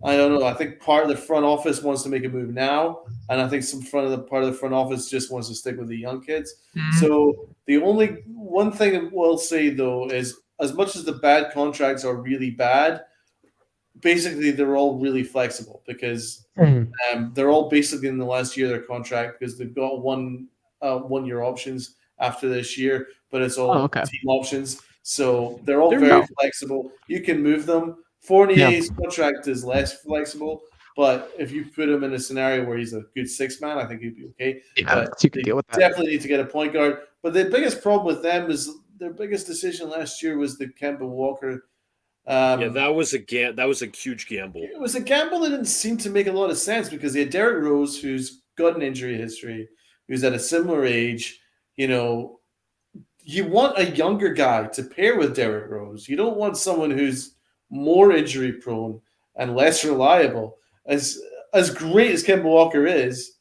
I don't know. I think part of the front office wants to make a move now, and I think part of the front office just wants to stick with the young kids. So the only one thing I will say though is, as much as the bad contracts are really bad, basically they're all really flexible because they're all basically in the last year of their contract because they've got 1 year options after this year, but it's all team options. So they're all very flexible. You can move them. Fournier's contract is less flexible, but if you put him in a scenario where he's a good 6-man, I think he'd be okay. But you can deal with that. Definitely need to get a point guard. But the biggest problem with them is their biggest decision last year was the Kemba Walker. That was a huge gamble. It was a gamble that didn't seem to make a lot of sense because they had Derrick Rose, who's got an injury history, who's at a similar age. You want a younger guy to pair with Derrick Rose. You don't want someone who's more injury prone and less reliable. As great as Kemba Walker is,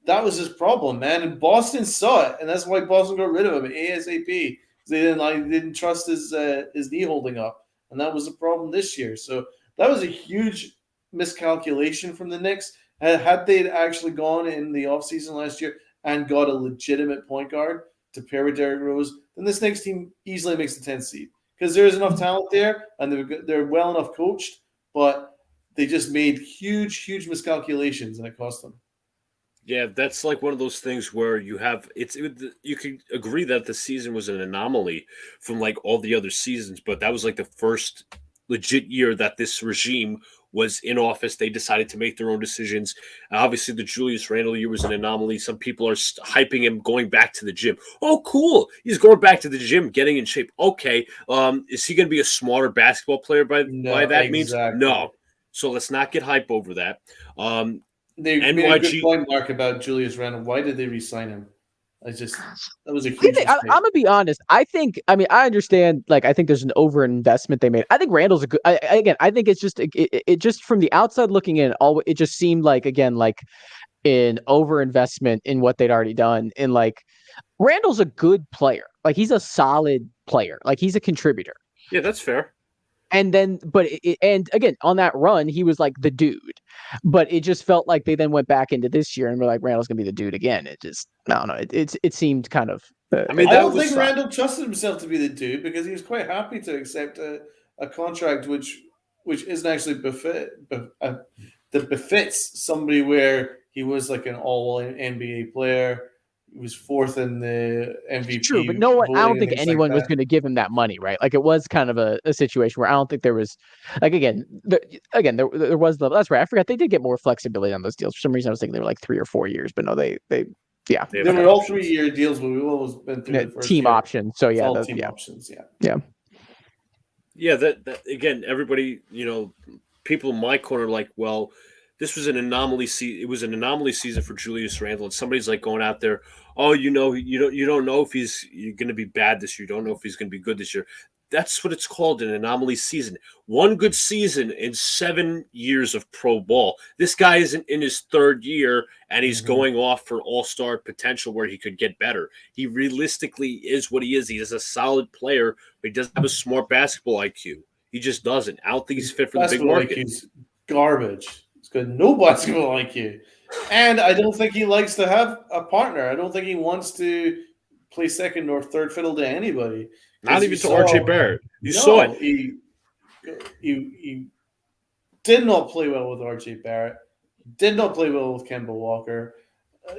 that was his problem, man. And Boston saw it, and that's why Boston got rid of him ASAP. They didn't trust his knee holding up, and that was a problem this year. So that was a huge miscalculation from the Knicks. Had they actually gone in the offseason last year and got a legitimate point guard to pair with Derrick Rose, then this Knicks team easily makes the 10th seed because there's enough talent there and they're well enough coached, but they just made huge miscalculations and it cost them. Yeah, that's like one of those things where you can agree that the season was an anomaly from like all the other seasons, but that was like the first legit year that this regime was in office. They decided to make their own decisions. Obviously, the Julius Randle year was an anomaly. Some people are hyping him going back to the gym. Oh, cool. He's going back to the gym, getting in shape. Okay. Is he going to be a smarter basketball player by that means? No. So let's not get hype over that. They made a good point, Mark, about Julius Randle. Why did they re-sign him? That was a huge mistake. I'm gonna be honest. I understand. Like, I think there's an overinvestment they made. I think Randall's a good. I think it's just it just from the outside looking in, it just seemed like an overinvestment in what they'd already done. And like, Randall's a good player. Like, he's a solid player. Like, he's a contributor. Yeah, that's fair. And then, and again, on that run, he was like the dude. But it just felt like they then went back into this year and were like, Randall's gonna be the dude again. It just, I don't know. It seemed kind of. I don't think Randall trusted himself to be the dude because he was quite happy to accept a contract which isn't actually that befits somebody where he was like an all NBA player. He was 4th in the MVP. True, but no one. I don't think anyone was going to give him that money, right? Like, it was kind of a situation where I don't think there was, like, there was that's right. I forgot they did get more flexibility on those deals. For some reason, I was thinking they were like 3 or 4 years, but no, they were all 3-year deals, but we've always been through the first team year. options. So yeah, team options. Yeah. Yeah, that again, everybody, people in my corner are like, well, this was an anomaly. It was an anomaly season for Julius Randle, and somebody's like going out there, oh, you don't know if he's going to be bad this year. You don't know if he's going to be good this year. That's what it's called, an anomaly season. One good season in 7 years of pro ball. This guy isn't in his third year, and he's going off for all-star potential where he could get better. He realistically is what he is. He is a solid player, but he doesn't have a smart basketball IQ. He just doesn't. I don't think he's fit for the big market. IQ's garbage. He's got no basketball IQ. And I don't think he likes to have a partner. I don't think he wants to play second or third fiddle to anybody. Not even to RJ Barrett. You saw it. He did not play well with RJ Barrett. Did not play well with Kemba Walker.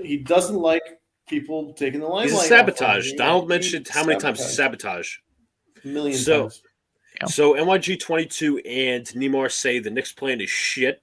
He doesn't like people taking the limelight. He's a sabotage. Donald mentioned how many times he sabotage. A million times. So NYG22 and Neymar say the Knicks plan is shit.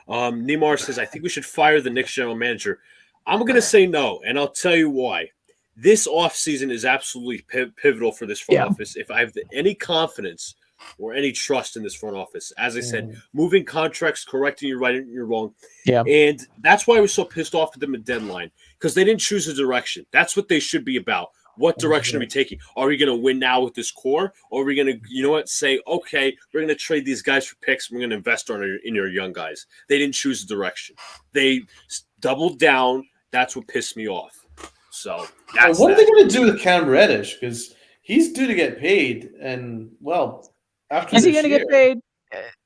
Neymar says, I think we should fire the Knicks general manager. I'm going to say no, and I'll tell you why. This offseason is absolutely pivotal for this front office. If I have any confidence or any trust in this front office, as I said, moving contracts, correcting you right and you're wrong. Yeah. And that's why I was so pissed off at them at deadline, because they didn't choose a direction. That's what they should be about. What direction are we taking? Are we going to win now with this core? Or are we going to, say, okay, we're going to trade these guys for picks. We're going to invest in your young guys. They didn't choose a direction. They doubled down. That's what pissed me off. So that's what are they going to do with Cam Reddish? Because he's due to get paid. And, after is he going to get paid?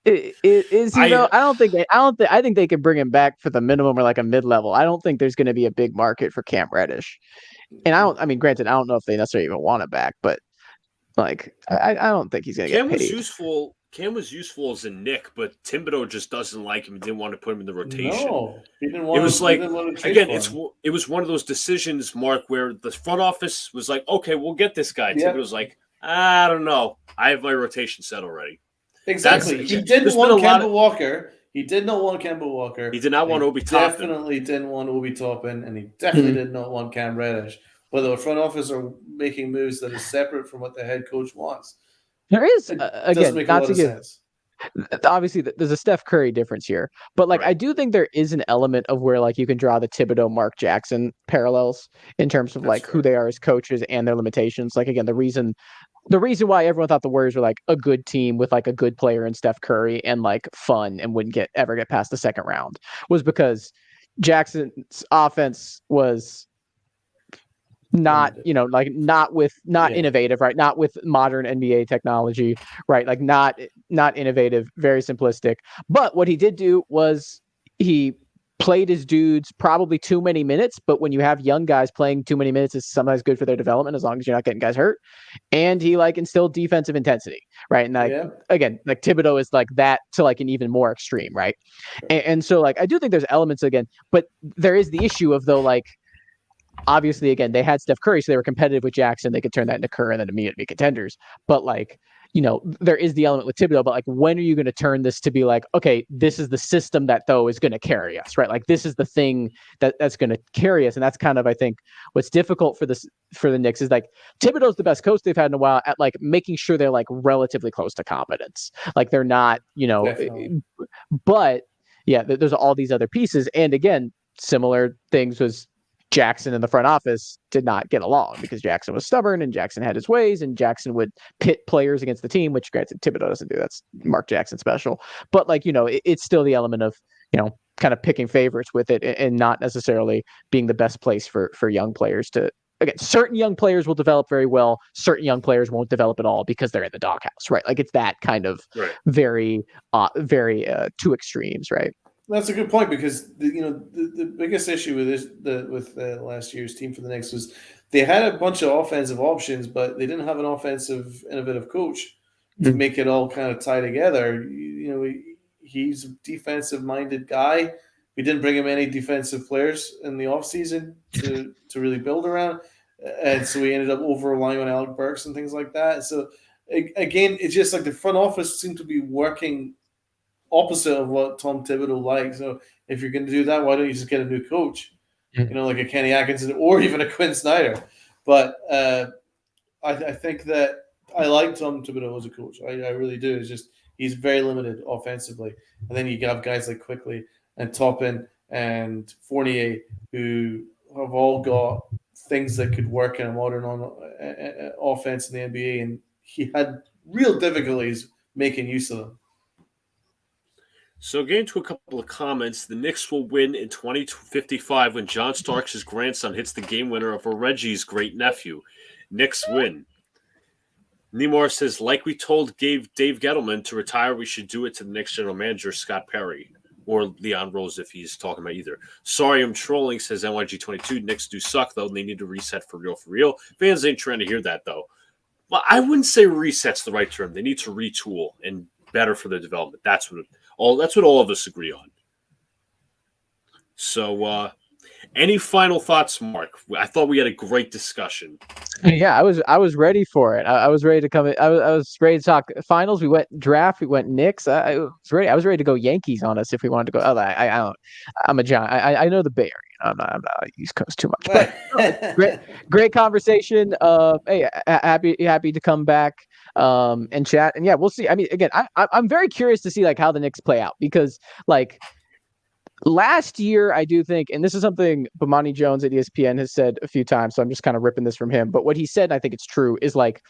Is he though? I think they can bring him back for the minimum or like a mid-level. I don't think there's going to be a big market for Cam Reddish. And granted, I don't know if they necessarily even want it back, but I don't think he's going to get paid. Cam was useful as a Knick, but Thibodeau just doesn't like him and didn't want to put him in the rotation. No, he didn't want. It was it was one of those decisions, Mark, where the front office was like, "Okay, we'll get this guy." Yep. Thibodeau was like, "I don't know. I have my rotation set already." Exactly. He didn't want Kemba Walker. He did not want Kemba Walker. He did not want Obi Toppin. Definitely didn't want Obi Toppin, and he definitely did not want Cam Reddish. But the front office are making moves that are separate from what the head coach wants. There is, again, not to give sense. Obviously, there's a Steph Curry difference here, but right. I do think there is an element of where you can draw the Thibodeau, Mark Jackson parallels in terms of who they are as coaches and their limitations. Again, the reason why everyone thought the Warriors were a good team with a good player in Steph Curry and fun and wouldn't ever get past the second round was because Jackson's offense was not innovative, right? Not with modern NBA technology, right? Not innovative, very simplistic. But what he did do was he played his dudes probably too many minutes, but when you have young guys playing too many minutes, it's sometimes good for their development as long as you're not getting guys hurt. And he instilled defensive intensity, right? And again, Thibodeau is that to an even more extreme, right? And so I do think there's elements again, but there is the issue of though obviously, again, they had Steph Curry, so they were competitive with Jackson. They could turn that into Kerr and then immediately be contenders. But there is the element with Thibodeau. But when are you going to turn this to be okay, this is the system that though is going to carry us, right? This is the thing that's going to carry us, and that's kind of I think what's difficult for the Knicks is Thibodeau's the best coach they've had in a while at making sure they're relatively close to competence. They're not, but yeah, there's all these other pieces, and again, similar things was. Jackson and the front office did not get along because Jackson was stubborn and Jackson had his ways and Jackson would pit players against the team, which granted Thibodeau doesn't do. That's Mark Jackson special. But it's still the element of, kind of picking favorites with it and not necessarily being the best place for young players to, again, certain young players will develop very well. Certain young players won't develop at all because they're in the doghouse, right? It's that kind of very two extremes, right? That's a good point because the biggest issue with last year's team for the Knicks was they had a bunch of offensive options, but they didn't have an offensive, innovative coach to make it all kind of tie together. He's a defensive-minded guy. We didn't bring him any defensive players in the offseason to really build around, and so we ended up over-relying on Alec Burks and things like that. So again, it's just the front office seemed to be working opposite of what Tom Thibodeau likes. So if you're going to do that, why don't you just get a new coach? Like a Kenny Atkinson or even a Quinn Snyder. But I think that I like Tom Thibodeau as a coach. I really do. It's just he's very limited offensively. And then you have guys like Quickly and Toppin and Fournier who have all got things that could work in a modern offense in the NBA. And he had real difficulties making use of them. So getting to a couple of comments, the Knicks will win in 2055 when John Starks' grandson hits the game winner over Reggie's great nephew. Knicks win. Nemar says, like we told Dave Gettleman to retire, we should do it to the next general manager, Scott Perry, or Leon Rose if he's talking about either. Sorry, I'm trolling, says NYG22. Knicks do suck, though. They need to reset for real. Fans ain't trying to hear that, though. Well, I wouldn't say reset's the right term. They need to retool and better for their development. That's what all of us agree on. So, any final thoughts, Mark? I thought we had a great discussion. Yeah, I was ready for it. I was ready to come in. I was ready to talk finals. We went draft. We went Knicks. I was ready. I was ready to go Yankees on us if we wanted to go. I'm a Giant. I know the Bay Area. I'm not East Coast too much. But great conversation. Hey, happy to come back and chat. And yeah, we'll see. I mean, again, I'm very curious to see like how the Knicks play out because like. Last year, I do think, and this is something Bomani Jones at ESPN has said a few times, so I'm just kind of ripping this from him. But what he said, and I think it's true, is like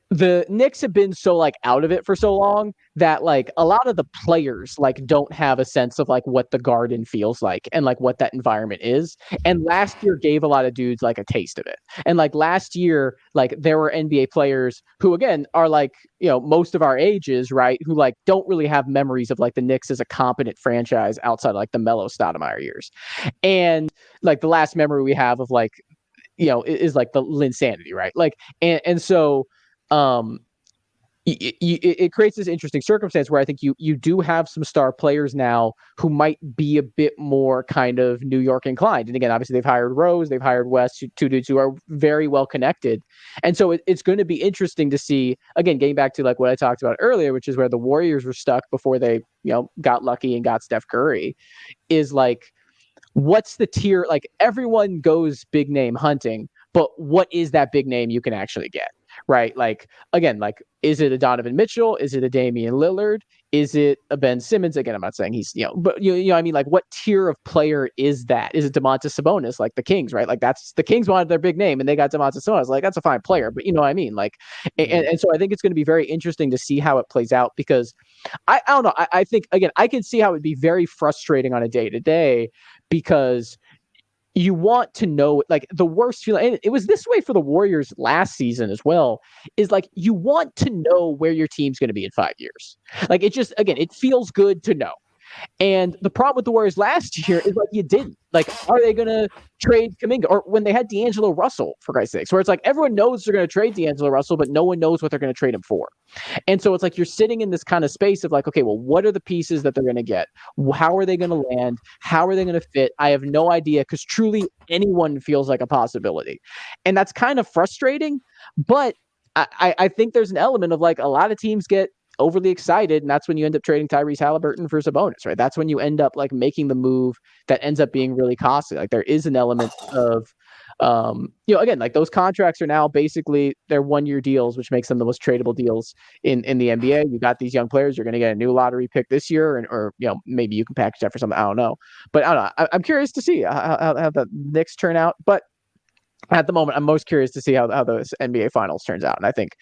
the Knicks have been so like out of it for so long that like a lot of the players like don't have a sense of like what the Garden feels like and like what that environment is. And last year gave a lot of dudes like a taste of it. And like last year, like there were NBA players who again are like, you know, most of our ages, right? Who like don't really have memories of like the Knicks as a competent franchise outside of like the Melo Stoudemire years. And like the last memory we have of like, you know, is like the Linsanity, right? Like, and so it creates this interesting circumstance where I think you do have some star players now who might be a bit more kind of New York inclined. And again, obviously they've hired Rose, they've hired West, two dudes who are very well connected. And so it's going to be interesting to see, again, getting back to like what I talked about earlier, which is where the Warriors were stuck before they, you know, got lucky and got Steph Curry, is like, what's the tier? Like everyone goes big name hunting, but what is that big name you can actually get? Right. Like, again, like, is it a Donovan Mitchell? Is it a Damian Lillard? Is it a Ben Simmons? Again, I'm not saying he's, you know, but you know, I mean, like, what tier of player is that? Is it Domantas Sabonis, like the Kings, right? Like, that's the Kings wanted their big name and they got Domantas Sabonis. Like, that's a fine player, but you know what I mean? Like, and so I think it's going to be very interesting to see how it plays out because I don't know. I think, again, I can see how it'd be very frustrating on a day to day because you want to know, like the worst feeling, and it was this way for the Warriors last season as well, is like you want to know where your team's going to be in 5 years. Like it just, again, it feels good to know. And the problem with the Warriors last year is like you didn't. Like, are they going to trade Kuminga? Or when they had D'Angelo Russell, for Christ's sakes, where it's like everyone knows they're going to trade D'Angelo Russell, but no one knows what they're going to trade him for. And so it's like you're sitting in this kind of space of like, okay, well, what are the pieces that they're going to get? How are they going to land? How are they going to fit? I have no idea because truly anyone feels like a possibility. And that's kind of frustrating. But I think there's an element of like a lot of teams get overly excited, and that's when you end up trading Tyrese Halliburton for Sabonis, right? That's when you end up like making the move that ends up being really costly. Like there is an element of, you know, again, like those contracts are now basically they're 1-year deals, which makes them the most tradable deals in the NBA. You got these young players, you're going to get a new lottery pick this year, or you know, maybe you can package that for something. I don't know, but I don't know. I'm curious to see how the Knicks turn out, but at the moment, I'm most curious to see how those NBA Finals turns out. And I think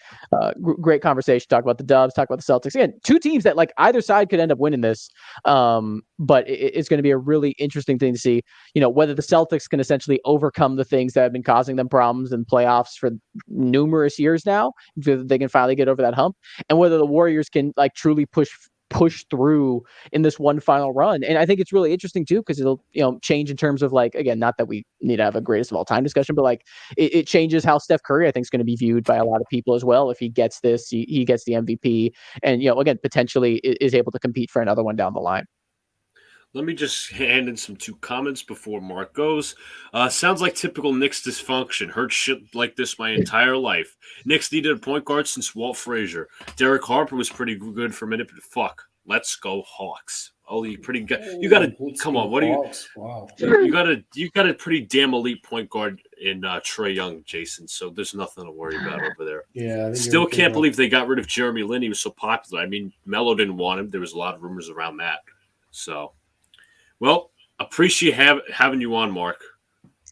great conversation. Talk about the Dubs, talk about the Celtics. Again, two teams that like either side could end up winning this. But it's going to be a really interesting thing to see, you know, whether the Celtics can essentially overcome the things that have been causing them problems in playoffs for numerous years now. They can finally get over that hump, and whether the Warriors can like truly push through in this one final run. And I think it's really interesting too, because it'll, you know, change in terms of like, again, not that we need to have a greatest of all time discussion, but like it changes how Steph Curry, I think, is going to be viewed by a lot of people as well. If he gets this, he gets the MVP and, you know, again, potentially is able to compete for another one down the line. Let me just hand in some 2 comments before Mark goes. Sounds like typical Knicks dysfunction. Heard shit like this my entire life. Knicks needed a point guard since Walt Frazier. Derek Harper was pretty good for a minute, but fuck. Let's go Hawks. Oh, you got to come on. What do you? Wow. You got a pretty damn elite point guard in Trey Young, Jason. So there's nothing to worry about over there. Yeah. I think Still can't believe they got rid of Jeremy Lin. He was so popular. I mean, Melo didn't want him. There was a lot of rumors around that. So, well, appreciate having you on, Mark.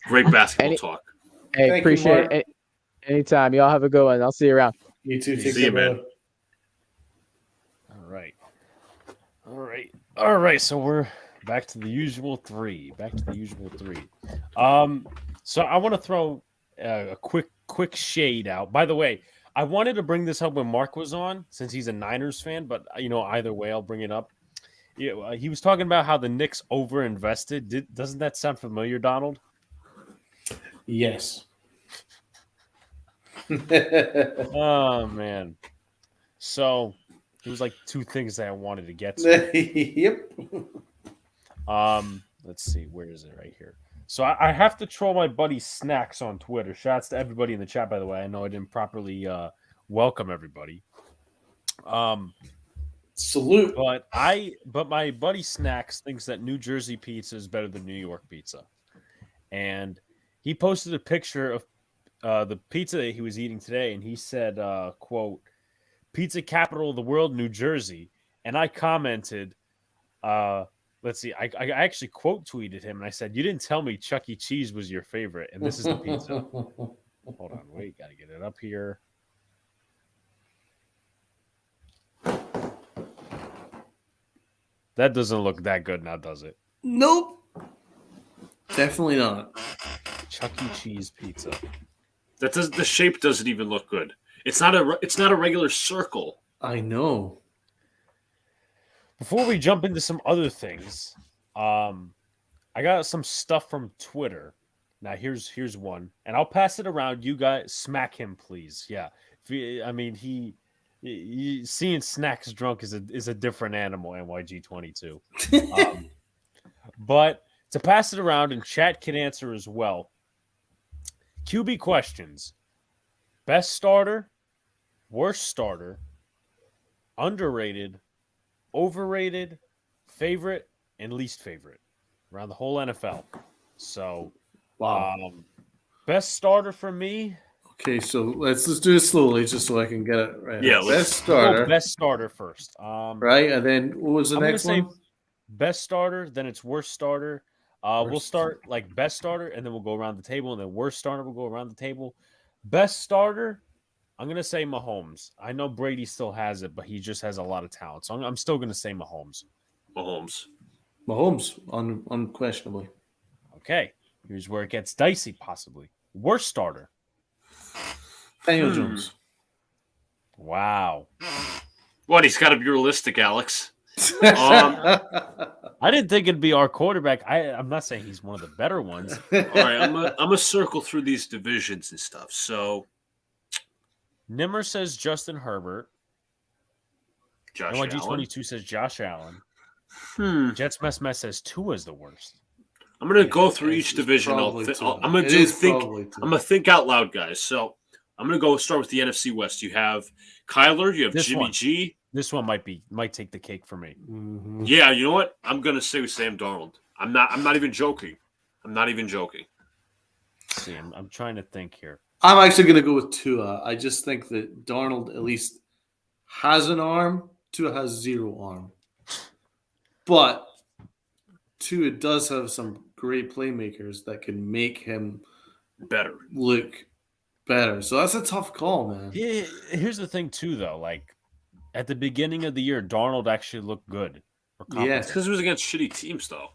Great basketball talk. Hey, Thank appreciate you, it. Anytime. Y'all have a good one. I'll see you around. You too. See you, man. All right. So we're back to the usual three. So I want to throw a quick shade out. By the way, I wanted to bring this up when Mark was on, since he's a Niners fan. But either way, I'll bring it up. Yeah, he was talking about how the Knicks overinvested. Doesn't that sound familiar, Donald? Yes. Oh man. So it was like two things that I wanted to get to. Yep. Let's see, where is it? Right here. So I have to troll my buddy Snacks on Twitter. Shouts to everybody in the chat, by the way. I know I didn't properly welcome everybody. Salute. But my buddy Snacks thinks that New Jersey pizza is better than New York pizza. And he posted a picture of the pizza that he was eating today, and he said, quote, "Pizza capital of the world, New Jersey." And I commented, let's see, I actually quote tweeted him, and I said, "You didn't tell me Chuck E. Cheese was your favorite, and this is the pizza." Hold on, wait, gotta get it up here. That doesn't look that good now, does it? Nope. Definitely not. Chuck E. Cheese pizza. The shape doesn't even look good. It's not a regular circle. I know. Before we jump into some other things, I got some stuff from Twitter. Now here's one, and I'll pass it around. You guys smack him, please. Yeah, he seeing Snacks drunk is a different animal. NYG22. But to pass it around, and chat can answer as well. QB questions: best starter, worst starter, underrated, overrated, favorite, and least favorite around the whole NFL. So, wow. Best starter for me. Okay, so let's do it slowly, just so I can get it right. Yeah, best starter. Best starter first. Right, and then what was the next one? Best starter, then it's worst starter. We'll start like best starter, and then we'll go around the table, and then worst starter will go around the table. Best starter, I'm gonna say Mahomes. I know Brady still has it, but he just has a lot of talent, so I'm still gonna say Mahomes. Mahomes, unquestionably. Okay, here's where it gets dicey, possibly. Worst starter, Daniel Jones. Wow. What? He's got to be realistic, Alex. I didn't think it'd be our quarterback. I'm not saying he's one of the better ones. All right, I'm gonna circle through these divisions and stuff. So, Nimmer says Justin Herbert. Josh NYG22 says Josh Allen. Jets Mess says Tua is the worst. I'm gonna go through each division. I'm gonna think out loud, guys. So I'm gonna start with the NFC West. You have Kyler. You have Jimmy G. This one might take the cake for me. Mm-hmm. Yeah, you know what? I'm gonna say with Sam Darnold. I'm not even joking. See, I'm trying to think here. I'm actually gonna go with Tua. I just think that Darnold at least has an arm. Tua has zero arm. But Tua does have some great playmakers that can make him look better. So that's a tough call, man. Yeah, here's the thing too, though. Like at the beginning of the year, Darnold actually looked good. Yeah, because it was against shitty teams, though.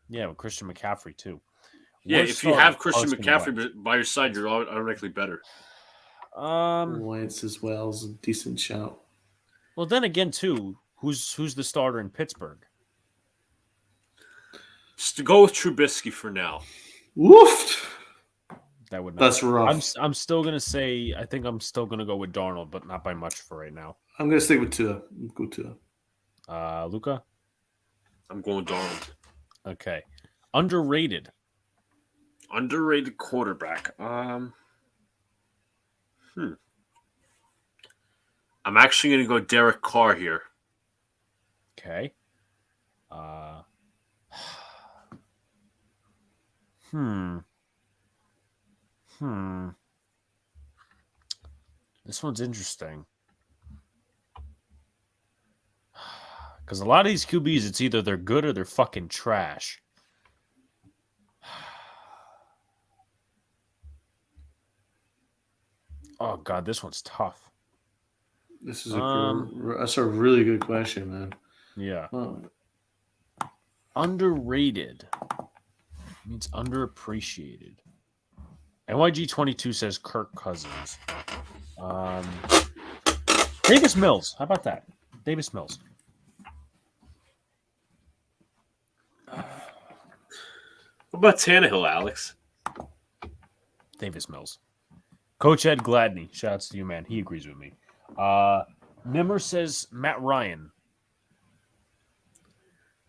Yeah, with Christian McCaffrey too. Yeah, if you have Christian McCaffrey by your side, you're automatically better. Wentz as well is a decent shout. Well, then again, too, who's the starter in Pittsburgh? Just to go with Trubisky for now. Woof. That would not. That's rough. I'm still gonna say I think I'm still gonna go with Darnold, but not by much for right now. I'm gonna stick with Tua. Go Tua. Luca? I'm going Darnold. Okay. Underrated quarterback. I'm actually going to go Derek Carr here. Okay. This one's interesting. Because a lot of these QBs, it's either they're good or they're fucking trash. Oh, God, this one's tough. This is that's a really good question, man. Yeah. Underrated means underappreciated. NYG22 says Kirk Cousins. Davis Mills. How about that? Davis Mills. What about Tannehill, Alex? Davis Mills. Coach Ed Gladney. Shouts to you, man. He agrees with me. Nimmer says Matt Ryan.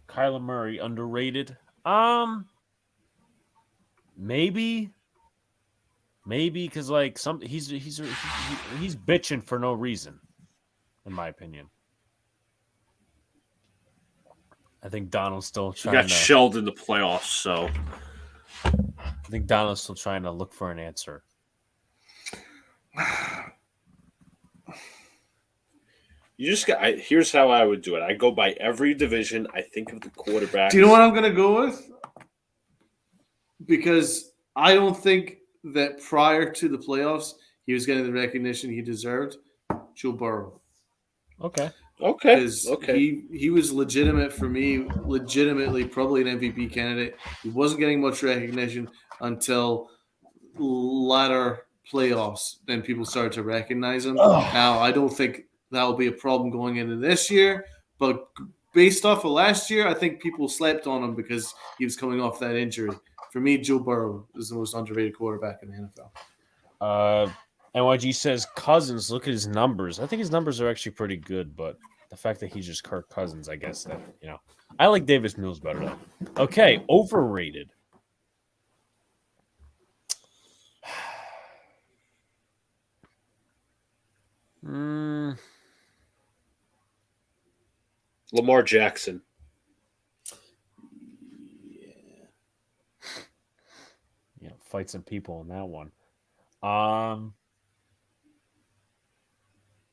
Kyler Murray underrated. Maybe because like he's bitching for no reason, in my opinion. I think Donald's still trying. He got shelled in the playoffs, so I think Donald's still trying to look for an answer. You just got. Here's how I would do it. I go by every division. I think of the quarterback. Do you know what I'm going to go with? Because I don't think that prior to the playoffs, he was getting the recognition he deserved. Joe Burrow. Okay. Because he was legitimate for me, legitimately probably an MVP candidate. He wasn't getting much recognition until latter playoffs. Then people started to recognize him. Now, I don't think that will be a problem going into this year, but based off of last year, I think people slept on him because he was coming off that injury. For me, Joe Burrow is the most underrated quarterback in the NFL. NYG says Cousins. Look at his numbers. I think his numbers are actually pretty good, but the fact that he's just Kirk Cousins, I guess that, I like Davis Mills better though. Okay, overrated. Lamar Jackson. Yeah, fight some people on that one.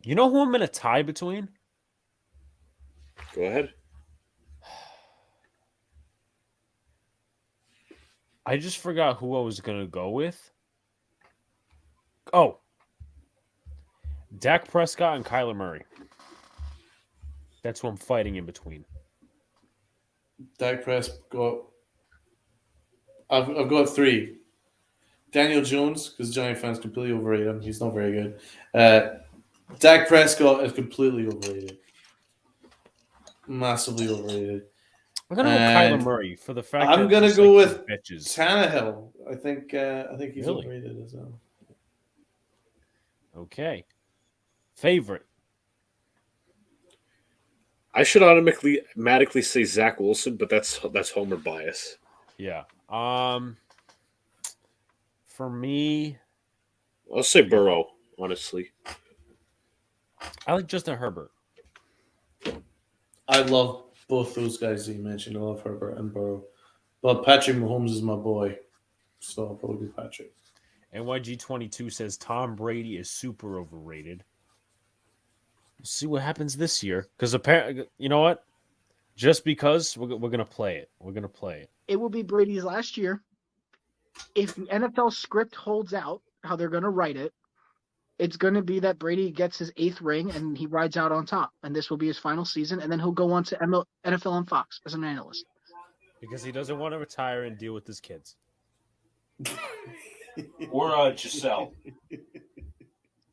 You know who I'm in a tie between? Go ahead. I just forgot who I was going to go with. Oh. Dak Prescott and Kyler Murray. That's who I'm fighting in between. Dak Prescott. I've got three. Daniel Jones, because Giant fans completely overrate him. He's not very good. Dak Prescott is completely overrated. Massively overrated. I'm gonna go Kyler Murray for the fact I'm gonna go with Tannehill. I think he's really? overrated as well. Okay. Favorite. I should automatically say Zach Wilson, but that's homer bias. Yeah. For me, I'll say Burrow, honestly. I like Justin Herbert. I love both those guys that you mentioned. I love Herbert and Burrow. But Patrick Mahomes is my boy. So I'll probably be Patrick. NYG22 says Tom Brady is super overrated. We'll see what happens this year. Because apparently, you know what? Just because we're going to play it. We're going to play it. It will be Brady's last year. If the NFL script holds out, how they're going to write it, it's going to be that Brady gets his 8th ring and he rides out on top. And this will be his final season. And then he'll go on to NFL on Fox as an analyst. Because he doesn't want to retire and deal with his kids. Or Giselle.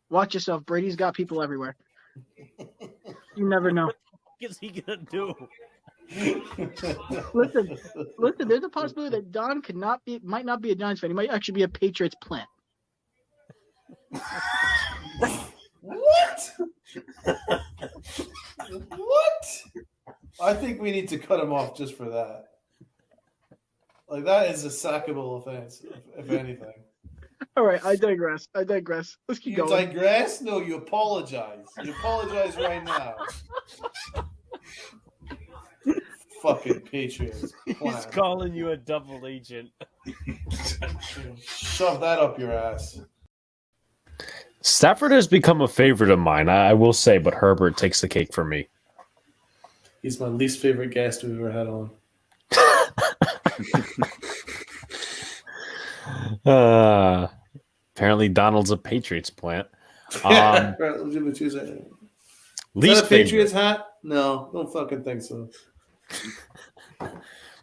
Watch yourself. Brady's got people everywhere. You never know. What is he going to do? Listen, there's a possibility that Don might not be a Giants fan. He might actually be a Patriots plant. What? What? I think we need to cut him off just for that. Like, that is a sackable offense, if anything. All right, I digress. Let's keep going. You digress? No, you apologize. You apologize right now. Fucking Patriots. He's calling you a double agent. Shove that up your ass. Stafford has become a favorite of mine, I will say, but Herbert takes the cake for me. He's my least favorite guest we've ever had on. Apparently Donald's a Patriots plant. Right, let's give it 2 seconds. Is that a Patriots hat? No, don't fucking think so.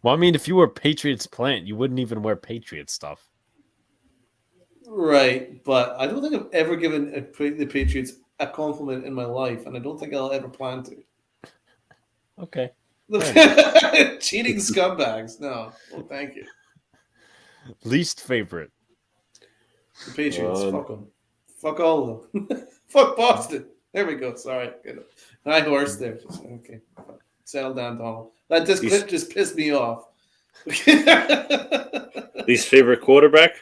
Well, I mean, if you were a Patriots plant, you wouldn't even wear Patriot stuff. Right, but I don't think I've ever given the Patriots a compliment in my life, and I don't think I'll ever plan to. Okay. Cheating scumbags. No, well, thank you. Least favorite. The Patriots, fuck them. Fuck all of them. Fuck Boston. There we go. Sorry. Good. High horse there. Okay. Settle down, Donald. This clip just pissed me off. Least favorite quarterback?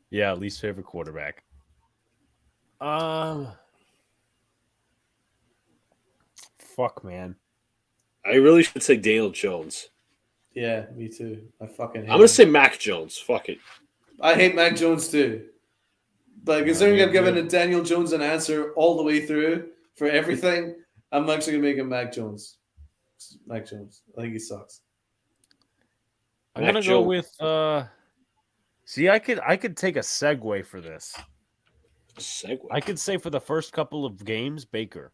Yeah, least favorite quarterback. Fuck, man. I really should say Daniel Jones. Yeah, me too. I fucking hate I'm going to say Mac Jones. Fuck it. I hate Mac Jones too. But considering I've given Daniel Jones an answer all the way through for everything, I'm actually going to make him Mac Jones. Mac Jones. I think he sucks. I'm going to go with... See, I could take a segue for this. Segue? I could say for the first couple of games, Baker.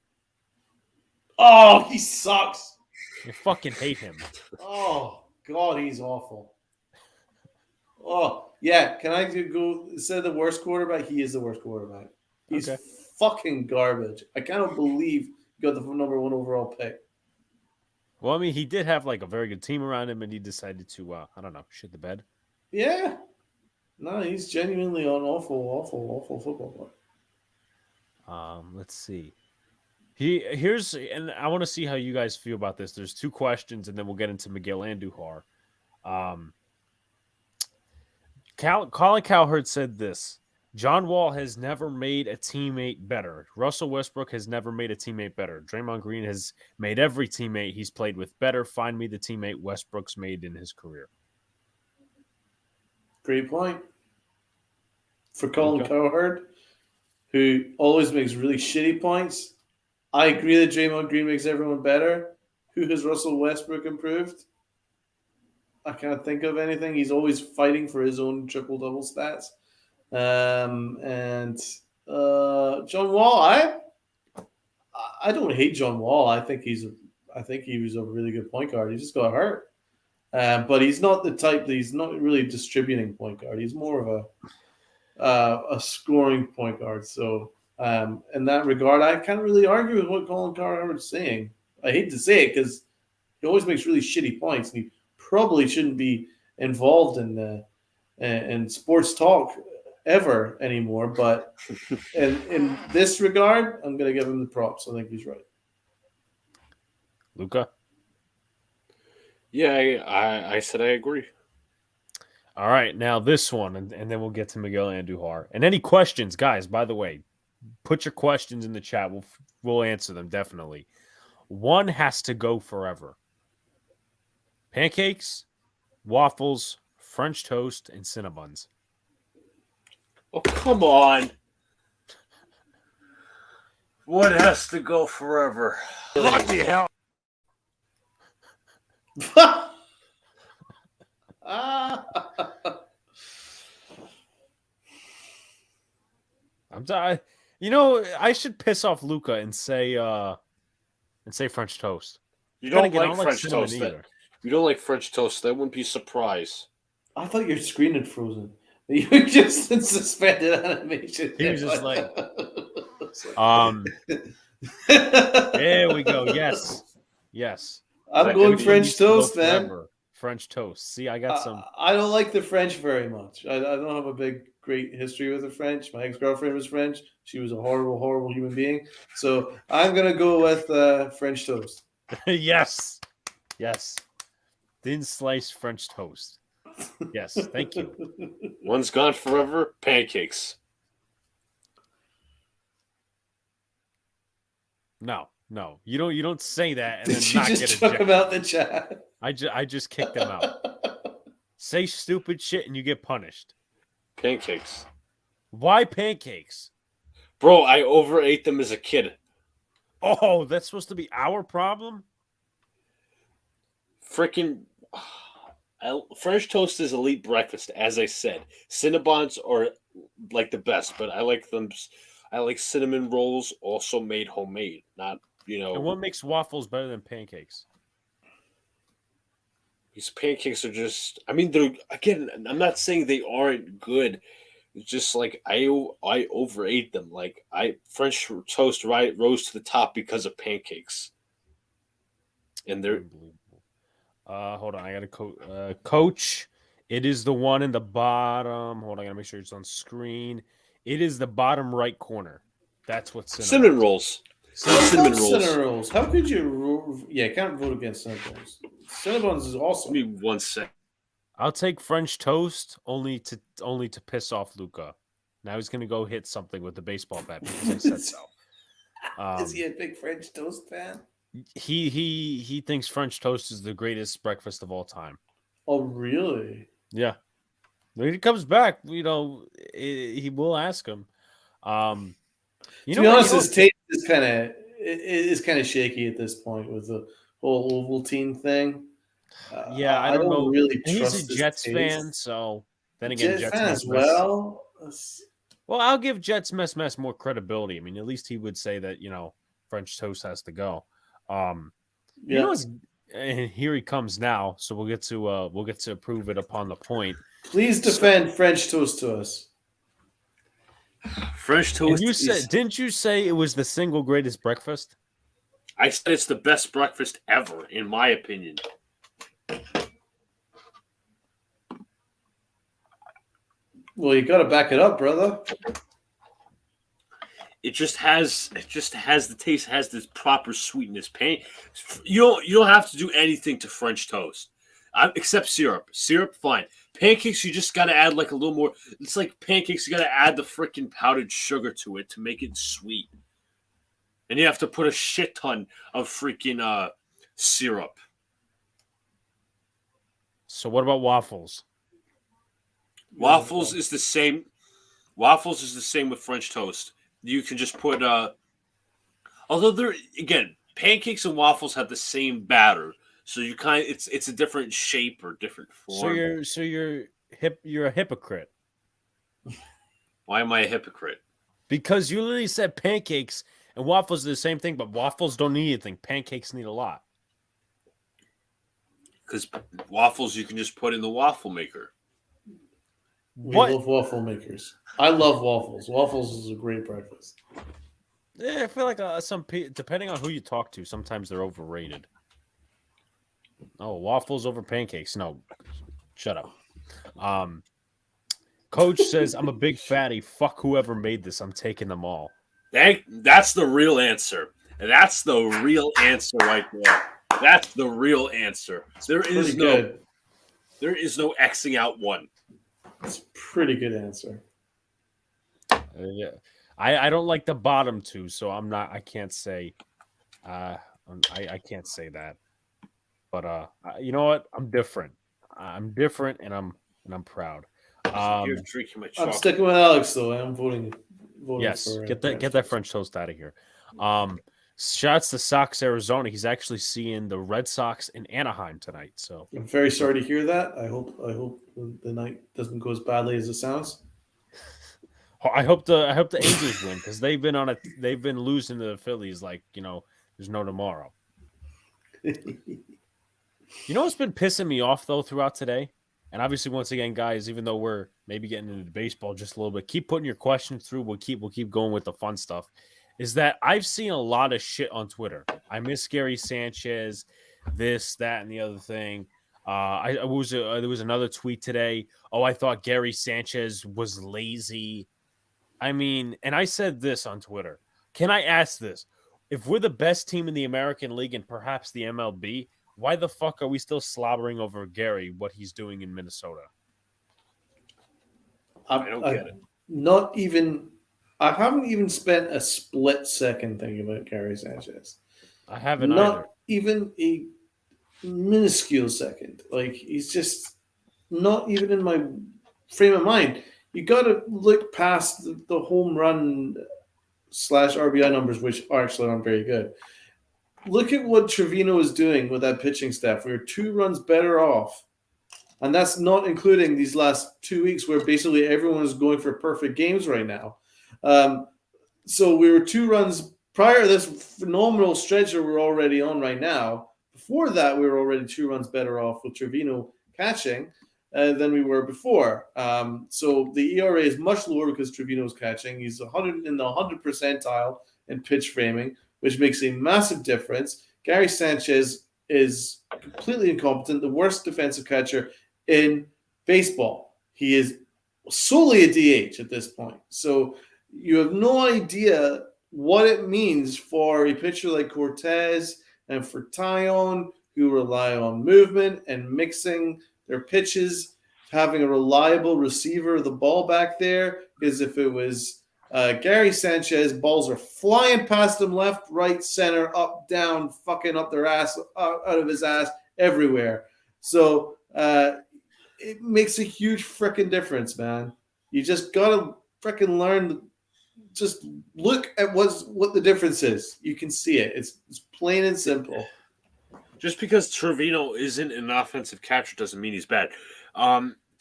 Oh, he sucks. I fucking hate him. Oh, God, he's awful. Oh, yeah. Can I go say the worst quarterback? He is the worst quarterback. He's fucking garbage. I cannot believe he got the number 1 overall pick. Well, I mean, he did have like a very good team around him, and he decided to, I don't know, shit the bed. Yeah. No, he's genuinely an awful football player. Let's see. And I want to see how you guys feel about this. There's 2 questions, and then we'll get into Miguel Andujar. Colin Cowherd said this: John Wall has never made a teammate better. Russell Westbrook has never made a teammate better. Draymond Green has made every teammate he's played with better. Find me the teammate Westbrook's made in his career. Great point. For Colin Cowherd, who always makes really shitty points, I agree that Draymond Green makes everyone better. Who has Russell Westbrook improved? I can't think of anything. He's always fighting for his own triple-double stats. And John Wall, I don't hate John Wall. I think he was a really good point guard. He just got hurt. But he's not the type that he's not really a distributing point guard. He's more of a scoring point guard. So in that regard, I can't really argue with what Colin Cowherd's saying. I hate to say it because he always makes really shitty points, and he probably shouldn't be involved in sports talk ever anymore. But in this regard, I'm going to give him the props. I think he's right. Luca? Yeah, I said I agree. All right, now this one, and then we'll get to Miguel Andujar. And any questions, guys, by the way, put your questions in the chat. We'll answer them, definitely. One has to go forever. Pancakes, waffles, French toast, and Cinnabons. Oh, come on. What has to go forever? What the hell? I'm sorry. You know, I should piss off Luca and say French toast. You don't like French toast either. You don't like French toast. That wouldn't be a surprise. I thought your screen had frozen. You were just in suspended animation. He was just like, there we go. Yes. I'm going French toast, man. French toast. See, I got some. I don't like the French very much. I don't have a great history with the French. My ex-girlfriend was French. She was a horrible, horrible human being. So I'm going to go with French toast. Yes. Thin sliced French toast. Yes, thank you. One's gone forever. Pancakes. No. You don't say that and Did then you not just get chuck him out the chat? I just kicked him out. say stupid shit and you get punished. Pancakes. Why pancakes? Bro, I overate them as a kid. Oh, that's supposed to be our problem? Freaking French toast is elite breakfast, as I said. Cinnabons are like the best, but I like them. I like cinnamon rolls, also made homemade, not And what makes waffles better than pancakes? These pancakes are just. I mean, they're again. I'm not saying they aren't good. It's just like I overate them. Like French toast rose to the top because of pancakes, and they're. Hold on, I gotta coach. It is the one in the bottom. Hold on, I gotta make sure it's on screen. It is the bottom right corner. That's what cinnamon rolls. Cinnamon rolls. How could you? Yeah, can't vote against cinnamon rolls. Cinnamon is awesome. Give me 1 sec. I'll take French toast only to piss off Luca. Now he's gonna go hit something with the baseball bat because I said so. Is he a big French toast fan? He thinks French toast is the greatest breakfast of all time. Oh, really? Yeah. When he comes back, he will ask him. To be honest, his taste is kind of shaky at this point with the whole Ovaltine thing. Yeah, I don't know. Really trust he's a Jets fan, so then again, Jets fan as well. Well, I'll give Jets mess more credibility. I mean, at least he would say that French toast has to go. And here he comes now, so we'll get to prove it upon the point. Please defend French toast to us. French toast. Didn't you say it was the single greatest breakfast? I said it's the best breakfast ever, in my opinion. Well, you got to back it up, brother. It just has the taste, has this proper sweetness. You don't have to do anything to French toast, except syrup. Syrup, fine. Pancakes, you just got to add like a little more. It's like pancakes, you got to add the freaking powdered sugar to it to make it sweet, and you have to put a shit ton of freaking syrup. So what about waffles? Waffles is the same. Waffles is the same with French toast. You can just put although pancakes and waffles have the same batter, so you it's a different shape or different form. So you're a hypocrite. Why am I a hypocrite? Because you literally said pancakes and waffles are the same thing, but waffles don't need anything. Pancakes need a lot. Because waffles you can just put in the waffle maker. We love waffle makers. I love waffles. Waffles is a great breakfast. Yeah, I feel like depending on who you talk to, sometimes they're overrated. Oh, waffles over pancakes. No, shut up. Coach says, I'm a big fatty. Fuck whoever made this. I'm taking them all. That's the real answer. That's the real answer right there. That's the real answer. There is no Xing out one. That's a pretty good answer. Yeah, I don't like the bottom two, so I can't say, I can't say that. But you know what? I'm different. I'm different, and I'm proud. You're drinking my chocolate. I'm sticking with Alex though. I'm voting. Yes, get that French toast out of here. Shouts to Sox Arizona. He's actually seeing the Red Sox in Anaheim tonight. So I'm very sorry to hear that. I hope the night doesn't go as badly as it sounds. I hope the Angels win because they've been losing to the Phillies like there's no tomorrow. What's been pissing me off though throughout today, and obviously once again, guys, even though we're maybe getting into baseball just a little bit, keep putting your questions through. We'll keep going with the fun stuff. Is that I've seen a lot of shit on Twitter. I miss Gary Sanchez, this, that, and the other thing. There was another tweet today. Oh, I thought Gary Sanchez was lazy. I mean, and I said this on Twitter. Can I ask this? If we're the best team in the American League and perhaps the MLB, why the fuck are we still slobbering over Gary, what he's doing in Minnesota? I don't get it. I haven't even spent a split second thinking about Gary Sanchez. I haven't Not either. even a minuscule second. Like, he's just not even in my frame of mind. You got to look past the home run / RBI numbers, which actually aren't very good. Look at what Trevino is doing with that pitching staff. We were 2 runs better off. And that's not including these last 2 weeks where basically everyone is going for perfect games right now. So we were 2 runs prior to this phenomenal stretch that we're already on right now. Before that, we were already 2 runs better off with Trevino catching than we were before. So the ERA is much lower because Trevino's catching. He's 100 in the 100 percentile in pitch framing, which makes a massive difference. Gary Sanchez is completely incompetent, the worst defensive catcher in baseball. He is solely a DH at this point. So you have no idea what it means for a pitcher like Cortez and for Taillon, who rely on movement and mixing their pitches, having a reliable receiver of the ball back there. Because if it was Gary Sanchez, balls are flying past him left, right, center, up, down, fucking up their ass, out of his ass, everywhere. So it makes a huge freaking difference, man. You just gotta freaking learn. Just look at what the difference is. You can see it. It's plain and simple. Just because Trevino isn't an offensive catcher doesn't mean he's bad.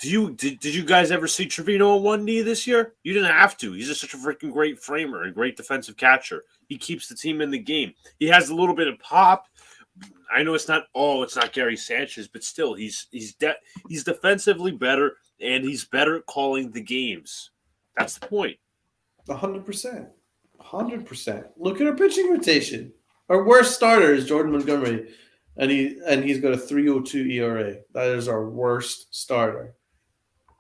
Did you guys ever see Trevino on one knee this year? You didn't have to. He's just such a freaking great framer and great defensive catcher. He keeps the team in the game. He has a little bit of pop. I know it's not Gary Sanchez, but still, he's defensively better, and he's better at calling the games. That's the point. 100%. 100%. Look at our pitching rotation. Our worst starter is Jordan Montgomery, and he's got a 3.02 ERA. That is our worst starter.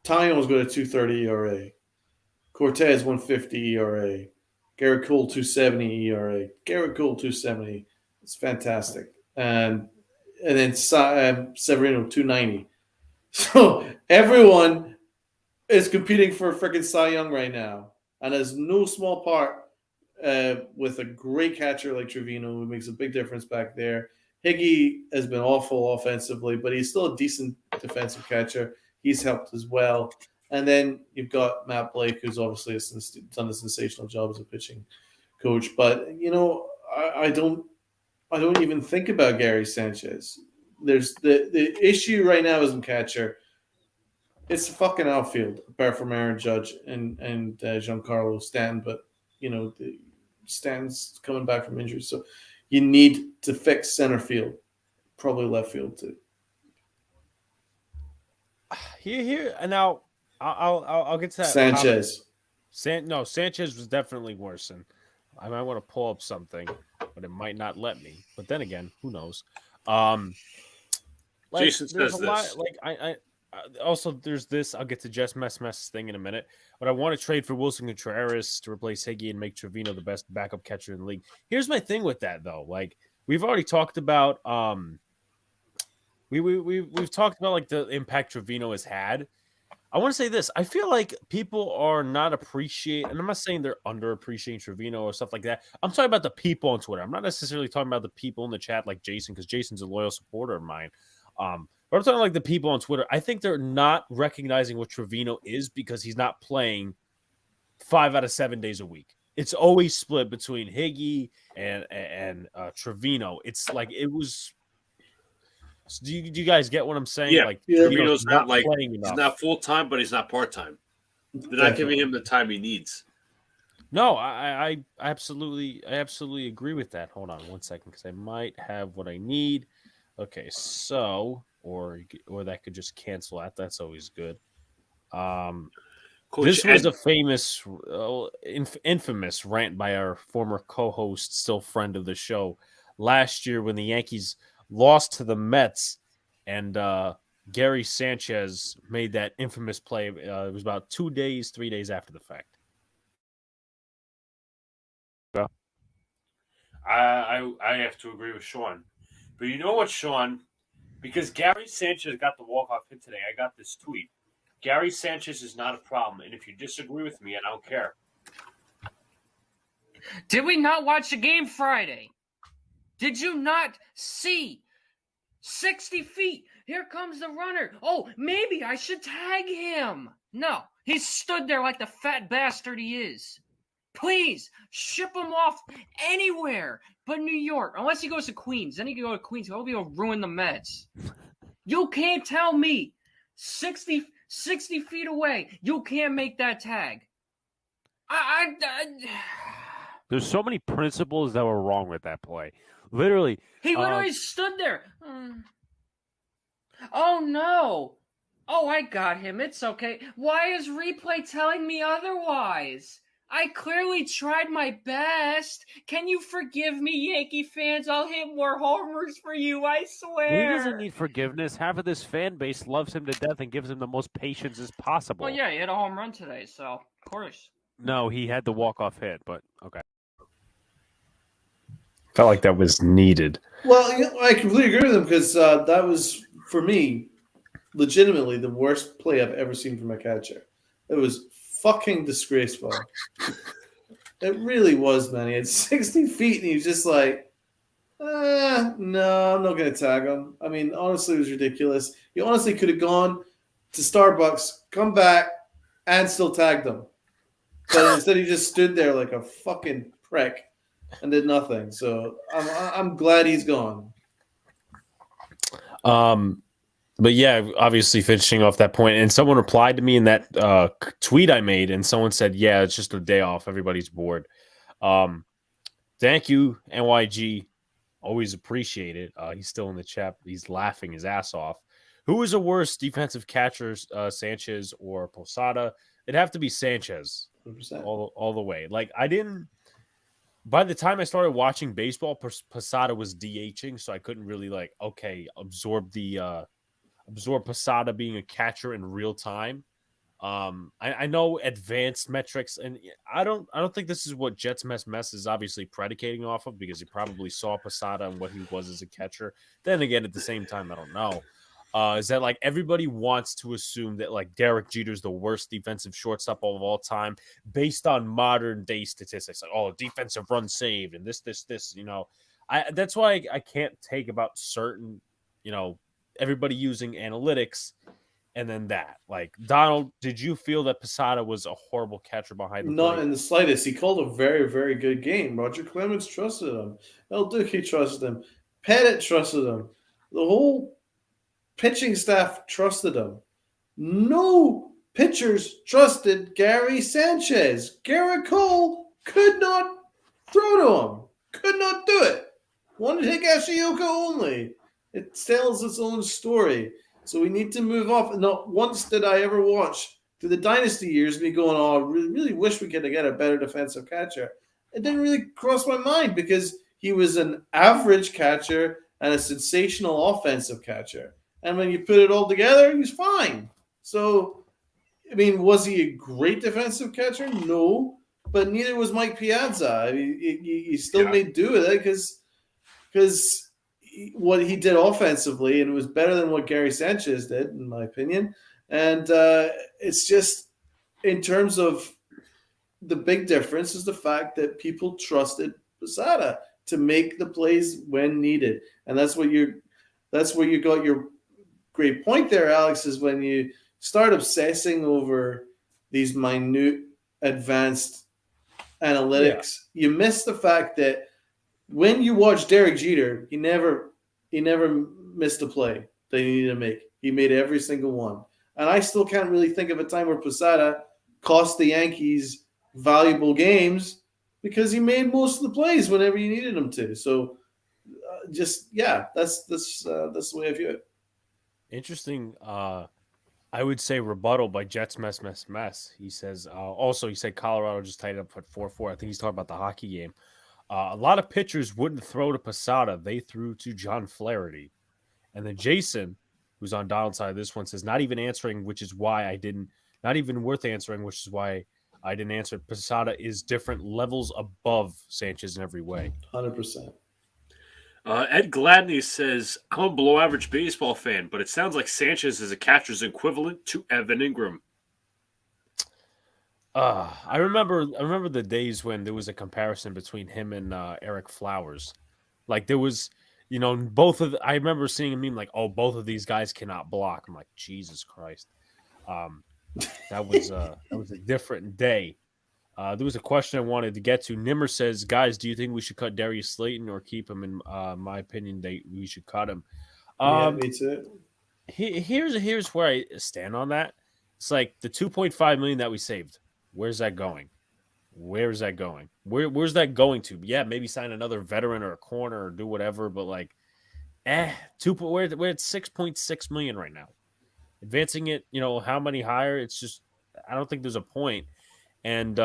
Taillon's got a 2.30 ERA. Cortez 1.50 ERA. Garrett Cole 2.70 ERA. Garrett Cole 2.70. It's fantastic. And then Severino 2.90. So everyone is competing for a freaking Cy Young right now. And has no small part with a great catcher like Trevino, who makes a big difference back there. Higgy has been awful offensively, but he's still a decent defensive catcher. He's helped as well. And then you've got Matt Blake, who's obviously done a sensational job as a pitching coach. But I don't even think about Gary Sanchez. There's the issue right now isn't catcher. It's a fucking outfield, apart from Aaron Judge and Giancarlo Stanton. But Stanton's coming back from injury, so you need to fix center field, probably left field too. Here and now, I'll get to that. Sanchez. Sanchez was definitely worse, and I might want to pull up something, but it might not let me. But then again, who knows? Jason says this. Also, there's this. I'll get to Jess Mess thing in a minute. But I want to trade for Wilson Contreras to replace Higgy and make Trevino the best backup catcher in the league. Here's my thing with that, though. Like, we've already talked about we've talked about like the impact Trevino has had. I want to say this. I feel like people are not appreciating, and I'm not saying they're underappreciating Trevino or stuff like that. I'm talking about the people on Twitter. I'm not necessarily talking about the people in the chat like Jason, because Jason's a loyal supporter of mine. But I'm talking like the people on Twitter. I think they're not recognizing what Trevino is because he's not playing 5 out of 7 days a week. It's always split between Higgy and Trevino. It's like it was. Do you guys get what I'm saying? Yeah, like Trevino's not like playing enough. He's not full time, but he's not part time. They're not giving him the time he needs. No, I absolutely agree with that. Hold on 1 second, because I might have what I need. Okay, so or that could just cancel out. That's always good. Coach this was a famous, infamous rant by our former co-host, still friend of the show, last year when the Yankees lost to the Mets, and Gary Sanchez made that infamous play. It was about 3 days after the fact. I have to agree with Sean. But you know what, Sean? Because Gary Sanchez got the walk-off hit today, I got this tweet. Gary Sanchez is not a problem, and if you disagree with me, I don't care. Did we not watch the game Friday? Did you not see 60 feet here comes the runner. Oh, maybe I should tag him. No, he stood there like the fat bastard he is. Please, ship him off anywhere but New York. Unless he goes to Queens. Then he can go to Queens. He'll be able to ruin the Mets. You can't tell me 60 feet away you can't make that tag. There's so many principles that were wrong with that play. Literally. He literally stood there. Oh, no. Oh, I got him. It's okay. Why is replay telling me otherwise? I clearly tried my best. Can you forgive me, Yankee fans? I'll hit more homers for you, I swear. He doesn't need forgiveness. Half of this fan base loves him to death and gives him the most patience as possible. Well, yeah, he hit a home run today, so of course. No, he had the walk-off hit, but okay. Felt like that was needed. Well, I completely agree with him because that was, for me, legitimately the worst play I've ever seen from a catcher. It was fucking disgraceful. It really was, man. He had 60 feet and he was just like, no, I'm not going to tag him. I mean, honestly, it was ridiculous. He honestly could have gone to Starbucks, come back, and still tagged them. But instead, he just stood there like a fucking prick and did nothing. So I'm glad he's gone. But yeah, obviously finishing off that point, and someone replied to me in that tweet I made, and someone said, "Yeah, it's just a day off. Everybody's bored." Thank you, NYG. Always appreciate it. He's still in the chat. He's laughing his ass off. Who is a worse defensive catcher, Sanchez or Posada? It'd have to be Sanchez, 100%. all the way. Like I didn't. By the time I started watching baseball, Posada was DHing, so I couldn't really absorb Posada being a catcher in real time. I know advanced metrics, and I don't think this is what Jets Mess is obviously predicating off of, because he probably saw Posada and what he was as a catcher. Then again, at the same time, I don't know. Is that like everybody wants to assume that like Derek Jeter's the worst defensive shortstop of all time based on modern day statistics, like defensive run saved and this. That's why I can't take about certain, everybody using analytics. And then that, like, Donald, did you feel that Posada was a horrible catcher behind the plate? Not in the slightest. He called a very, very good game. Roger Clemens trusted him. El Duque trusted him. Pettit trusted him. The whole pitching staff trusted him. No pitchers trusted Gary Sanchez. Garrett Cole could not throw to him. Could not do it. Wanted to hit Higashioka only. It tells its own story. So we need to move off. Not once did I ever watch through the dynasty years me going, I really wish we could get a better defensive catcher. It didn't really cross my mind because he was an average catcher and a sensational offensive catcher. And when you put it all together, he's fine. So, I mean, was he a great defensive catcher? No, but neither was Mike Piazza. I mean, he still made do with it because what he did offensively, and it was better than what Gary Sanchez did, in my opinion. And it's just, in terms of the big difference, is the fact that people trusted Posada to make the plays when needed, and that's where you got your great point there, Alex. Is when you start obsessing over these minute, advanced analytics, you miss the fact that when you watch Derek Jeter, he never missed a play that he needed to make. He made every single one. And I still can't really think of a time where Posada cost the Yankees valuable games because he made most of the plays whenever you needed him to. So that's the way I view it. Interesting. I would say rebuttal by Jets Mess. He says he said Colorado just tied up at 4-4. I think he's talking about the hockey game. A lot of pitchers wouldn't throw to Posada. They threw to John Flaherty. And then Jason, who's on Donald's side of this one, says, not even worth answering, which is why I didn't answer. Posada is different levels above Sanchez in every way. 100%. Ed Gladney says, I'm a below-average baseball fan, but it sounds like Sanchez is a catcher's equivalent to Evan Ingram. I remember the days when there was a comparison between him and Eric Flowers. Like there was I remember seeing a meme like, oh, both of these guys cannot block. I'm like, Jesus Christ. That was a different day. There was a question I wanted to get to. Nimmer says, guys, do you think we should cut Darius Slayton or keep him? In my opinion, we should cut him. Yeah, me too. Here's where I stand on that. It's like the $2.5 million that we saved. Where's that going? Where's that going? Where's that going to? Yeah, maybe sign another veteran or a corner or do whatever, but like, we're at $6.6 million right now. Advancing it, how many higher? It's just I don't think there's a point. And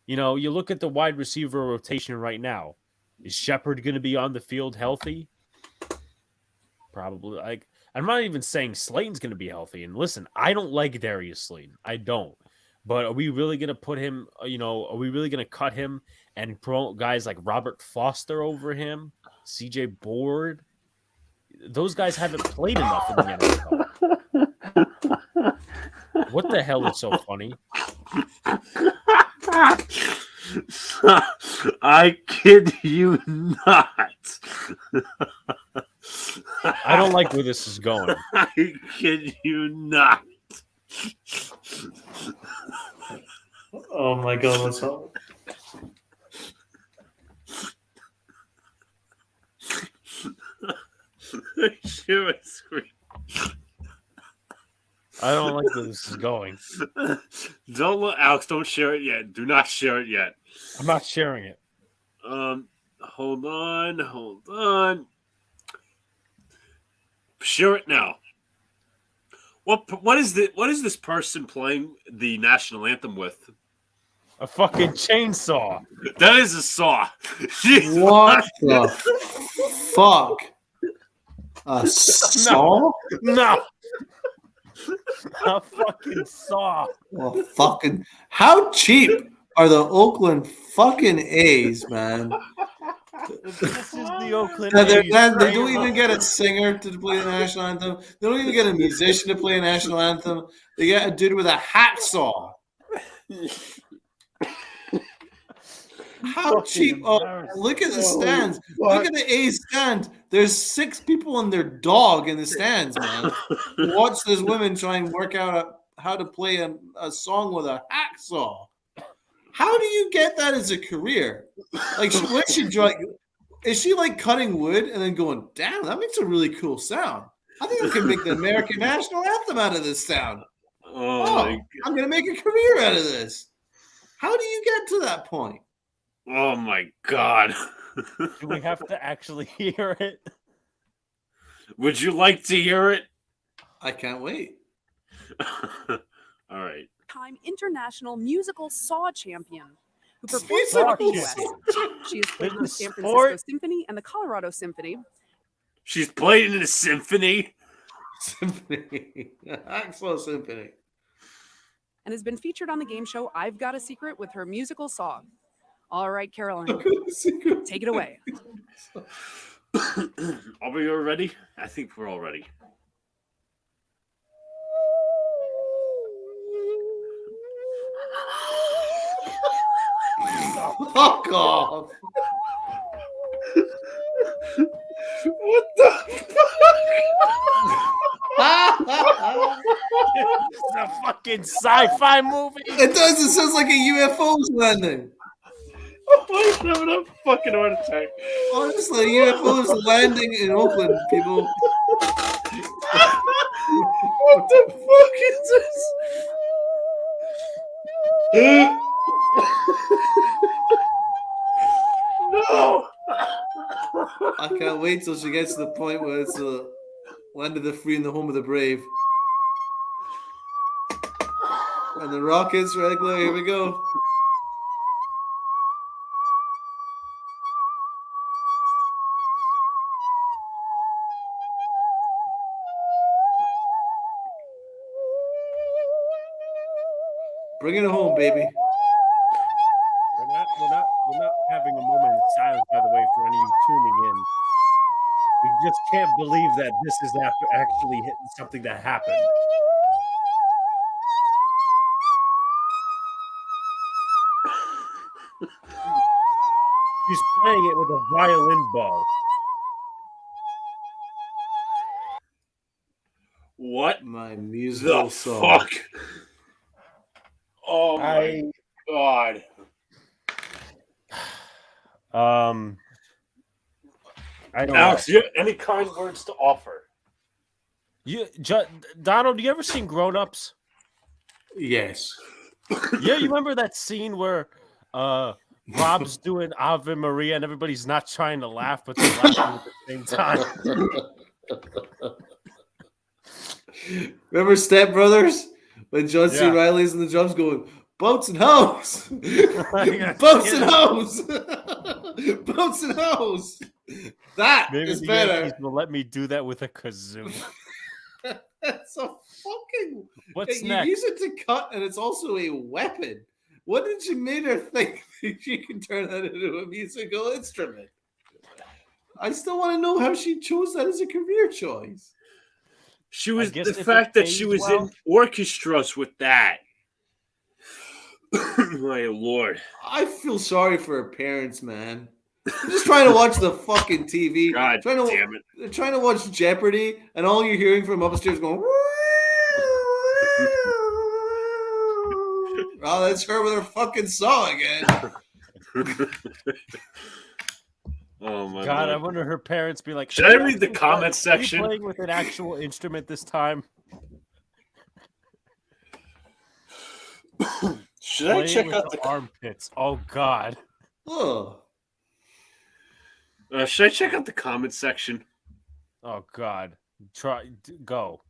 you look at the wide receiver rotation right now. Is Shepard going to be on the field healthy? Probably. Like, I'm not even saying Slayton's going to be healthy. And listen, I don't like Darius Slayton. I don't. But are we really going to put him, are we really going to cut him and promote guys like Robert Foster over him? CJ Board? Those guys haven't played enough in the NFL. What the hell is so funny? I kid you not. I don't like where this is going. I kid you not. Oh my God, what's up? Share my screen. I don't like where this is going. Don't look, Alex. Don't share it yet. Do not share it yet. I'm not sharing it. Hold on. Share it now. What is this person playing the national anthem with? A fucking chainsaw. That is a saw. What the fuck? A saw? No. A fucking saw. Oh, fucking! How cheap are the Oakland fucking A's, man? This is the Oakland They A's. don't even get a singer to play the national anthem. They don't even get a musician to play a national anthem. They get a dude with a hacksaw. How cheap? Oh, look at the stands. Look at the A's stand. There's 6 people and their dog in the stands, man. Watch this woman try and work out how to play a song with a hacksaw. How do you get that as a career? Like, is she like cutting wood and then going, damn, that makes a really cool sound. I think I can make the American national anthem out of this sound. I'm going to make a career out of this. How do you get to that point? Oh my God. Do we have to actually hear it? Would you like to hear it? I can't wait. All right. Time international musical saw champion who performs Musical in the U.S. She has played in the San Francisco Symphony and the Colorado Symphony. She's played in a symphony. Symphony. Hacksaw Symphony. And has been featured on the game show I've Got a Secret with her musical saw. All right, Caroline, take it away. Are we all ready? I think we're all ready. Fuck off. What the fuck? It's a fucking sci-fi movie. It does. It sounds like a UFO's landing. Oh, I'm having a fucking heart attack. Honestly, UFO's landing in Oakland, people. What the fuck is this? No. I can't wait till she gets to the point where it's the land of the free and the home of the brave. And the Rockets, regular, here we go. Bring it home, baby. We're not having a moment of silence, by the way, for any of you tuning in. We just can't believe that this is actually something that happened. She's playing it with a violin bow. What my musical the song? fuck? Oh my god. I don't Alex, know. you have any kind words to offer? Donald, you ever seen Grown Ups? Yes. Yeah, you remember that scene where Rob's doing Ave Maria and everybody's not trying to laugh, but they're laughing at the same time. Remember Step Brothers? When John C. Reilly's in the drums going, boats and hoes! Boats and hoes! Boats and hoes! That Maybe is the better. Yankees will let me do that with a kazoo. That's a fucking... What's you next? use it to cut, and it's also a weapon. What did you make her think that she can turn that into a musical instrument? I still want to know how she chose that as a career choice. She was the fact that she was in orchestras with that. My lord. I feel sorry for her parents, man. They're just trying to watch the fucking TV. God damn it. They're trying to watch Jeopardy, and all you're hearing from upstairs going, oh, that's her with her fucking song again. Oh my God, Lord. I wonder her parents be like, should I read the comment section? Are you playing with an actual instrument this time? Should I check out the armpits? Oh God. Oh. Should I check out the comment section? Oh God. Go.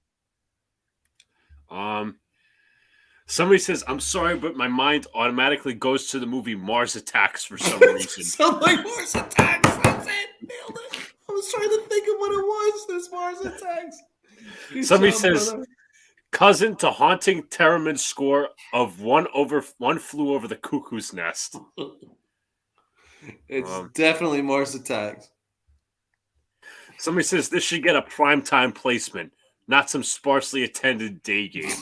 Somebody says, I'm sorry, but my mind automatically goes to the movie Mars Attacks for some reason. Something Mars Attacks. That's it. Nailed it. I was trying to think of what it was. This Mars Attacks. Somebody says, brother. Cousin to haunting Terraman's score of One Flew Over the Cuckoo's Nest. It's definitely Mars Attacks. Somebody says this should get a primetime placement, not some sparsely attended day game.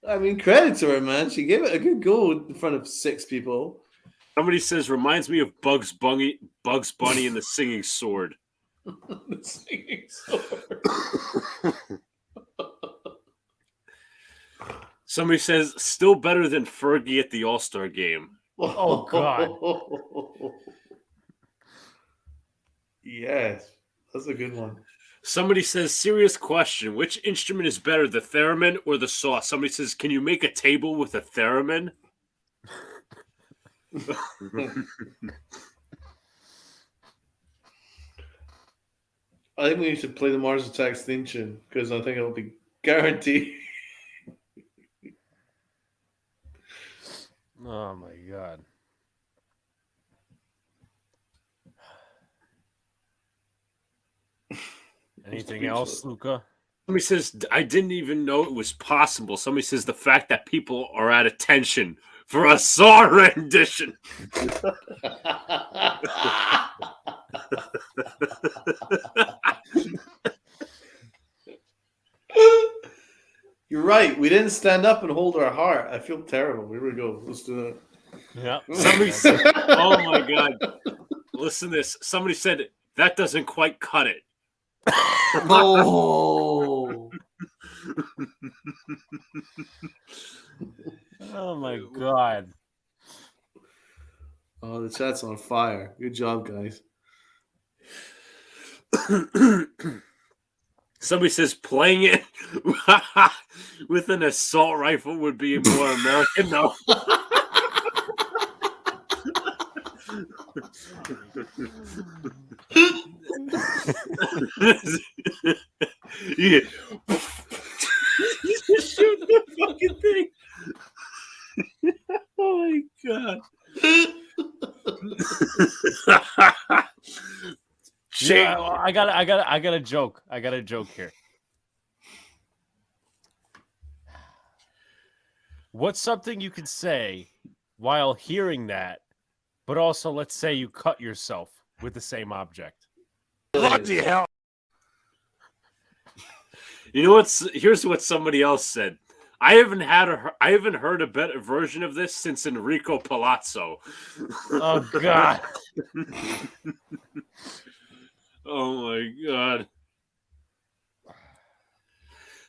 I mean, credit to her, man. She gave it a good go in front of 6 people. Somebody says reminds me of Bugs Bunny and the Singing Sword. The Singing Sword. Somebody says still better than Fergie at the All-Star game. Oh God. Yes, that's a good one. Somebody says, serious question. Which instrument is better, the theremin or the saw? Somebody says, can you make a table with a theremin? I think we should play the Mars Attacks theme tune because I think it'll be guaranteed. Oh my God. Anything else, Luca? Somebody says, I didn't even know it was possible. Somebody says the fact that people are at attention for a Saw rendition. You're right. We didn't stand up and hold our heart. I feel terrible. Here we go. Let's do that. Yeah. Somebody said, oh my God. Listen to this. Somebody said, that doesn't quite cut it. Oh. Oh my God. Oh, the chat's on fire. Good job, guys. Somebody says playing it with an assault rifle would be more American. No. Yeah. Shoot the fucking thing. Oh my God. Yeah, I got a joke. I got a joke here. What's something you could say while hearing that, but also let's say you cut yourself with the same object? What the hell? You know what's? Here's what somebody else said. I haven't heard a better version of this since Enrico Palazzo. Oh God. Oh my God.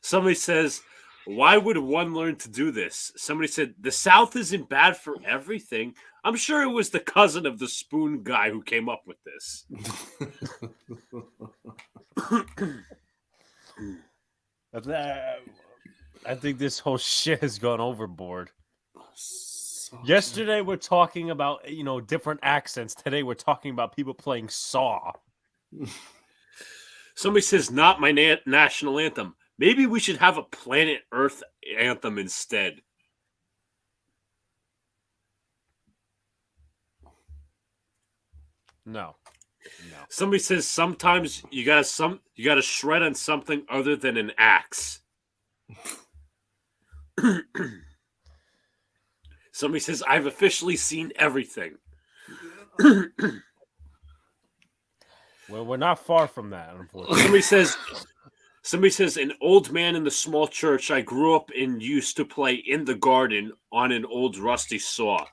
Somebody says, why would one learn to do this? Somebody said, the South isn't bad for everything. I'm sure it was the cousin of the spoon guy who came up with this. I think this whole shit has gone overboard. Yesterday we're talking about, different accents. Today we're talking about people playing Saw. Somebody says, not my national anthem. Maybe we should have a Planet Earth anthem instead. No. Somebody says sometimes you gotta shred on something other than an axe. Somebody says, I've officially seen everything. Well, we're not far from that, unfortunately. Somebody says, an old man in the small church I grew up in used to play in the garden on an old rusty saw.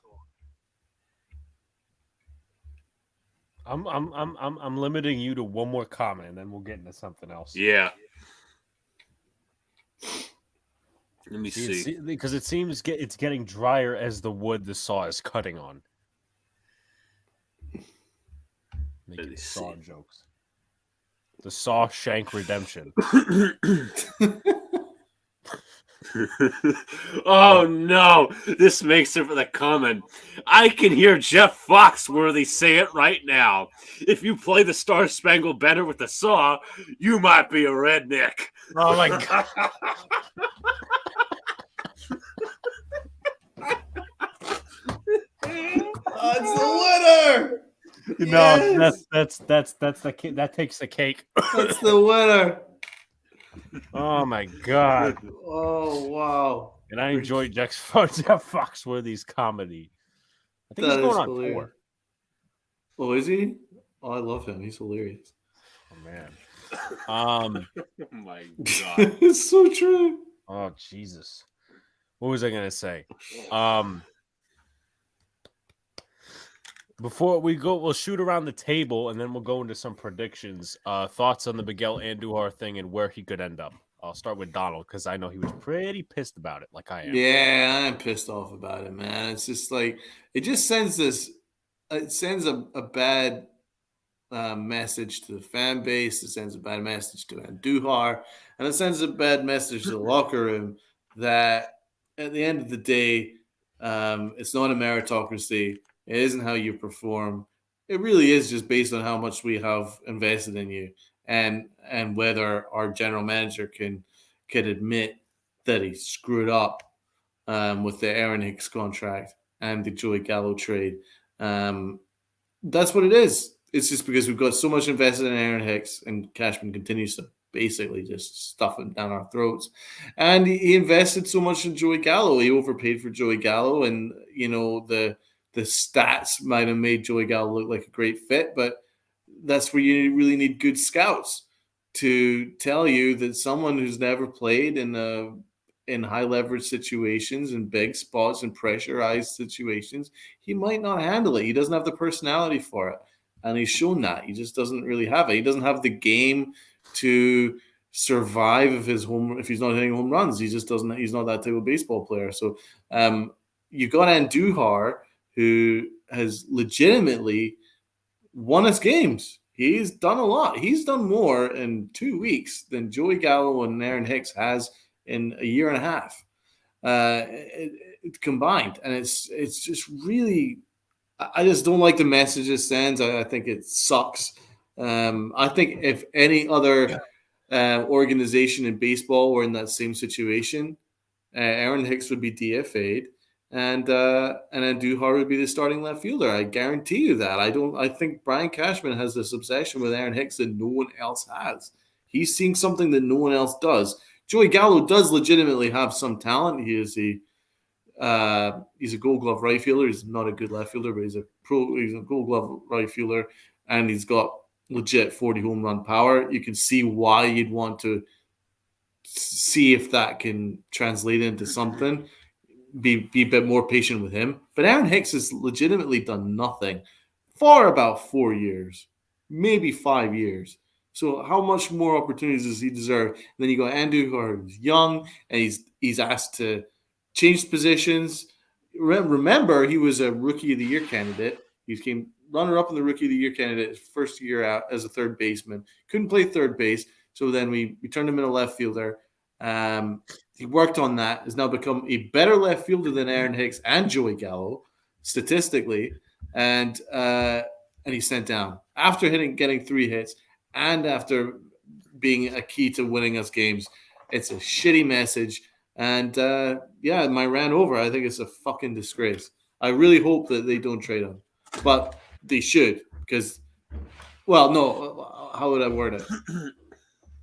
I'm limiting you to one more comment, and then we'll get into something else. Yeah. Let me see. Because it seems it's getting drier as the wood the saw is cutting on. Making saw jokes. The Sawshank Redemption. Oh no, this makes it for the comment. I can hear Jeff Foxworthy say it right now. If you play the Star Spangled Banner with the saw, you might be a redneck. Oh my god. It's the winner. No, that's the cake. That takes the cake. That's the winner. Oh my god. Oh wow. And I enjoyed Jeff Foxworthy's comedy. I think he's going on tour. Oh, is he? Oh, I love him. He's hilarious. Oh man. Oh my god. It's so true. Oh Jesus. What was I gonna say? Before we go, we'll shoot around the table and then we'll go into some predictions. Thoughts on the Miguel Andujar thing and where he could end up. I'll start with Donald because I know he was pretty pissed about it, like I am. Yeah, I'm pissed off about it, man. It's just like it just sends this. It sends a bad message to the fan base. It sends a bad message to Andujar, and it sends a bad message to the locker room that at the end of the day, it's not a meritocracy. It isn't how you perform. It really is just based on how much we have invested in you, and whether our general manager can admit that he screwed up with the Aaron Hicks contract and the Joey Gallo trade. That's what it is. It's just because we've got so much invested in Aaron Hicks, and Cashman continues to basically just stuff it down our throats. And he invested so much in Joey Gallo. He overpaid for Joey Gallo, and the stats might have made Joey Gallo look like a great fit, but that's where you really need good scouts to tell you that someone who's never played in high leverage situations and big spots and pressurized situations, he might not handle it. He doesn't have the personality for it. And he's shown that. He just doesn't really have it. He doesn't have the game to survive if he's not hitting home runs. He just doesn't. He's not that type of baseball player. So you got Andujar, who has legitimately won us games. He's done a lot. He's done more in 2 weeks than Joey Gallo and Aaron Hicks has in a year and a half combined. And it's just really, I just don't like the message it sends. I think it sucks. I think if any other organization in baseball were in that same situation, Aaron Hicks would be DFA'd. And Andujar would be the starting left fielder. I guarantee you that. I think Brian Cashman has this obsession with Aaron Hicks that no one else has. He's seeing something that no one else does. Joey Gallo does legitimately have some talent. He's a Gold Glove right fielder. He's not a good left fielder, but he's a Gold Glove right fielder, and he's got legit 40 home run power. You can see why you'd want to see if that can translate into something. Be a bit more patient with him. But Aaron Hicks has legitimately done nothing for about 4 years, maybe 5 years. So how much more opportunities does he deserve? And then you go Andujar, who's young, and he's asked to change positions. Remember, he was a Rookie of the Year candidate. He came runner-up in the Rookie of the Year candidate his first year out as a third baseman. Couldn't play third base, so then we turned him into left fielder. He worked on that, has now become a better left fielder than Aaron Hicks and Joey Gallo, statistically, and he's sent down after getting 3 hits and after being a key to winning us games. It's a shitty message, and my rant over. I think it's a fucking disgrace. I really hope that they don't trade him, but they should, because, well, no, how would I word it?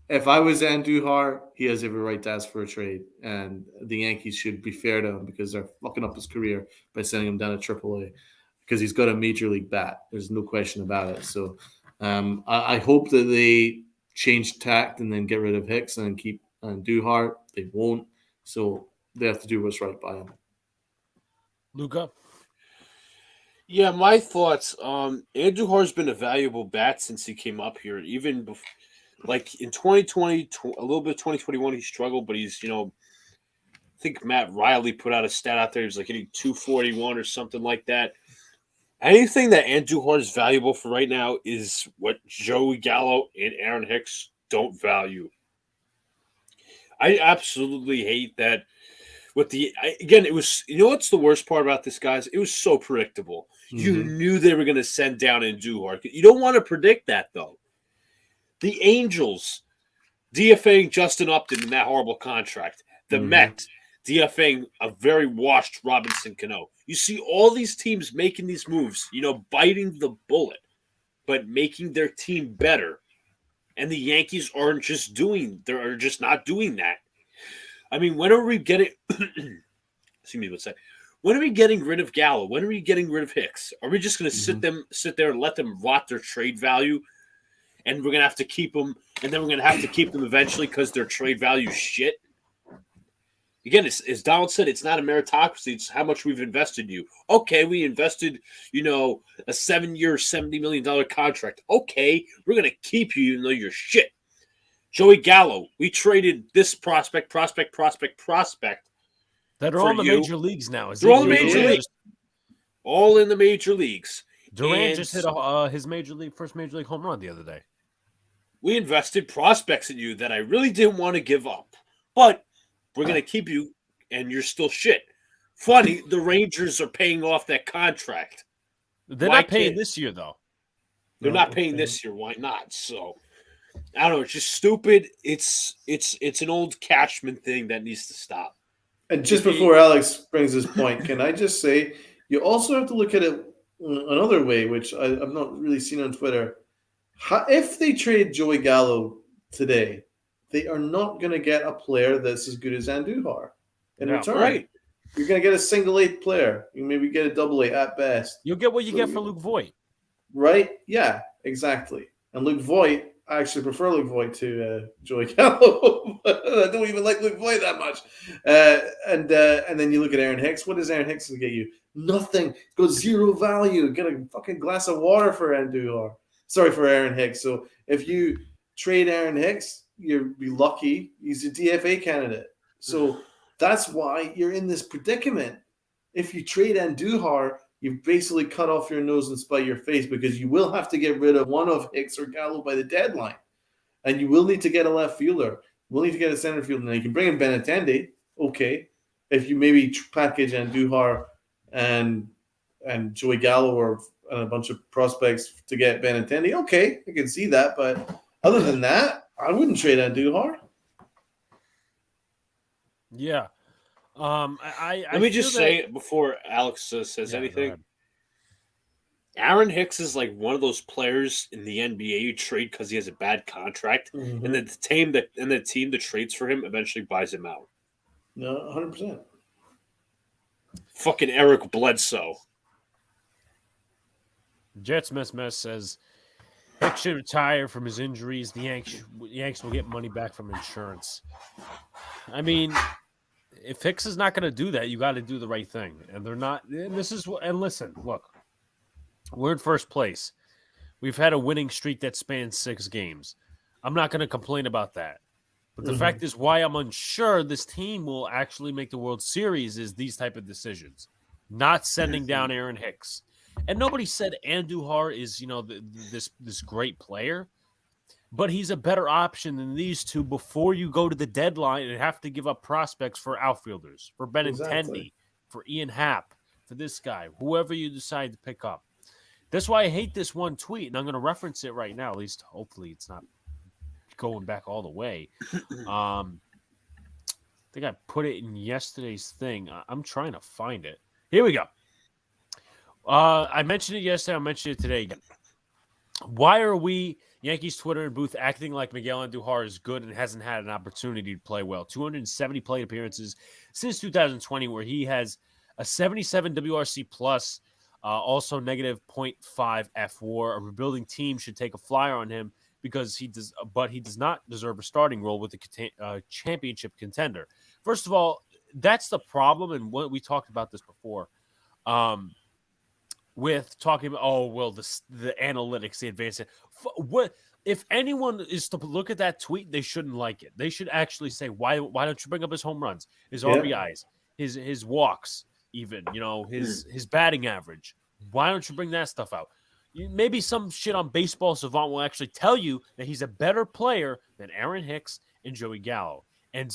If I was Andujar, he has every right to ask for a trade, and the Yankees should be fair to him because they're fucking up his career by sending him down to AAA because he's got a major league bat. There's no question about it. So I hope that they change tact and then get rid of Hicks and keep Andujar. They won't, so they have to do what's right by him. Luca? Yeah, my thoughts. Andujar's been a valuable bat since he came up here, even before. Like in 2020, a little bit of 2021, he struggled, but he's, I think Matt Riley put out a stat out there. He was like hitting 241 or something like that. Anything that Andujar is valuable for right now is what Joey Gallo and Aaron Hicks don't value. I absolutely hate that. It was, what's the worst part about this, guys? It was so predictable. Mm-hmm. You knew they were going to send down Andujar. You don't want to predict that, though. The Angels DFAing Justin Upton in that horrible contract. The Mets DFAing a very washed Robinson Cano. You see all these teams making these moves, biting the bullet, but making their team better. And the Yankees they're just not doing that. I mean, when are we getting excuse me, what's that? When are we getting rid of Gallo? When are we getting rid of Hicks? Are we just going to sit there and let them rot their trade value? And we're going to have to keep them, and then we're going to have to keep them eventually because their trade value is shit. Again, as Donald said, it's not a meritocracy. It's how much we've invested in you. Okay, we invested, a 7-year, $70 million contract. Okay, we're going to keep you even though you're shit. Joey Gallo, we traded this prospect. That are all in the major leagues now. They're all in the major leagues. All in the major leagues. Durant just hit his first major league home run the other day. We invested prospects in you that I really didn't want to give up. But we're going to keep you, and you're still shit. Funny, the Rangers are paying off that contract. They're not paying this year, though. They're not paying this year. Why not? So, I don't know. It's just stupid. It's an old Cashman thing that needs to stop. And just before Alex brings his point, can I just say, you also have to look at it another way, which I've not really seen on Twitter. If they trade Joey Gallo today, they are not going to get a player that's as good as Andujar in return. Right. You're going to get a single A player. You maybe get a double A at best. You'll get what you get for Luke Voit. Right? Yeah, exactly. And Luke Voit, I actually prefer Luke Voit to Joey Gallo. I don't even like Luke Voit that much. And then you look at Aaron Hicks. What does Aaron Hicks get you? Nothing. Got zero value. Get a fucking glass of water for Aaron Hicks. So if you trade Aaron Hicks, you'll be lucky. He's a DFA candidate. So that's why you're in this predicament. If you trade Andujar, you've basically cut off your nose and spite your face because you will have to get rid of one of Hicks or Gallo by the deadline. And you will need to get a left fielder. You will need to get a center fielder. Now, you can bring in Benintendi. Okay. If you maybe package Andujar and Joey Gallo and a bunch of prospects to get Benintendi, okay, I can see that. But other than that, I wouldn't trade Andujar. Yeah. Let me just say before Alex says anything. Aaron Hicks is like one of those players in the NBA you trade because he has a bad contract, and then the team that trades for him eventually buys him out. No, 100%. Fucking Eric Bledsoe. Jets Mess says Hicks should retire from his injuries. The Yanks will get money back from insurance. I mean, if Hicks is not going to do that, you got to do the right thing. And they're not. And listen, look, we're in first place. We've had a winning streak that spans 6 games. I'm not going to complain about that. But the fact is why I'm unsure this team will actually make the World Series is these type of decisions, not sending down Aaron Hicks. And nobody said Andujar is, this great player, but he's a better option than these two before you go to the deadline and have to give up prospects for outfielders, for Benintendi, for Ian Happ, for this guy, whoever you decide to pick up. That's why I hate this one tweet, and I'm going to reference it right now. At least, hopefully, it's not going back all the way. I think I put it in yesterday's thing. I'm trying to find it. Here we go. I mentioned it yesterday. I'll mention it today again. Why are we, Yankees Twitter and booth, acting like Miguel Andujar is good and hasn't had an opportunity to play well? 270 plate appearances since 2020, where he has a 77 WRC plus, also negative 0.5 F WAR. A rebuilding team should take a flyer on him because he does not deserve a starting role with the championship contender. First of all, that's the problem, and what we talked about this before. With talking about, the analytics, the advanced. What if anyone is to look at that tweet? They shouldn't like it. They should actually say, why don't you bring up his home runs, his RBIs, his walks, even his batting average? Why don't you bring that stuff out? Maybe some shit on Baseball Savant will actually tell you that he's a better player than Aaron Hicks and Joey Gallo. And,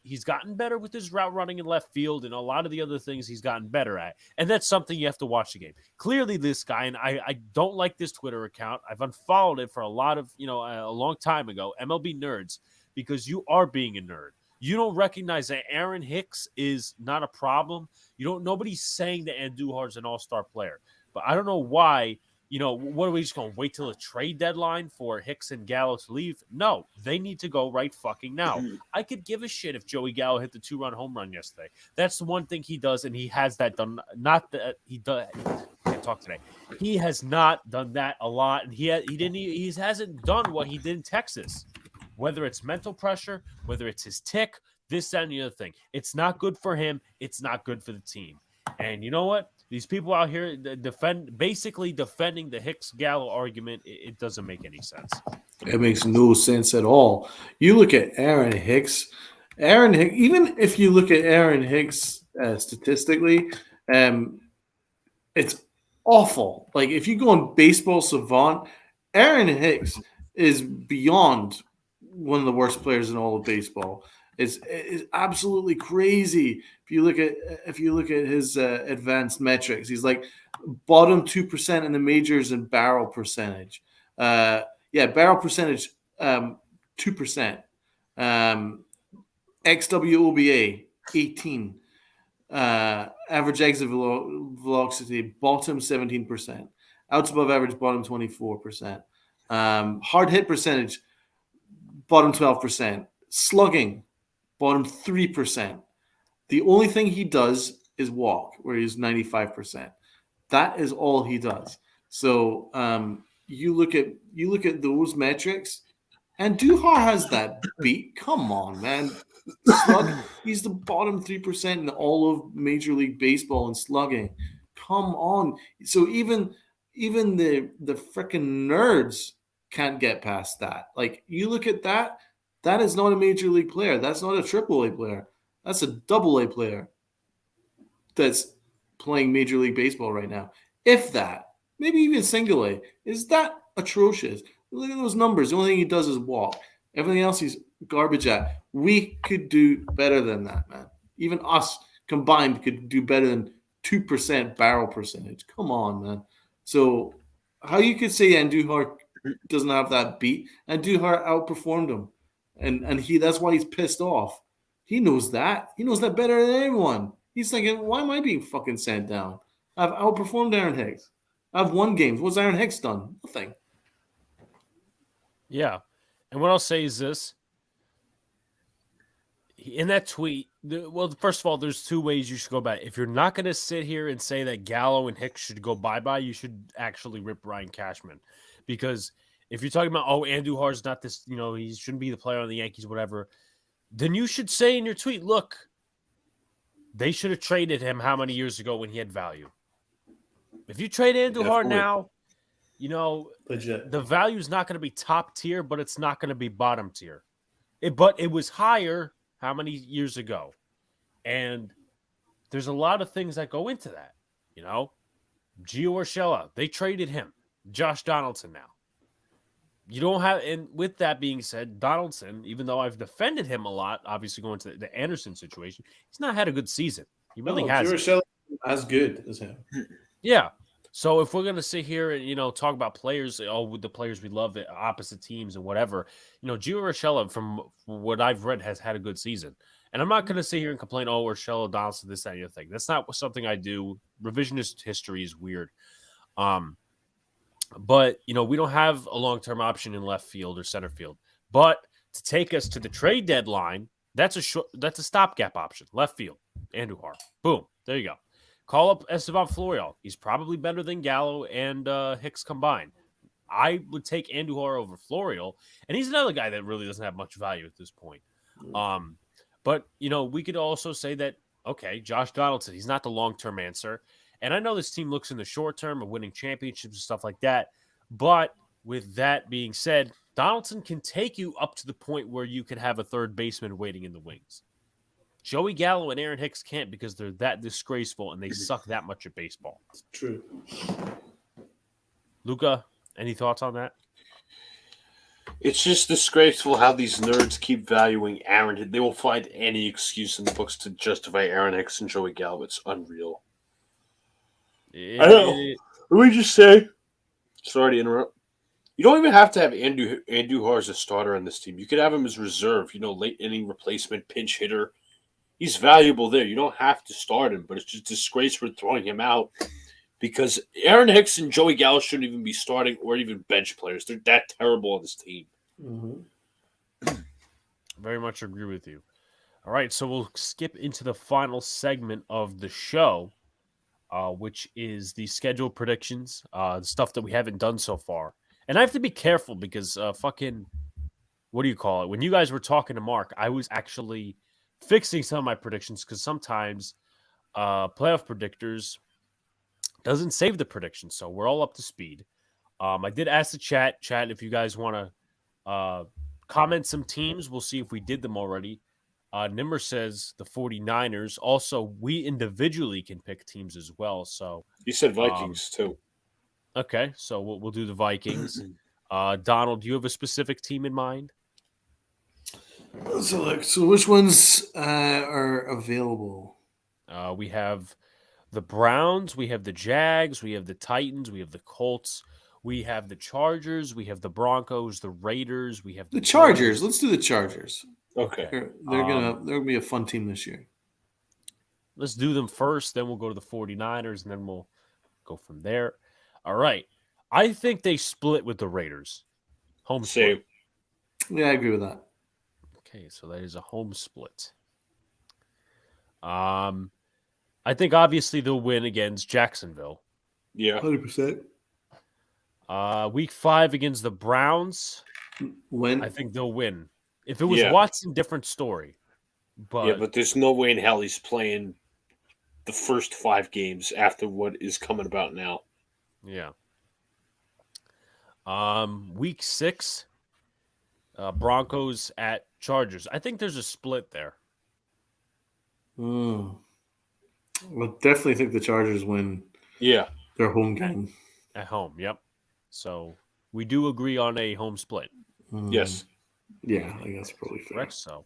he's gotten better with his route running in left field and a lot of the other things he's gotten better at. And that's something you have to watch the game. Clearly, this guy, and I don't like this Twitter account. I've unfollowed it for a long time ago, MLB Nerds, because you are being a nerd. You don't recognize that Aaron Hicks is not a problem. Nobody's saying that Andujar is an all-star player. But I don't know why. What are we just going to wait till a trade deadline for Hicks and Gallo to leave? No, they need to go right fucking now. I could give a shit if Joey Gallo hit the 2-run home run yesterday. That's the one thing he does, and he has that done. Not that he does. I can't talk today. He has not done that a lot, and he hasn't done what he did in Texas. Whether it's mental pressure, whether it's his tick, this, that, and the other thing. It's not good for him. It's not good for the team. And you know what? These people out here basically defending the Hicks-Gallo argument, it doesn't make any sense. It makes no sense at all. You look at Aaron Hicks, even if you look at Aaron Hicks statistically, it's awful. Like, if you go on Baseball Savant, Aaron Hicks is beyond one of the worst players in all of baseball. It's absolutely crazy. If you look at his advanced metrics, he's like bottom 2% in the majors in barrel percentage. Barrel percentage 2%. XWOBA 18. Average exit velocity bottom 17%. Outs above average bottom 24%. Hard hit percentage bottom 12%. Slugging bottom 3%. The only thing he does is walk, where he's 95%. That is all he does. So you look at those metrics, and Andujar has that beat. Come on, man. Slug, he's the bottom 3% in all of Major League Baseball in slugging. Come on. So even the freaking nerds can't get past that. Like, you look at that. That is not a major league player. That's not a AAA player. That's a AA player that's playing Major League Baseball right now. If that, maybe even single A. Is that atrocious? Look at those numbers. The only thing he does is walk. Everything else he's garbage at. We could do better than that, man. Even us combined could do better than 2% barrel percentage. Come on, man. So how you could say Andujar doesn't have that beat? Andujar outperformed him. And that's why he's pissed off. He knows that. He knows that better than anyone. He's thinking, why am I being fucking sent down? I've outperformed Aaron Hicks. I've won games. What's Aaron Hicks done? Nothing. Yeah. And what I'll say is this. In that tweet, first of all, there's two ways you should go about it. If you're not going to sit here and say that Gallo and Hicks should go bye-bye, you should actually rip Ryan Cashman. Because if you're talking about, Andujar's not this, he shouldn't be the player on the Yankees, whatever, then you should say in your tweet, look, they should have traded him how many years ago when he had value? If you trade Andujar now, Legit. the value is not going to be top tier, but it's not going to be bottom tier. But it was higher how many years ago? And there's a lot of things that go into that. Gio Urshela, they traded him. Josh Donaldson now. You don't have, and with that being said, Donaldson, even though I've defended him a lot, obviously going to the Anderson situation, he's not had a good season. He really hasn't. Urshela as good as him. Yeah. So if we're going to sit here and, talk about players, with the players we love at opposite teams and whatever, Gio Urshela, from what I've read, has had a good season. And I'm not going to sit here and complain, Urshela, Donaldson, this, that, and the other thing. That's not something I do. Revisionist history is weird. But, we don't have a long-term option in left field or center field. But to take us to the trade deadline, that's a stopgap option. Left field, Andujar. Boom. There you go. Call up Esteban Florial. He's probably better than Gallo and Hicks combined. I would take Andujar over Florial, and he's another guy that really doesn't have much value at this point. But, we could also say that, okay, Josh Donaldson, he's not the long-term answer. And I know this team looks in the short term of winning championships and stuff like that. But with that being said, Donaldson can take you up to the point where you could have a third baseman waiting in the wings. Joey Gallo and Aaron Hicks can't because they're that disgraceful and they suck that much at baseball. True. Luca, any thoughts on that? It's just disgraceful how these nerds keep valuing Aaron. They will find any excuse in the books to justify Aaron Hicks and Joey Gallo. It's unreal. I know. Let me just say, sorry to interrupt. You don't even have to have Andujar as a starter on this team. You could have him as reserve, late inning replacement, pinch hitter. He's valuable there. You don't have to start him, but it's just disgraceful throwing him out because Aaron Hicks and Joey Gallo shouldn't even be starting or even bench players. They're that terrible on this team. Mm-hmm. Very much agree with you. All right, so we'll skip into the final segment of the show. Which is the schedule predictions, the stuff that we haven't done so far. And I have to be careful because what do you call it? When you guys were talking to Mark, I was actually fixing some of my predictions because sometimes playoff predictors doesn't save the predictions. So we're all up to speed. I did ask the chat, if you guys want to comment some teams. We'll see if we did them already. Nimmer says the 49ers. Also, we individually can pick teams as well. So you said Vikings too. Okay, so we'll do the Vikings. Donald, do you have a specific team in mind? So which ones are available? We have the Browns, we have the Jags, we have the Titans, we have the Colts, we have the Chargers, we have the Broncos, the Raiders, we have the Chargers. Let's do the Chargers. Okay. They're gonna be a fun team this year. Let's do them first, then we'll go to the 49ers, and then we'll go from there. All right. I think they split with the Raiders. Home split. Yeah, I agree with that. Okay, so that is a home split. I think obviously they'll win against Jacksonville. Yeah. 100%. Week 5 against the Browns. Win. I think they'll win. If it was Watson, different story. But there's no way in hell he's playing the first 5 games after what is coming about now. Yeah. Week 6, Broncos at Chargers. I think there's a split there. I definitely think the Chargers win. Yeah. Their home game. At home, yep. So we do agree on a home split. Yes. Yeah, I guess probably fair. Correct. So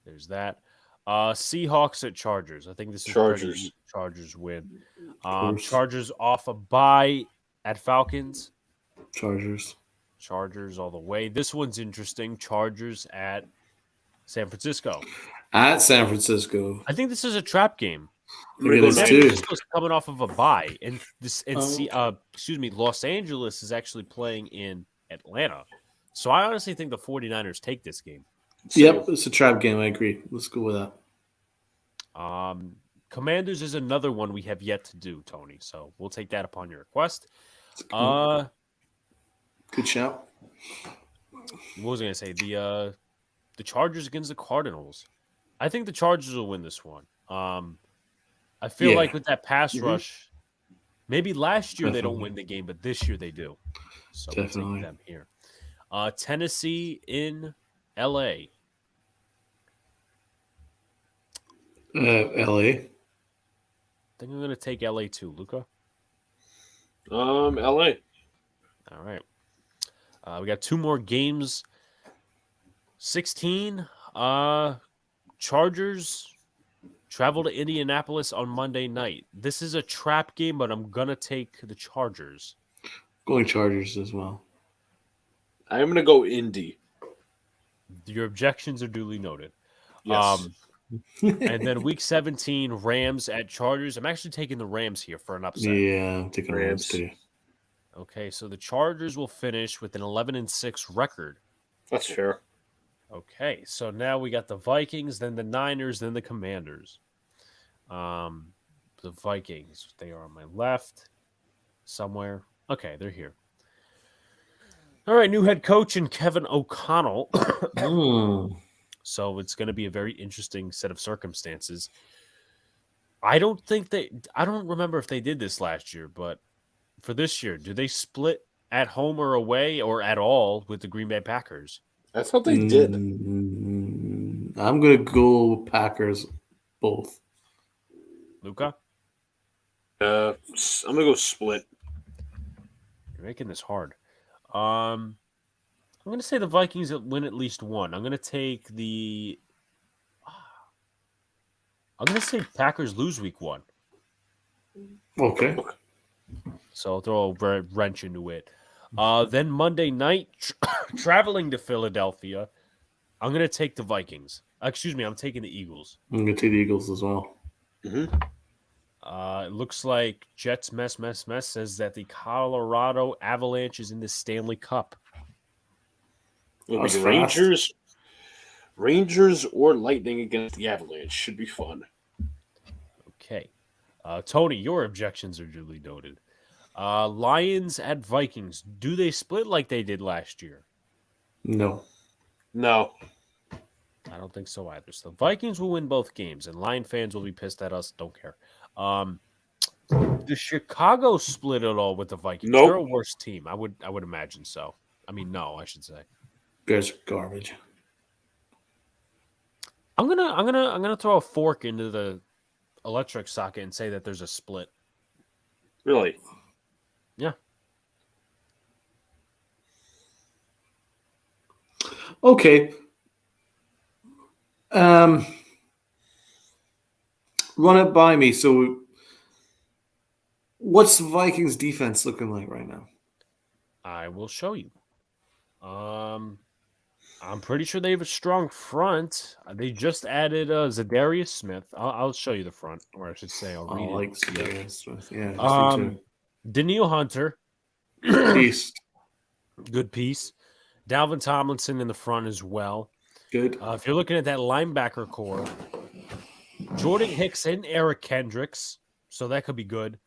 there's that. Seahawks at Chargers. I think this is Chargers. Chargers win. Chargers off a bye at Falcons. Chargers all the way. This one's interesting. Chargers at San Francisco. At San Francisco. I think this is a trap game. San Francisco's coming off of a bye, and Los Angeles is actually playing in Atlanta. So I honestly think the 49ers take this game. Yep, it's a trap game. I agree. Let's go with that. Commanders is another one we have yet to do, Tony. So we'll take that upon your request. Good shout. What was I going to say? The Chargers against the Cardinals. I think the Chargers will win this one. I feel like with that pass rush, Maybe last year they don't Definitely. win the game, but this year they do. So we'll Definitely. take them here. Tennessee in LA. LA. I think I'm going to take LA too. Luca? LA. All right. We got 2 more games. 16. Chargers travel to Indianapolis on Monday night. This is a trap game, but I'm going to take the Chargers. Going Chargers as well. I'm going to go Indy. Your objections are duly noted. Yes. And then week 17, Rams at Chargers. I'm actually taking the Rams here for an upset. Yeah, I'm taking Rams too. Okay, so the Chargers will finish with an 11-6 record. That's fair. Okay, so now we got the Vikings, then the Niners, then the Commanders. The Vikings, they are on my left somewhere. Okay, they're here. All right, new head coach and Kevin O'Connell. So it's going to be a very interesting set of circumstances. I don't remember if they did this last year, but for this year, do they split at home or away or at all with the Green Bay Packers? That's what they did. I'm going to go Packers both. Luca? I'm going to go split. You're making this hard. I'm going to say the Vikings win at least one. I'm going to take the... I'm going to say Packers lose week 1. Okay. So I'll throw a wrench into it. Then Monday night, traveling to Philadelphia, I'm going to take the Vikings. Excuse me, I'm taking the Eagles. I'm going to take the Eagles as well. Mm-hmm. It looks like Jets mess says that the Colorado Avalanche is in the Stanley Cup. It'll be Rangers or Lightning against the Avalanche. Should be fun. Okay. Tony, your objections are duly noted. Lions at Vikings. Do they split like they did last year? No. I don't think so either. So the Vikings will win both games, and Lion fans will be pissed at us. Don't care. Does Chicago split at all with the Vikings? Nope. They're a worse team. I would imagine so. I mean, no, I should say. Bears are garbage. I'm gonna throw a fork into the electric socket and say that there's a split. Really? Yeah. Okay. Run it by me. So, what's the Vikings defense looking like right now? I will show you. I'm pretty sure they have a strong front. They just added Zadarius Smith. I'll show you the front, or I should say, I'll read it. Like Zadarius Smith. Yeah. Daniil Hunter. Beast. Good piece. Dalvin Tomlinson in the front as well. Good. If you're looking at that linebacker core, Jordan Hicks and Eric Kendricks, so that could be good.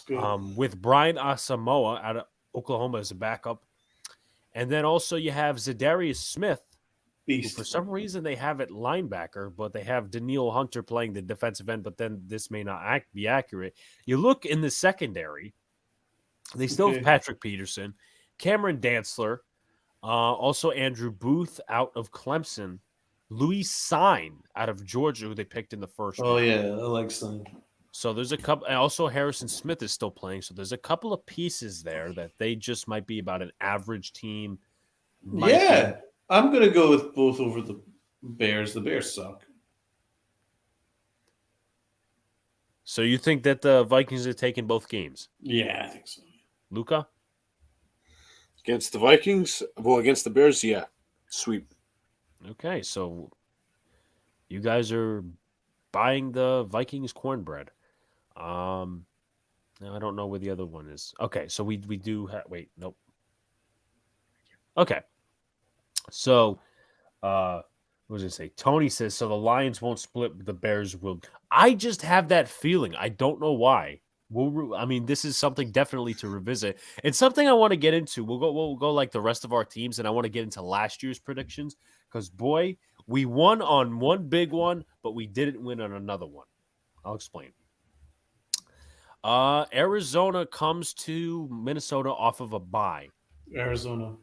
With Brian Asamoah out of Oklahoma as a backup. And then also you have Zadarius Smith, who for some reason they have at linebacker, but they have Daniil Hunter playing the defensive end, but then this may not be accurate. You look in the secondary, they still have Patrick Peterson, Cameron Dantzler, also Andrew Booth out of Clemson, Louis Sign out of Georgia, who they picked in the first round. Oh, yeah, I like Sign. So there's a couple, and also Harrison Smith is still playing. So there's a couple of pieces there that they just might be about an average team. I'm going to go with both over the Bears. The Bears suck. So you think that the Vikings are taking both games? Yeah, I think so. Luca? Against the Vikings? Well, against the Bears, yeah. Sweep. Okay, so you guys are buying the Vikings cornbread. Now I don't know where the other one is. Okay, so we do have... Wait, nope. Okay. So, what was I say? Tony says, so the Lions won't split, but the Bears will. I just have that feeling. I don't know why. This is something definitely to revisit. It's something I want to get into. We'll go like the rest of our teams, and I want to get into last year's predictions because, boy, we won on one big one, but we didn't win on another one. I'll explain. Arizona comes to Minnesota off of a bye. Arizona.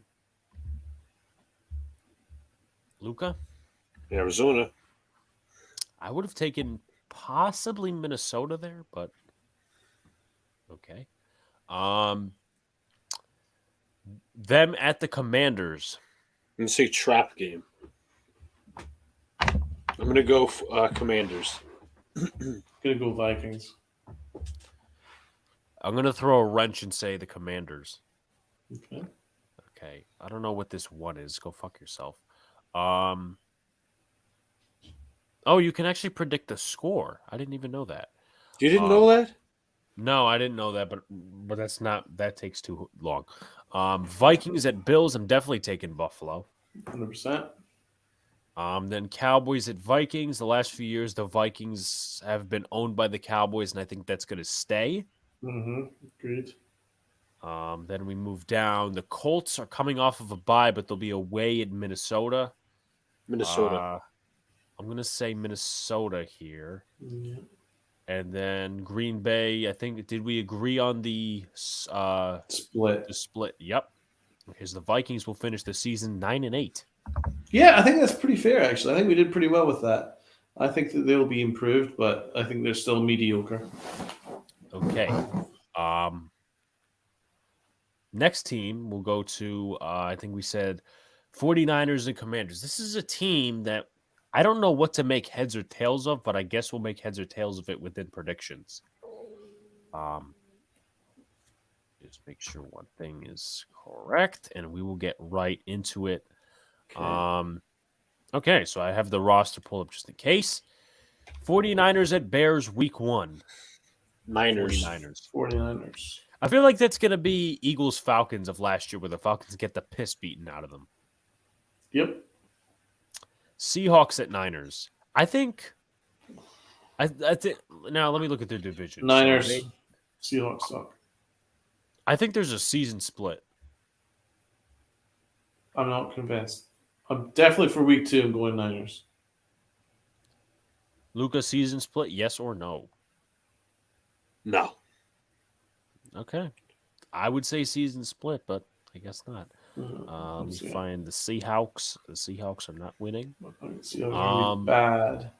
Luca? Arizona. I would have taken possibly Minnesota there, but okay. Them at the Commanders. I'm going to say trap game. I'm going to go Commanders. Gonna go Vikings. I'm going to throw a wrench and say the Commanders. Okay. Okay. I don't know what this one is. Go fuck yourself. Oh, you can actually predict the score. I didn't even know that. You didn't know that? No, I didn't know that, but that takes too long. Vikings at Bills, I'm definitely taking Buffalo. 100%. Then Cowboys at Vikings. The last few years, the Vikings have been owned by the Cowboys, and I think that's going to stay. Agreed. Then we move down. The Colts are coming off of a bye, but they'll be away in Minnesota. Minnesota. I'm going to say Minnesota here. Yeah. And then Green Bay, I think, did we agree on the Split? The split, yep. Because the Vikings will finish the season 9-8. Yeah, I think that's pretty fair, actually. I think we did pretty well with that. I think that they'll be improved, but I think they're still mediocre. Okay. Next team we'll go to, I think we said 49ers and Commanders. This is a team that I don't know what to make heads or tails of, but I guess we'll make heads or tails of it within predictions. Just make sure one thing is correct, and we will get right into it. Okay, so I have the roster pulled up just in case. 49ers at Bears week 1. Niners. 49ers. I feel like that's going to be Eagles-Falcons of last year where the Falcons get the piss beaten out of them. Yep. Seahawks at Niners. I think now let me look at their division. Niners. Seahawks suck. I think there's a season split. I'm not convinced. I'm definitely for week 2. I'm going Niners. Luca, season split, yes or no? No. Okay. I would say season split, but I guess not. Let me find the Seahawks. The Seahawks are not winning. Seahawks are really bad.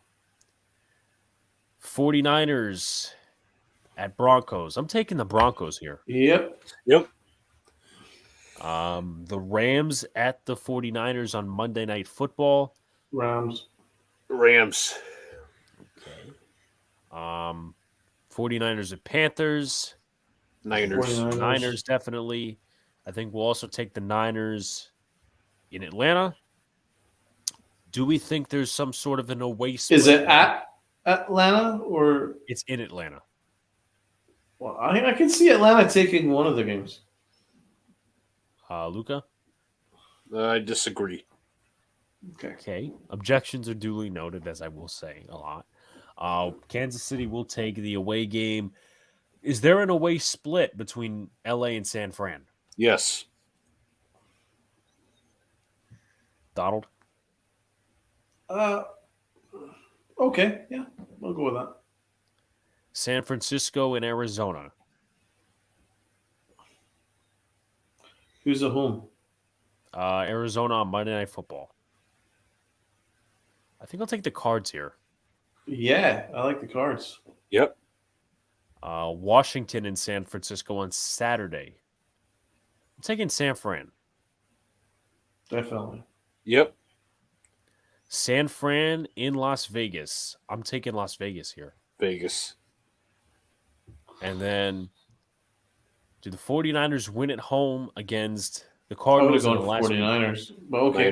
49ers at Broncos. I'm taking the Broncos here. Yep. The Rams at the 49ers on Monday Night Football. Rams. Okay. 49ers at Panthers. Niners definitely. I think we'll also take the Niners in Atlanta. Do we think there's some sort of an away split? Is it at Atlanta or it's in Atlanta? Well, I can see Atlanta taking one of the games. Luca? I disagree. Okay. Objections are duly noted, as I will say a lot. Kansas City will take the away game. Is there an away split between LA and San Fran? Yes. Donald? Okay. Yeah, I'll go with that. San Francisco and Arizona. Who's at home? Arizona on Monday Night Football. I think I'll take the Cards here. Yeah, I like the Cards. Yep. Washington and San Francisco on Saturday. I'm taking San Fran. Definitely. Yep. San Fran in Las Vegas. I'm taking Las Vegas here. Vegas. And then do the 49ers win at home against the Cardinals? I would have gone 49ers. But okay.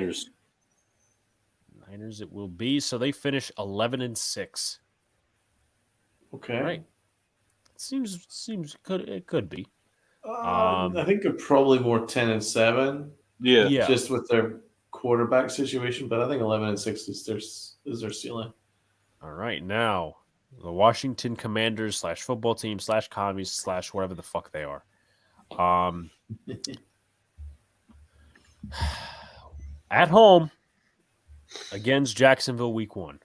Niners it will be. So they finish 11-6. Okay. Right. Seems good. It could be. I think they're probably more 10-7. Yeah. Just with their quarterback situation, but I think 11-6 is their ceiling. All right, now the Washington Commanders / football team / commies / whatever the fuck they are. At home against Jacksonville week 1.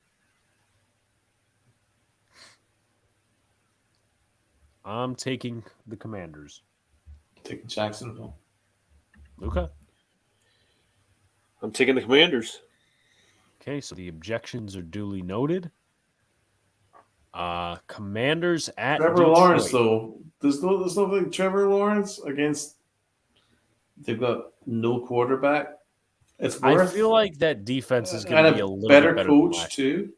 I'm taking the Commanders. Taking Jacksonville. Luca? I'm taking the Commanders. Okay, so the objections are duly noted. Commanders at Trevor Detroit. Lawrence, though. There's nothing Trevor Lawrence against. They've got no quarterback. It's worth. I feel like that defense is going to be a little better bit better coach than last too. year.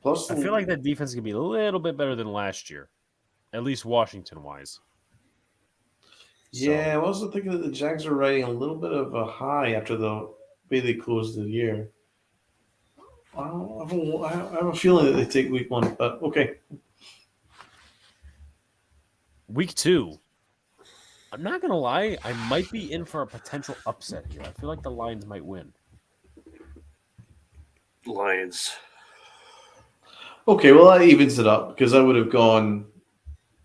Plus, I feel like that defense is going to be a little bit better than last year, at least Washington-wise. Yeah, I was also thinking that the Jags are riding a little bit of a high after the way they closed the year. I have a feeling that they take week 1, but okay. Week 2. I'm not going to lie. I might be in for a potential upset here. I feel like the Lions might win. Lions. Okay, well, that evens it up because I would have gone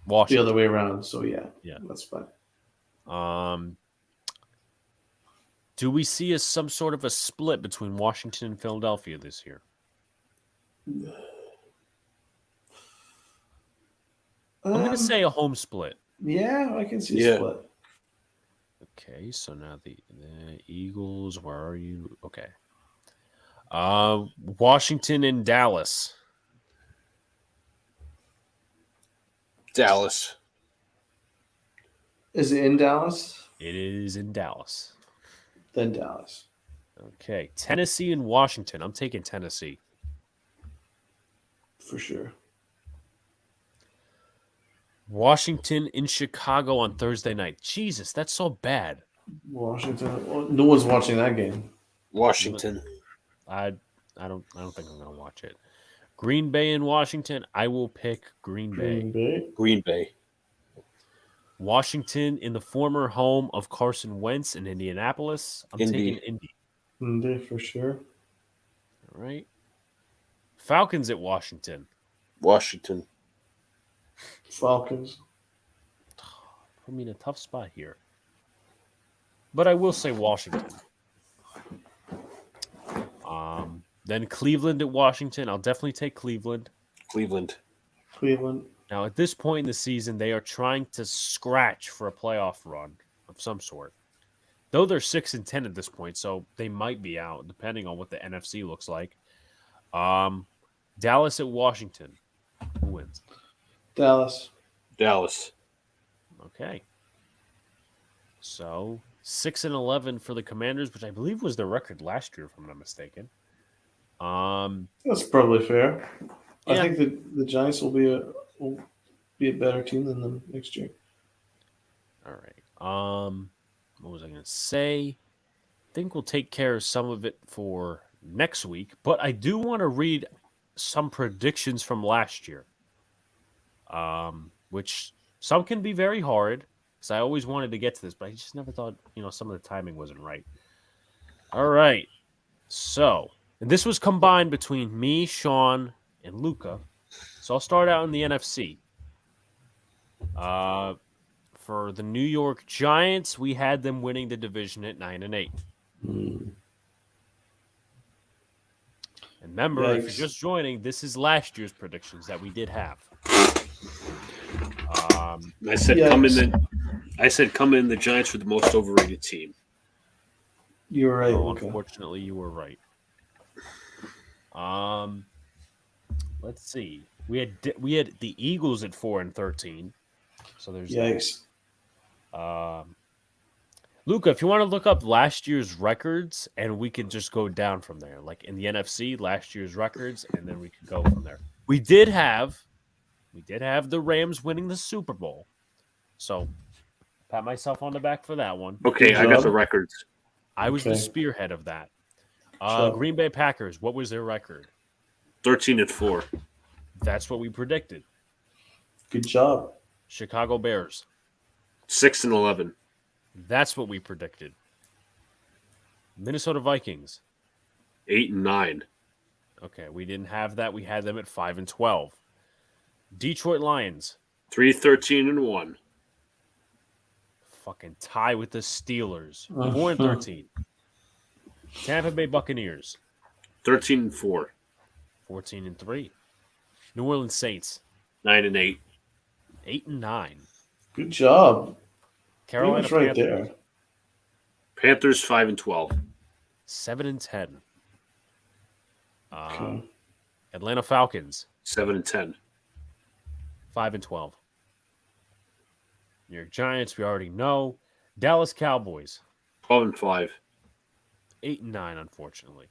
Washington. the other way around. So, yeah, that's fine. Do we see some sort of a split between Washington and Philadelphia this year? I'm going to say a home split. Yeah, I can see a split. Okay, so now the Eagles, where are you? Okay. Washington and Dallas. Dallas. Is it in Dallas? It is in Dallas. Then Dallas. Okay. Tennessee and Washington. I'm taking Tennessee. For sure. Washington in Chicago on Thursday night. Jesus, that's so bad. Washington. Well, no one's watching that game. Washington. I don't think I'm going to watch it. Green Bay and Washington. I will pick Green Bay. Green Bay. Washington in the former home of Carson Wentz in Indianapolis. I'm taking Indy. Indy for sure. All right. Falcons at Washington. Washington. Falcons. Put me in a tough spot here. But I will say Washington. Then Cleveland at Washington. I'll definitely take Cleveland. Cleveland. Now, at this point in the season, they are trying to scratch for a playoff run of some sort. Though they're 6-10 at this point, so they might be out, depending on what the NFC looks like. Dallas at Washington. Who wins? Dallas. Okay. So 6-11 for the Commanders, which I believe was their record last year, if I'm not mistaken. That's probably fair. Yeah. I think the Giants will be a better team than them next year. All right. What was I going to say? I think we'll take care of some of it for next week, but I do want to read some predictions from last year, which some can be very hard because I always wanted to get to this, but I just never thought, some of the timing wasn't right. All right. So, and this was combined between me, Sean, and Luca. So I'll start out in the NFC. For the New York Giants, we had them winning the division at 9-8. And remember, if you're just joining, this is last year's predictions that we did have. I said come in the Giants were the most overrated team. You're right. Unfortunately, you were right. Let's see. We had the Eagles at 4-13. So there's Yanks. Luca, if you want to look up last year's records, and we could just go down from there, like in the NFC, last year's records, and then we could go from there. We did have the Rams winning the Super Bowl, so pat myself on the back for that one. Okay, I got the records. I was the spearhead of that. Green Bay Packers, what was their record? 13-4. That's what we predicted. Good job. Chicago Bears. 6-11. That's what we predicted. Minnesota Vikings. 8-9. Okay, we didn't have that. We had them at 5-12. Detroit Lions. 3-13-1. Fucking tie with the Steelers. 4-13. Tampa Bay Buccaneers. 13-4. 14-3. New Orleans Saints. 9-8. 8 and 9. Good job. Carolina Pretty much right Panthers, there. Panthers 5 and 12. 7 and 10. Okay. Atlanta Falcons, 7 and 10. 5 and 12. New York Giants, we already know. Dallas Cowboys, 12 and 5. 8 and 9, unfortunately.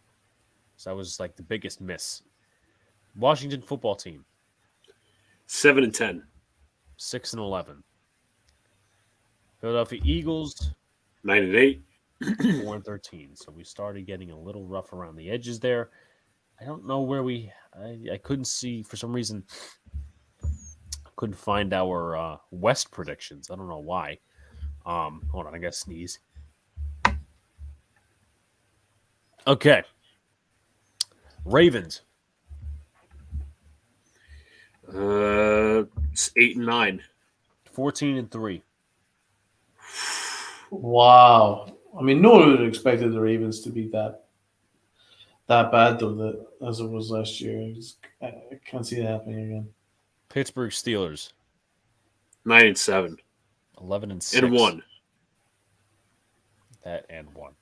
So that was like the biggest miss. Washington football team, 7 and 10. 6 and 11. Philadelphia Eagles, 9 and 8. 4 and 13. So we started getting a little rough around the edges there. I don't know where I couldn't see, for some reason, couldn't find our West predictions. I don't know why. Hold on, I got to sneeze. Okay. Ravens. It's 8 and 9. 14 and 3. Wow. I mean, no one would have expected the Ravens to be that bad, though, as it was last year. I can't see that happening again. Pittsburgh Steelers. 9 and 7. 11 and 6. And 1. That and 1.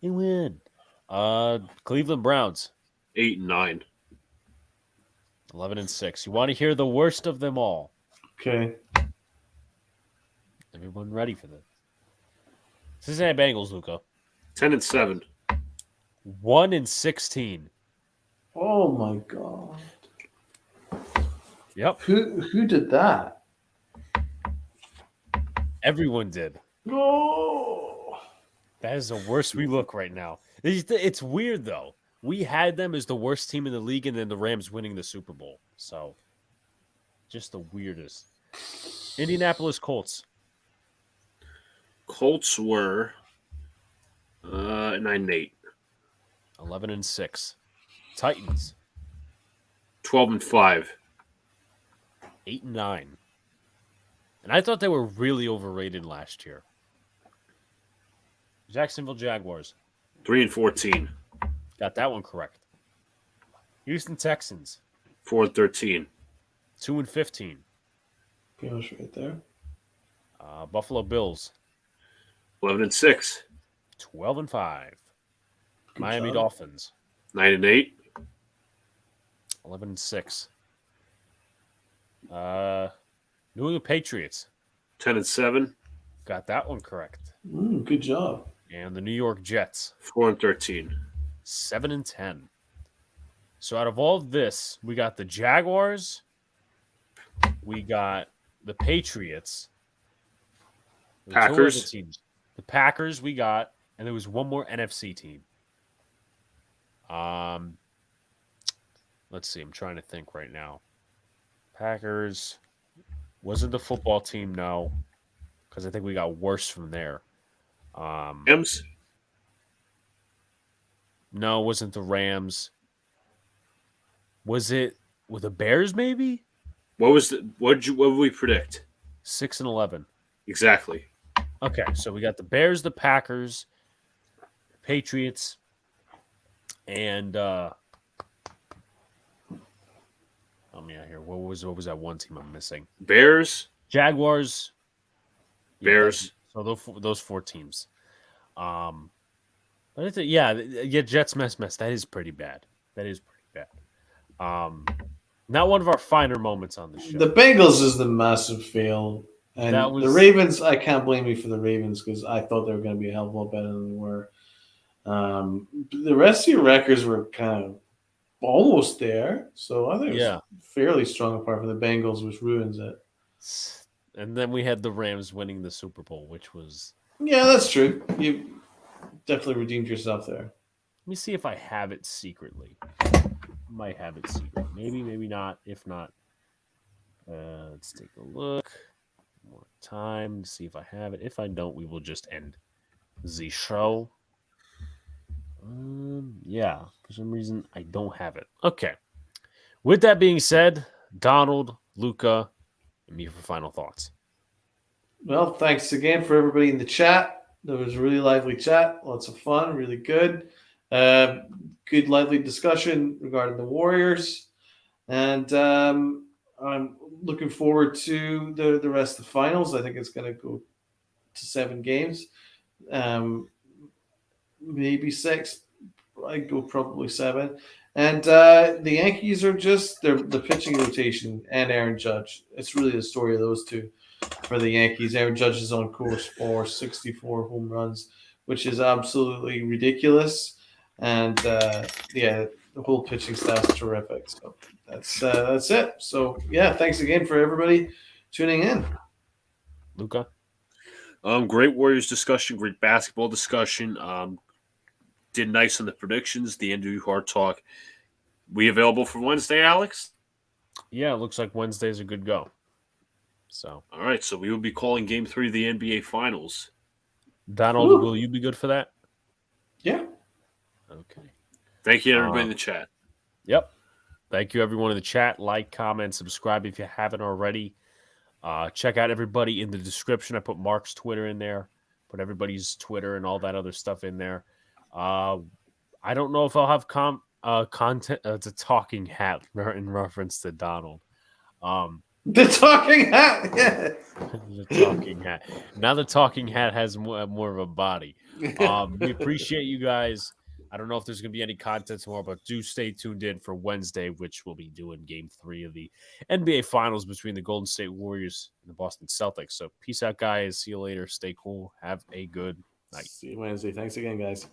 You win. Cleveland Browns. 8 and 9. 11 and 6. You want to hear the worst of them all? Okay. Everyone ready for this? Cincinnati Bengals, Luca. 10 and 7. 1 and 16. Oh my God. Yep. Who did that? Everyone did. No. That is the worst we look right now. It's weird, though. We had them as the worst team in the league, and then the Rams winning the Super Bowl. So, just the weirdest. Indianapolis Colts. Colts were 9 and 8. 11 and 6. Titans. 12 and 5. 8 and 9. And I thought they were really overrated last year. Jacksonville Jaguars. 3 and 14. Got that one correct. Houston Texans. 4 and 13. 2 and 15. Pretty much right there. Buffalo Bills. 11 and 6. 12 and 5. Good Miami job. Dolphins. 9 and 8. 11 and 6. New England Patriots. 10 and 7. Got that one correct. Good job. And the New York Jets. 4 and 13. 7 and 10. So out of all of this, we got the Jaguars. We got the Patriots. The two other Packers. teams. The Packers we got, and there was one more NFC team. Let's see. I'm trying to think right now. Packers wasn't the football team, no, because I think we got worse from there. Rams. No, it wasn't the Rams. Was it with the Bears? Maybe What would we predict? 6 and 11. Exactly. Okay, so we got the Bears, the Packers, Patriots, and help me out here. What was that one team I'm missing? Bears. Jaguars, Bears. So those four teams. But it's yeah, Jets mess. That is pretty bad. Not one of our finer moments on the show. The Bengals is the massive fail. And the Ravens, I can't blame you for the Ravens because I thought they were going to be a hell of a lot better than they were. The rest of your records were kind of almost there. So I think it was fairly strong apart from the Bengals, which ruins it. And then we had the Rams winning the Super Bowl, which was... Yeah, that's true. You definitely redeemed yourself there. Let me see if I have it secretly. Might have it secret. Maybe, maybe not. If not, let's take a look. More time to see if I have it. If I don't, we will just end the show. Yeah, for some reason I don't have it. Okay. With that being said, Donald, Luca, and me for final thoughts. Well, thanks again for everybody in the chat. There was a really lively chat, lots of fun, really good. Good lively discussion regarding the Warriors. And I'm looking forward to the rest of the finals. I think it's going to go to 7 games, maybe 6. I'd go probably 7. And the Yankees are just the pitching rotation and Aaron Judge. It's really the story of those two for the Yankees. Aaron Judge is on course for 64 home runs, which is absolutely ridiculous. And the whole pitching staff is terrific. So that's it. So yeah, thanks again for everybody tuning in. Luca? Great Warriors discussion, great basketball discussion. Did nice on the predictions, the Andujar talk. We available for Wednesday, Alex? Yeah, it looks like Wednesday's a good go. So, all right, so we will be calling Game 3 of the NBA Finals. Donald, will you be good for that? Yeah. Okay. Thank you, everybody in the chat. Yep. Thank you, everyone in the chat. Like, comment, subscribe if you haven't already. Check out everybody in the description. I put Mark's Twitter in there, put everybody's Twitter and all that other stuff in there. I don't know if I'll have content. It's a talking hat in reference to Donald. The talking hat. Yeah. The talking hat. Now the talking hat has more of a body. We appreciate you guys. I don't know if there's going to be any content tomorrow, but do stay tuned in for Wednesday, which we'll be doing Game 3 of the NBA Finals between the Golden State Warriors and the Boston Celtics. So peace out, guys. See you later. Stay cool. Have a good night. See you Wednesday. Thanks again, guys.